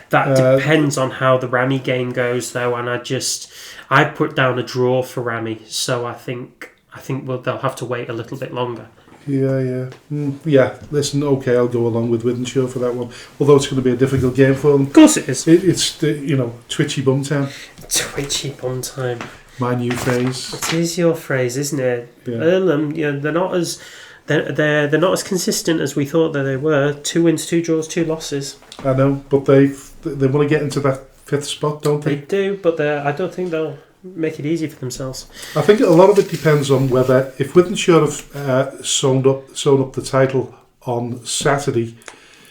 That depends on how the Rami game goes, though, and I put down a draw for Rami, so I think they'll have to wait a little bit longer. Yeah. Listen, okay, I'll go along with Wythenshawe for that one. Although it's going to be a difficult game for them. Of course it is. It's twitchy bum time. Twitchy bum time. My new phrase. It is your phrase, isn't it? Yeah. Earlham, they're not as. They're not as consistent as we thought that they were. 2 wins, 2 draws, 2 losses. I know, but they want to get into that 5th spot, don't they? They do, but I don't think they'll make it easy for themselves. I think a lot of it depends on whether, if Wythenshawe have sewn up the title on Saturday,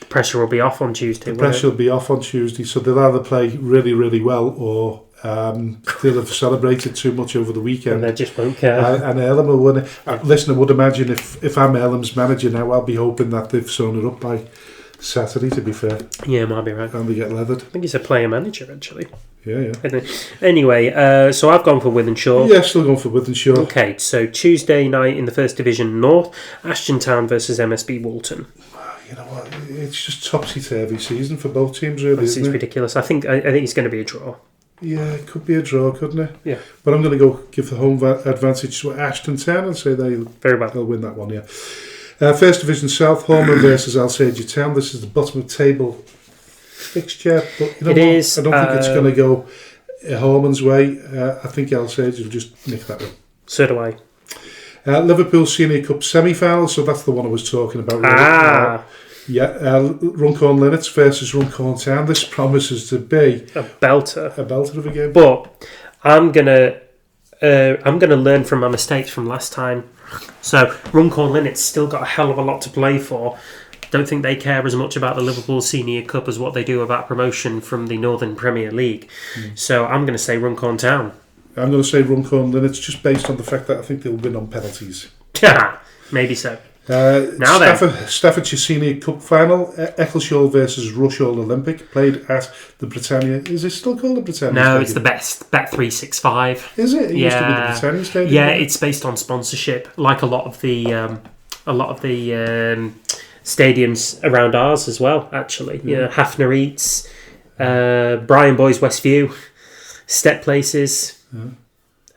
the pressure will be off on Tuesday. The pressure will be off on Tuesday, so they'll either play really, really well or they'll have celebrated too much over the weekend. And they just won't care. And Earlham will win it. Listen, I would imagine if I'm Earlham's manager now, I'll be hoping that they've sewn it up by Saturday, to be fair. Yeah, might be right. And they get leathered. I think he's a player manager, actually. Yeah. Anyway, so I've gone for Wythenshawe. Yeah, still going for Wythenshawe. Okay, so Tuesday night in the First Division North, Ashton Town versus MSB Walton. You know what? It's just topsy-turvy season for both teams, really. It's ridiculous. I think it's going to be a draw. Yeah, it could be a draw, couldn't it? Yeah. But I'm going to go give the home advantage to Ashton Town and say they'll win that one, yeah. First Division South, Horman versus Alsager Town. This is the bottom of table fixture, but you know what? Is, I don't think it's going to go Horman's way. I think Alsager will just nick that one. So do I. Liverpool Senior Cup semi-final, so that's the one I was talking about. Really. Runcorn Linnets versus Runcorn Town. This promises to be a belter. A belter of a game. But I'm gonna learn from my mistakes from last time. So Runcorn Linnets still got a hell of a lot to play for. Don't think they care as much about the Liverpool Senior Cup as what they do about promotion from the Northern Premier League. So I'm going to say Runcorn Town. I'm going to say Runcorn Linnets just based on the fact that I think they'll win on penalties. Maybe so. Staffordshire Senior Cup final, Eccleshall versus Rushall Olympic, played at the Britannia. Is it still called the Britannia Stadium? It's the Bet365. Is it? It used to be the Britannia Stadium. Yeah, it's based on sponsorship, like a lot of the stadiums around ours as well. Actually, Hafner Eats, Brian Boys Westview, Step Places.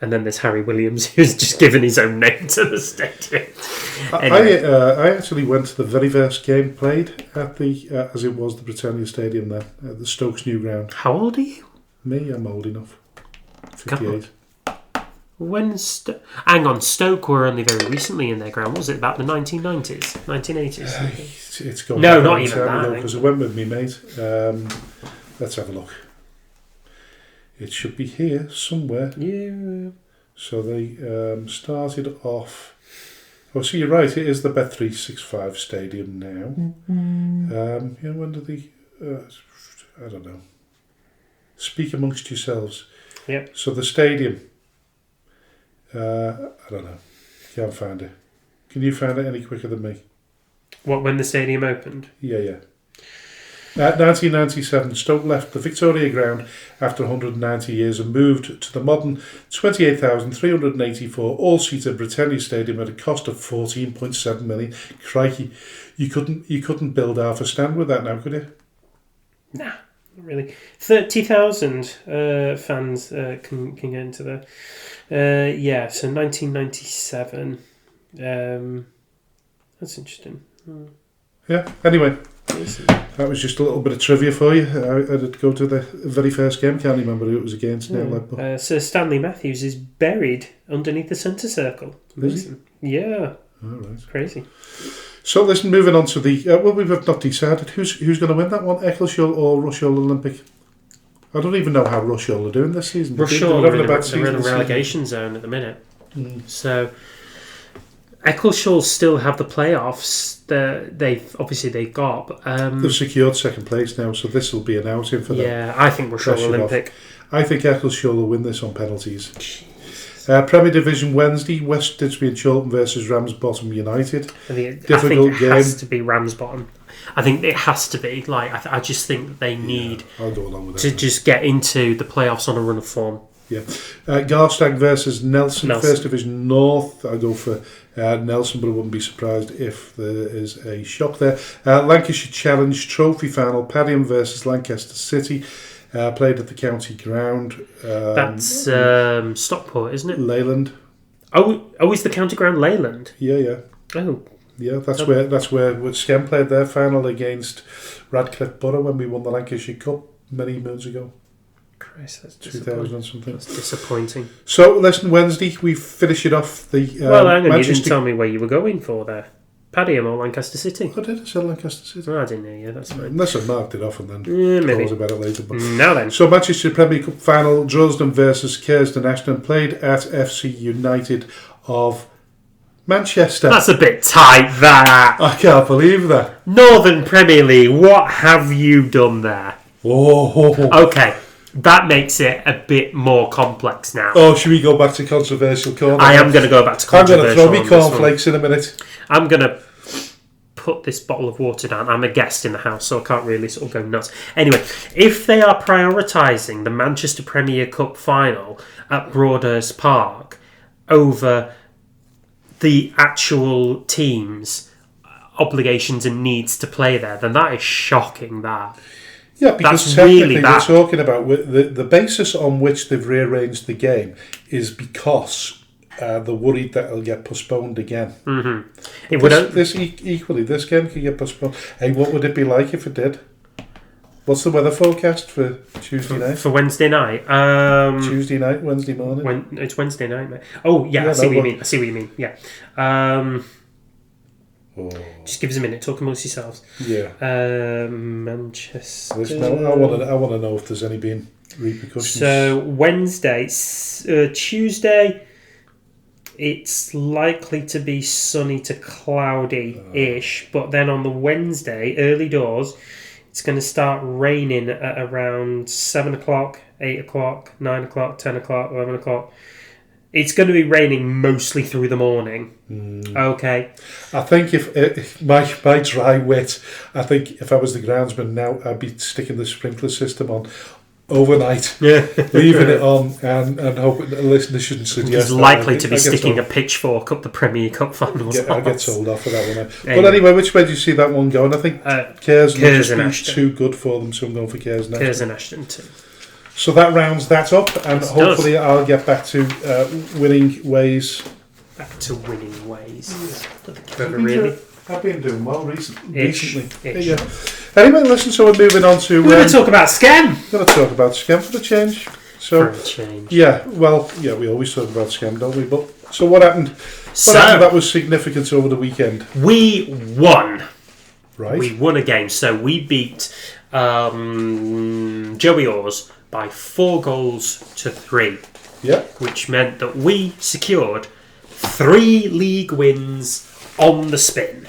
And then there's Harry Williams, who's just given his own name to the stadium. Anyway. I actually went to the very first game played at the, as it was, the Britannia Stadium there, at the Stokes New Ground. How old are you? Me, I'm old enough. 58. Hang on, Stoke were only very recently in their ground. Was it about the 1990s, 1980s? It's gone. No, not even that. Because it went with me, mate. Let's have a look. It should be here somewhere. Yeah. So they started off. Oh, so you're right. It is the Bet365 Stadium now. When did they? I don't know. Speak amongst yourselves. Yep. So the stadium. I don't know. Can't find it. Can you find it any quicker than me? What, when the stadium opened? Yeah. 1997, Stoke left the Victoria Ground after 190 years and moved to the modern 28,384 all-seater Britannia Stadium at a cost of 14.7 million. Crikey, you couldn't build half a stand with that now, could you? Nah, not really. 30,000 fans can get into there. So 1997. That's interesting. Yeah, anyway. That was just a little bit of trivia for you. I did go to the very first game. Can't remember who it was against now. Sir Stanley Matthews is buried underneath the centre circle. Is he? Yeah. All right. Crazy. So listen, moving on to the... we've not decided who's going to win that one, Eccleshall or Rushall Olympic. I don't even know how Rushall are doing this season. Rushall are in the relegation zone at the minute. So... Eccleshall still have the playoffs. They've got. But, they've secured second place now, so this will be an outing for them. Yeah, I think Rushall Olympic. I think Eccleshall will win this on penalties. Premier Division Wednesday, West Didsbury and Chorlton versus Ramsbottom United. Difficult game. It has to be Ramsbottom. I think it has to be. I just think that they need I'll go along with to just get into the playoffs on a run of form. Yeah, Garstang versus Nelson, First Division North. I go for Nelson, but I wouldn't be surprised if there is a shock there. Lancashire Challenge Trophy Final, Padiham versus Lancaster City, played at the county ground. That's Stockport, isn't it? Leyland. Oh, is the county ground Leyland? Yeah. Oh. Yeah, that's where Skem played their final against Radcliffe Borough when we won the Lancashire Cup many moons ago. Christ, that's 2000 and something. That's disappointing. So, listen, Wednesday, we finish it off. Hang on, you didn't tell me where you were going for there. Padiham or Lancaster City? I did say Lancaster City. Oh, I didn't hear you, that's fine. Unless I marked it off and then maybe about it later. But. Now then. So, Manchester Premier Cup final, Droylsden versus Curzon Ashton, played at FC United of Manchester. That's a bit tight, that. I can't believe that. Northern Premier League, what have you done there? Oh. Okay. That makes it a bit more complex now. Oh, should we go back to controversial corner? I am going to go back to controversial. I'm going to throw me cornflakes in a minute. I'm going to put this bottle of water down. I'm a guest in the house, so I can't really sort of go nuts. Anyway, if they are prioritising the Manchester Premier Cup final at Broadhurst Park over the actual team's obligations and needs to play there, then that is shocking, that. Yeah, because technically we're talking about the basis on which they've rearranged the game is because they're worried that it'll get postponed again. Mm-hmm. This game could get postponed. Hey, what would it be like if it did? What's the weather forecast for Tuesday night? For Wednesday night? Tuesday night, Wednesday morning? It's Wednesday night, mate. Oh, yeah, I see what you mean. Yeah. Just give us a minute. Talk amongst yourselves. Yeah. Manchester. I want to know if there's any been repercussions. So Wednesday, Tuesday, it's likely to be sunny to cloudy-ish, but then on the Wednesday, early doors, it's going to start raining at around 7 o'clock, 8 o'clock, 9 o'clock, 10 o'clock, 11 o'clock. It's going to be raining mostly through the morning. Okay. I think if my dry wit, I think if I was the groundsman now, I'd be sticking the sprinkler system on overnight, leaving it on, and hoping that the listener shouldn't suggest. He's likely to be sticking a pitchfork up the Premier Cup finals. I get told off for that one. But anyway, which way do you see that one going? I think Curzon is too good for them, so I'm going for Curzon Ashton. Curzon Ashton too. So that rounds that up, and hopefully I'll get back to winning ways. Back to winning ways. I've been doing well recently. Ish. Anyway, listen, so we're moving on to... We're going to talk about Skem. We're going to talk about Skem for the change. So, for a change. yeah, well, yeah, we always talk about scam, don't we? But so what happened? So What happened that was significant over the weekend? we won. Right. We won a game. So we beat Joey Oars by 4-3. Yeah. Which meant that we secured 3 league wins on the spin.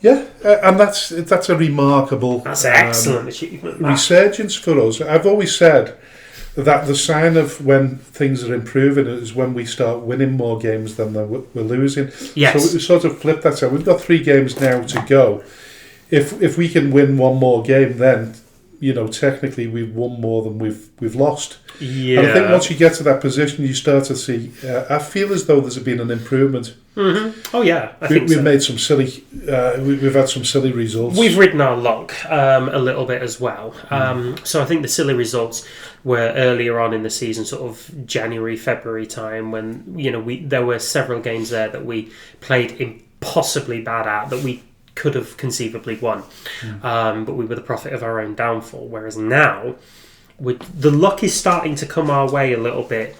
Yeah, and that's a remarkable... That's an excellent achievement. Resurgence for us. I've always said that the sign of when things are improving is when we start winning more games than we're losing. Yes. So we sort of flip that. So we've got 3 games now to go. If we can win one more game, then technically we've won more than we've lost. Yeah. And I think once you get to that position, you start to see. I feel as though there's been an improvement. Mm-hmm. Oh yeah, We've made some silly. We've had some silly results. We've ridden our luck a little bit as well. So I think the silly results were earlier on in the season, sort of January, February time, when there were several games there that we played impossibly bad at that we could have conceivably won, but we were the prophet of our own downfall. Whereas now, the luck is starting to come our way a little bit.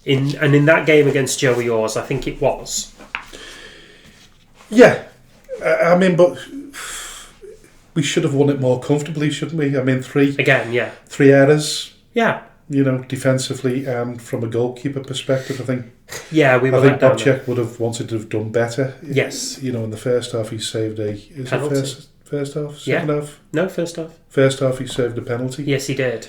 In that game against Joey Oars, I think it was. Yeah, I mean, but we should have won it more comfortably, shouldn't we? I mean, 3 errors. Yeah. Defensively and from a goalkeeper perspective, I think. Yeah, we were. I think Bobchek would have wanted to have done better. Yes. In the first half, he saved a penalty. First half, second half. No, first half. First half, he saved a penalty. Yes, he did.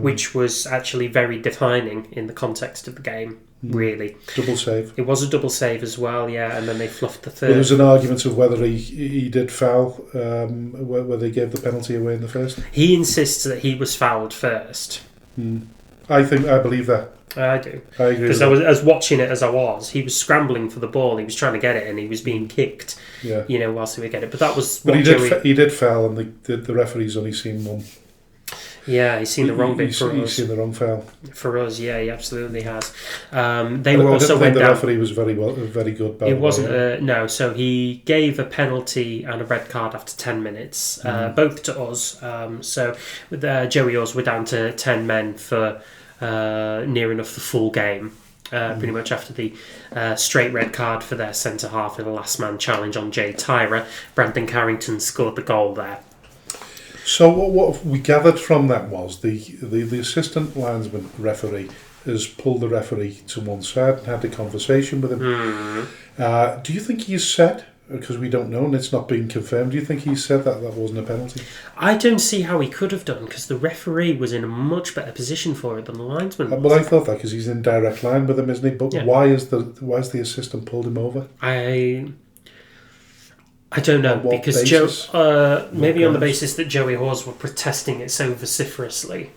Which was actually very defining in the context of the game. Really, double save. It was a double save as well, yeah, and then they fluffed the third. Well, there was an argument of whether he did foul, whether he gave the penalty away in the first. He insists that he was fouled first. I believe that. I do. I agree. Because I was watching it as I was. He was scrambling for the ball. He was trying to get it, and he was being kicked. Yeah. Whilst he would get it. But that was. But he did foul, and the referee's only seen one. Yeah, he's seen the wrong bit for us. He's seen the wrong foul. For us, yeah, he absolutely has. They were also went down. The referee was very good. It wasn't. No, so he gave a penalty and a red card after 10 minutes, both to us. So with Joey Oars, we're down to 10 men for near enough the full game. Pretty much after the straight red card for their centre half in a last man challenge on Jay Tyra, Brandon Carrington scored the goal there. So what we gathered from that was the assistant linesman referee has pulled the referee to one side and had a conversation with him. Do you think he's said, because we don't know and it's not being confirmed, do you think he said that wasn't a penalty? I don't see how he could have done, because the referee was in a much better position for it than the linesman was. Well, I thought that because he's in direct line with him, isn't he? But yeah. why has the assistant pulled him over? I don't know, because basis? maybe on the basis that Joey Oars were protesting it so vociferously,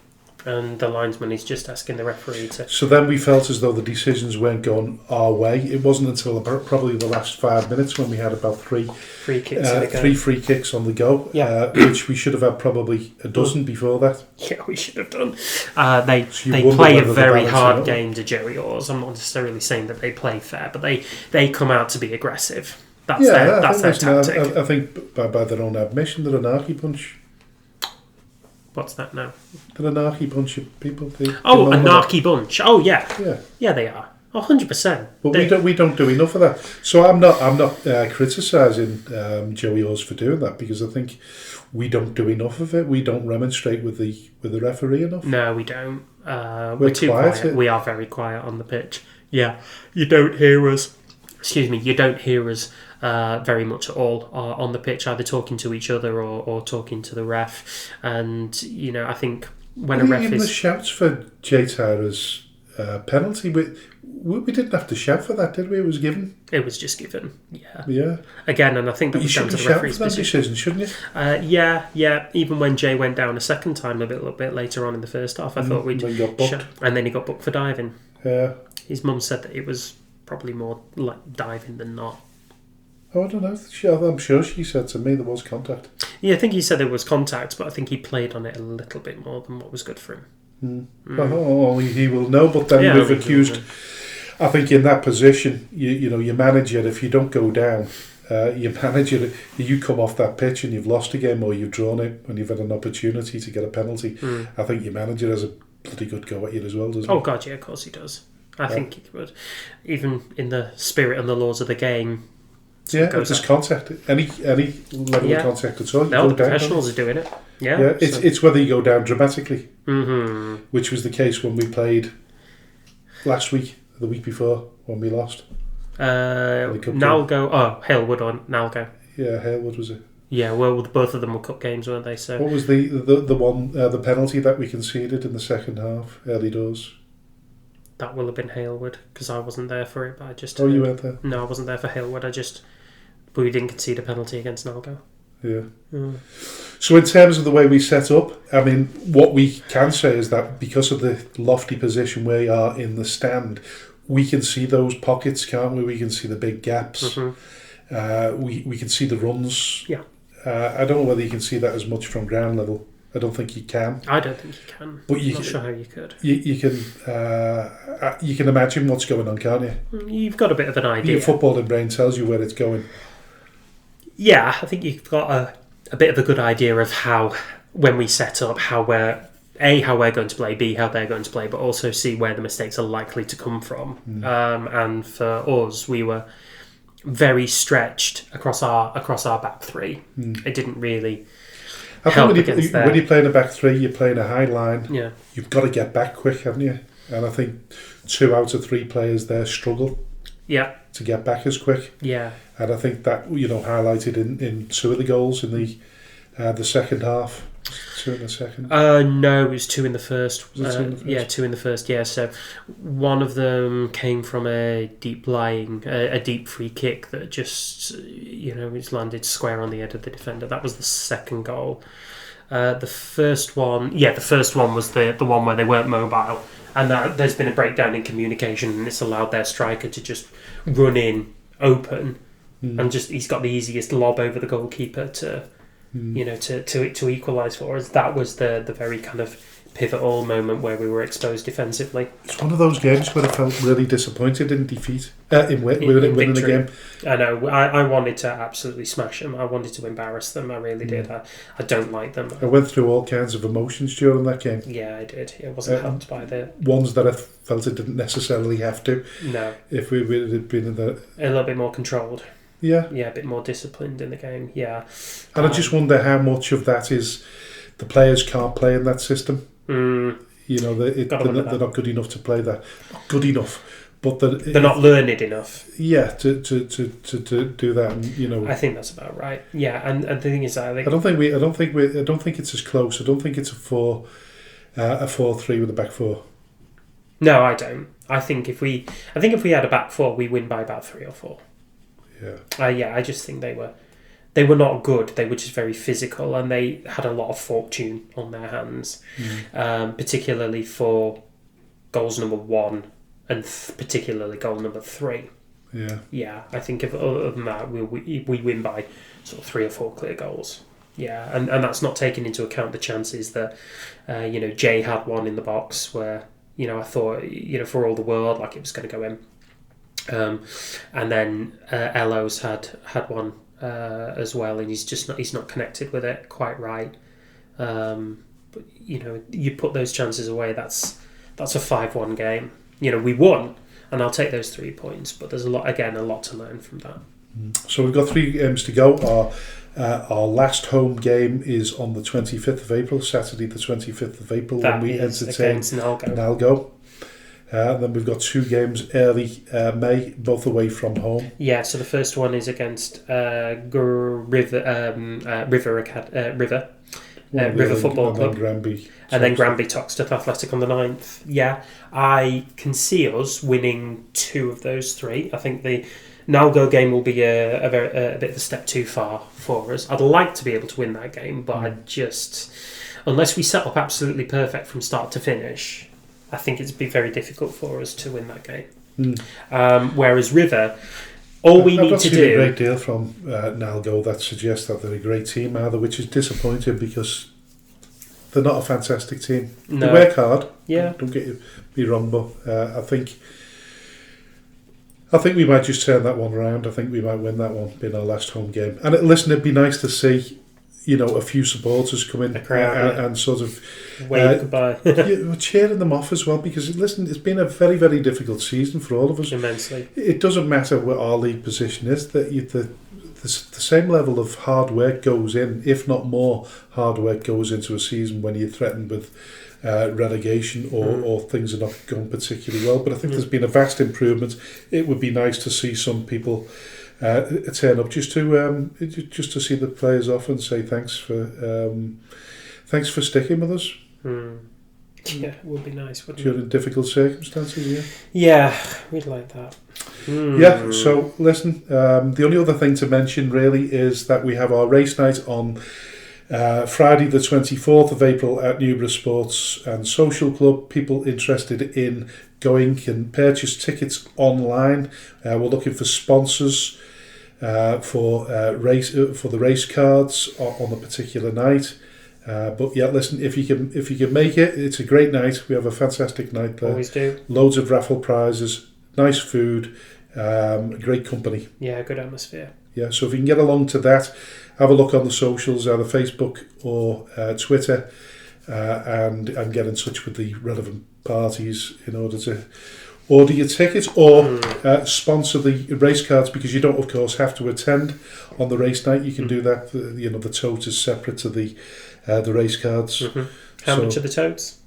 and the linesman is just asking the referee to... So then we felt as though the decisions weren't going our way. It wasn't until probably the last 5 minutes when we had about 3 free kicks free kicks on the go, which we should have had probably a dozen before that. Yeah, we should have done. They play a very hard game to Joey Oars. I'm not necessarily saying that they play fair, but they come out to be aggressive. That's their tactic. I think by their own admission, they're an anarchy bunch. What's that now? They're an anarchy bunch of people. Anarchy bunch. Oh yeah. Yeah. Yeah, they are. 100%. But we don't do enough of that. So I'm not criticising Joey Oars for doing that, because I think we don't do enough of it. We don't remonstrate with the referee enough. No, we don't. We're too quiet. We are very quiet on the pitch. Yeah, you don't hear us. Excuse me. You don't hear us very much at all on the pitch, either talking to each other or talking to the ref. And I think when a ref even is the shouts for Jay Tyra's penalty, we didn't have to shout for that, did we? It was given. It was just given. Yeah. Yeah. Again, and I think that was down to the referee's decision, shouldn't you? Yeah. Even when Jay went down a second time a little bit later on in the first half, I thought we'd and then he got booked for diving. Yeah. His mum said that it was probably more like diving than not. Oh, I don't know. I'm sure she said to me there was contact. Yeah, I think he said there was contact, but I think he played on it a little bit more than what was good for him. Only he will know. But then we've accused. I think in that position, you manage it. If you don't go down, you manage it. You come off that pitch and you've lost a game, or you've drawn it when you've had an opportunity to get a penalty. I think you manage it as a bloody good go at you as well, doesn't Oh he? God, yeah, of course he does. I think he would, even in the spirit and the laws of the game. Yeah, there's contact. Any level of contact at all. No, the professionals are doing it. Yeah, yeah. It's whether you go down dramatically, mm-hmm. which was the case when we played last week, the week before when we lost. Nalgo. Oh, Halewood or Nalgo. Yeah, Halewood was it? Yeah, well, both of them were cup games, weren't they? So what was the one the penalty that we conceded in the second half, early doors? That will have been Halewood because I wasn't there for it. But I just you weren't there? No, I wasn't there for Halewood. We didn't concede a penalty against Nalgo. Yeah. So in terms of the way we set up, I mean, what we can say is that because of the lofty position we are in the stand, we can see those pockets, can't we? We can see the big gaps. Mm-hmm. We can see the runs. Yeah. I don't know whether you can see that as much from ground level. I don't think you can. I don't think you can. But I'm not sure how you could. You can imagine what's going on, can't you? You've got a bit of an idea. Your footballing brain tells you where it's going. Yeah, I think you've got a bit of a good idea of how, when we set up, how we're going to play, B, how they're going to play, but also C, where the mistakes are likely to come from. And for us, we were very stretched across our back three. It didn't really help against that. When you're playing a back three, you're playing a high line. Yeah. You've got to get back quick, haven't you? And I think 2 out of 3 players there struggle. Yeah. To get back as quick. Yeah. And I think that, highlighted in 2 of the goals in the second half. 2 in the second? No, it was 2 in the first. Was it 2 in the first? Yeah, 2 in the first, yeah. So one of them came from a deep free kick that just, it's landed square on the head of the defender. That was the second goal. The first one was the one where they weren't mobile. And there's been a breakdown in communication, and it's allowed their striker to just run in open, and he's got the easiest lob over the goalkeeper to equalise for us. That was the very kind of pivotal moment where we were exposed defensively. It's one of those games where I felt really disappointed in defeat, in winning the game. I know. I wanted to absolutely smash them. I wanted to embarrass them. I really did. I don't like them. I went through all kinds of emotions during that game. Yeah, I did. It wasn't helped by the ones that I felt it didn't necessarily have to. No. If we had been in the a little bit more controlled. Yeah. Yeah, a bit more disciplined in the game. Yeah. And I just wonder how much of that is the players can't play in that system. They're not good enough to play that. Not good enough, but they're not learned enough. Yeah, to do that. And, I think that's about right. Yeah, and the thing is, I think I don't think it's as close. I don't think it's a 4-3 with a back four. No, I don't. I think if we had a back four, we win by about 3 or 4. Yeah. I just think they were not good. They were just very physical, and they had a lot of fortune on their hands, particularly for goals number 1 and particularly goal number 3. Yeah. Yeah, I think other than that, we win by sort of 3 or 4 clear goals. Yeah, and that's not taking into account the chances that, Jay had one in the box where, I thought, for all the world, like it was going to go in. And then Elo's had one as well, and he's not connected with it quite right. But you put those chances away. That's a 5-1 game. We won, and I'll take those 3 points. But there's a lot to learn from that. So we've got 3 games to go. Our last home game is on the 25th of April, Saturday the 25th of April, when we entertain Nalgo. Then we've got 2 games early May, both away from home. Yeah, so the first one is against River Football Club, and then Granby Toxteth Athletic on the 9th. Yeah, I can see us winning 2 of those 3. I think the Nalgo game will be a bit of a step too far for us. I'd like to be able to win that game, but I just, unless we set up absolutely perfect from start to finish, I think it'd be very difficult for us to win that game. Whereas River, all we need to do... I've not seen a great deal from Nalgo that suggests that they're a great team either, which is disappointing because they're not a fantastic team. No. They work hard. Yeah. Don't get me wrong, but I think we might just turn that one around. I think we might win that one, being our last home game. And listen, it'd be nice to see, a few supporters come in and sort of wave goodbye. Cheering them off as well, because listen, it's been a very, very difficult season for all of us. Immensely. It doesn't matter what our league position is, that the same level of hard work goes in, if not more hard work goes into a season when you're threatened with relegation or things are not going particularly well. But I think there's been a vast improvement. It would be nice to see some people turn up just to see the players off and say thanks for sticking with us. Yeah, it would be nice, wouldn't during difficult circumstances. Yeah, we'd like that. Yeah, so listen, the only other thing to mention really is that we have our race night on Friday the 24th of April at Newborough Sports and Social Club. People interested in going can purchase tickets online. We're looking for sponsors for the race cards on the particular night. But yeah, listen, if you can make it, it's a great night. We have a fantastic night there. Always do. Loads of raffle prizes, nice food, great company. Yeah, good atmosphere. Yeah, so if you can get along to that, have a look on the socials, either Facebook or Twitter, and get in touch with the relevant parties in order to order your tickets or sponsor the race cards, because you don't, of course, have to attend on the race night. You can do that. The tote is separate to the race cards. How much are the totes?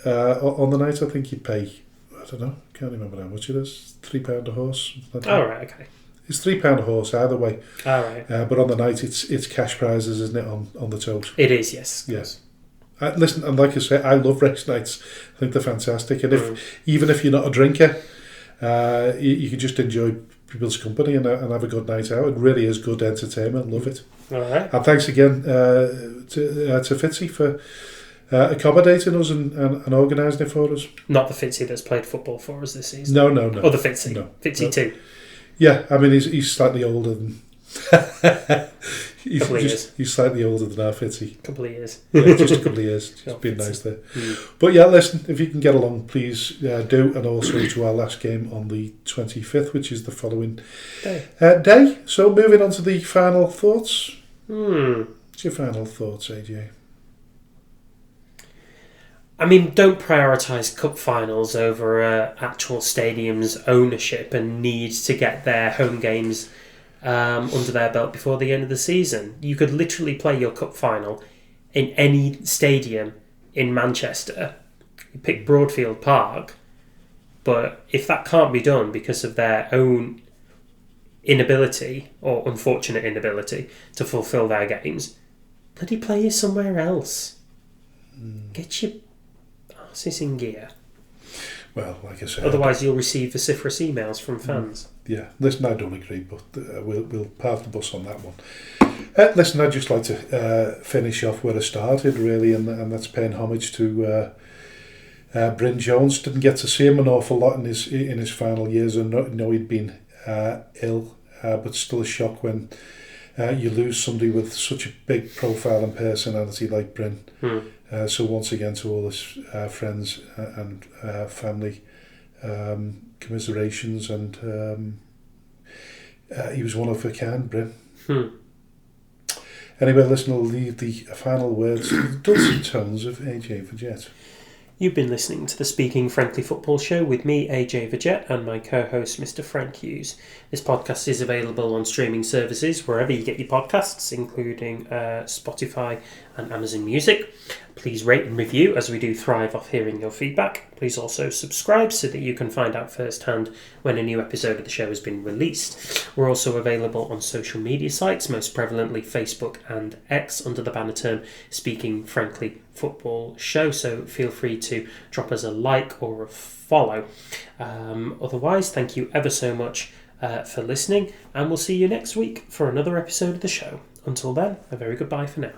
On the night, I think you pay, I don't know, can't remember how much it is, £3 a horse. Right, okay. It's £3 a horse either way. All right. But on the night, it's cash prizes, isn't it, on the tote? It is, yes. Yes. Listen, and like I say, I love race nights. I think they're fantastic. And even if you're not a drinker, you can just enjoy people's company and have a good night out. It really is good entertainment. Love it. All right. And thanks again to Fitzy for accommodating us and organising it for us. Not the Fitzy that's played football for us this season. No. Or the Fitzy. No. Fitzy 2. Yeah, I mean, he's slightly older than... He's slightly older than our Fitzy. Couple of years. Yeah, just a couple of years. It's been nice there. But yeah, listen, if you can get along, please do. And also to our last game on the 25th, which is the following day. So moving on to the final thoughts. What's your final thoughts, AJ? I mean, don't prioritise cup finals over actual stadium's ownership and need to get their home games under their belt before the end of the season. You could literally play your cup final in any stadium in Manchester. You pick Broadfield Park, but if that can't be done because of their own inability or unfortunate inability to fulfil their games, bloody play you somewhere else. Get your asses in gear. Well, like I said, otherwise you'll receive vociferous emails from fans. Yeah, listen, I don't agree, but we'll park the bus on that one. Listen, I'd just like to finish off where I started, really, and that's paying homage to Bryn Jones. Didn't get to see him an awful lot in his final years. I know he'd been ill, but still a shock when you lose somebody with such a big profile and personality like Bryn. So once again, to all his friends and family, commiserations, and he was one of a kind, Bryn. Anyway, listen, I'll leave the final words to the dulcet tones of AJ Vergette. You've been listening to the Speaking Frankly Football Show with me, AJ Vergette, and my co-host, Mr. Frank Hughes. This podcast is available on streaming services wherever you get your podcasts, including Spotify and Amazon Music. Please rate and review, as we do thrive off hearing your feedback. Please also subscribe so that you can find out firsthand when a new episode of the show has been released. We're also available on social media sites, most prevalently Facebook and X, under the banner term Speaking Frankly Football Show, so feel free to drop us a like or a follow. Otherwise, thank you ever so much for listening, and we'll see you next week for another episode of the show. Until then, a very goodbye for now.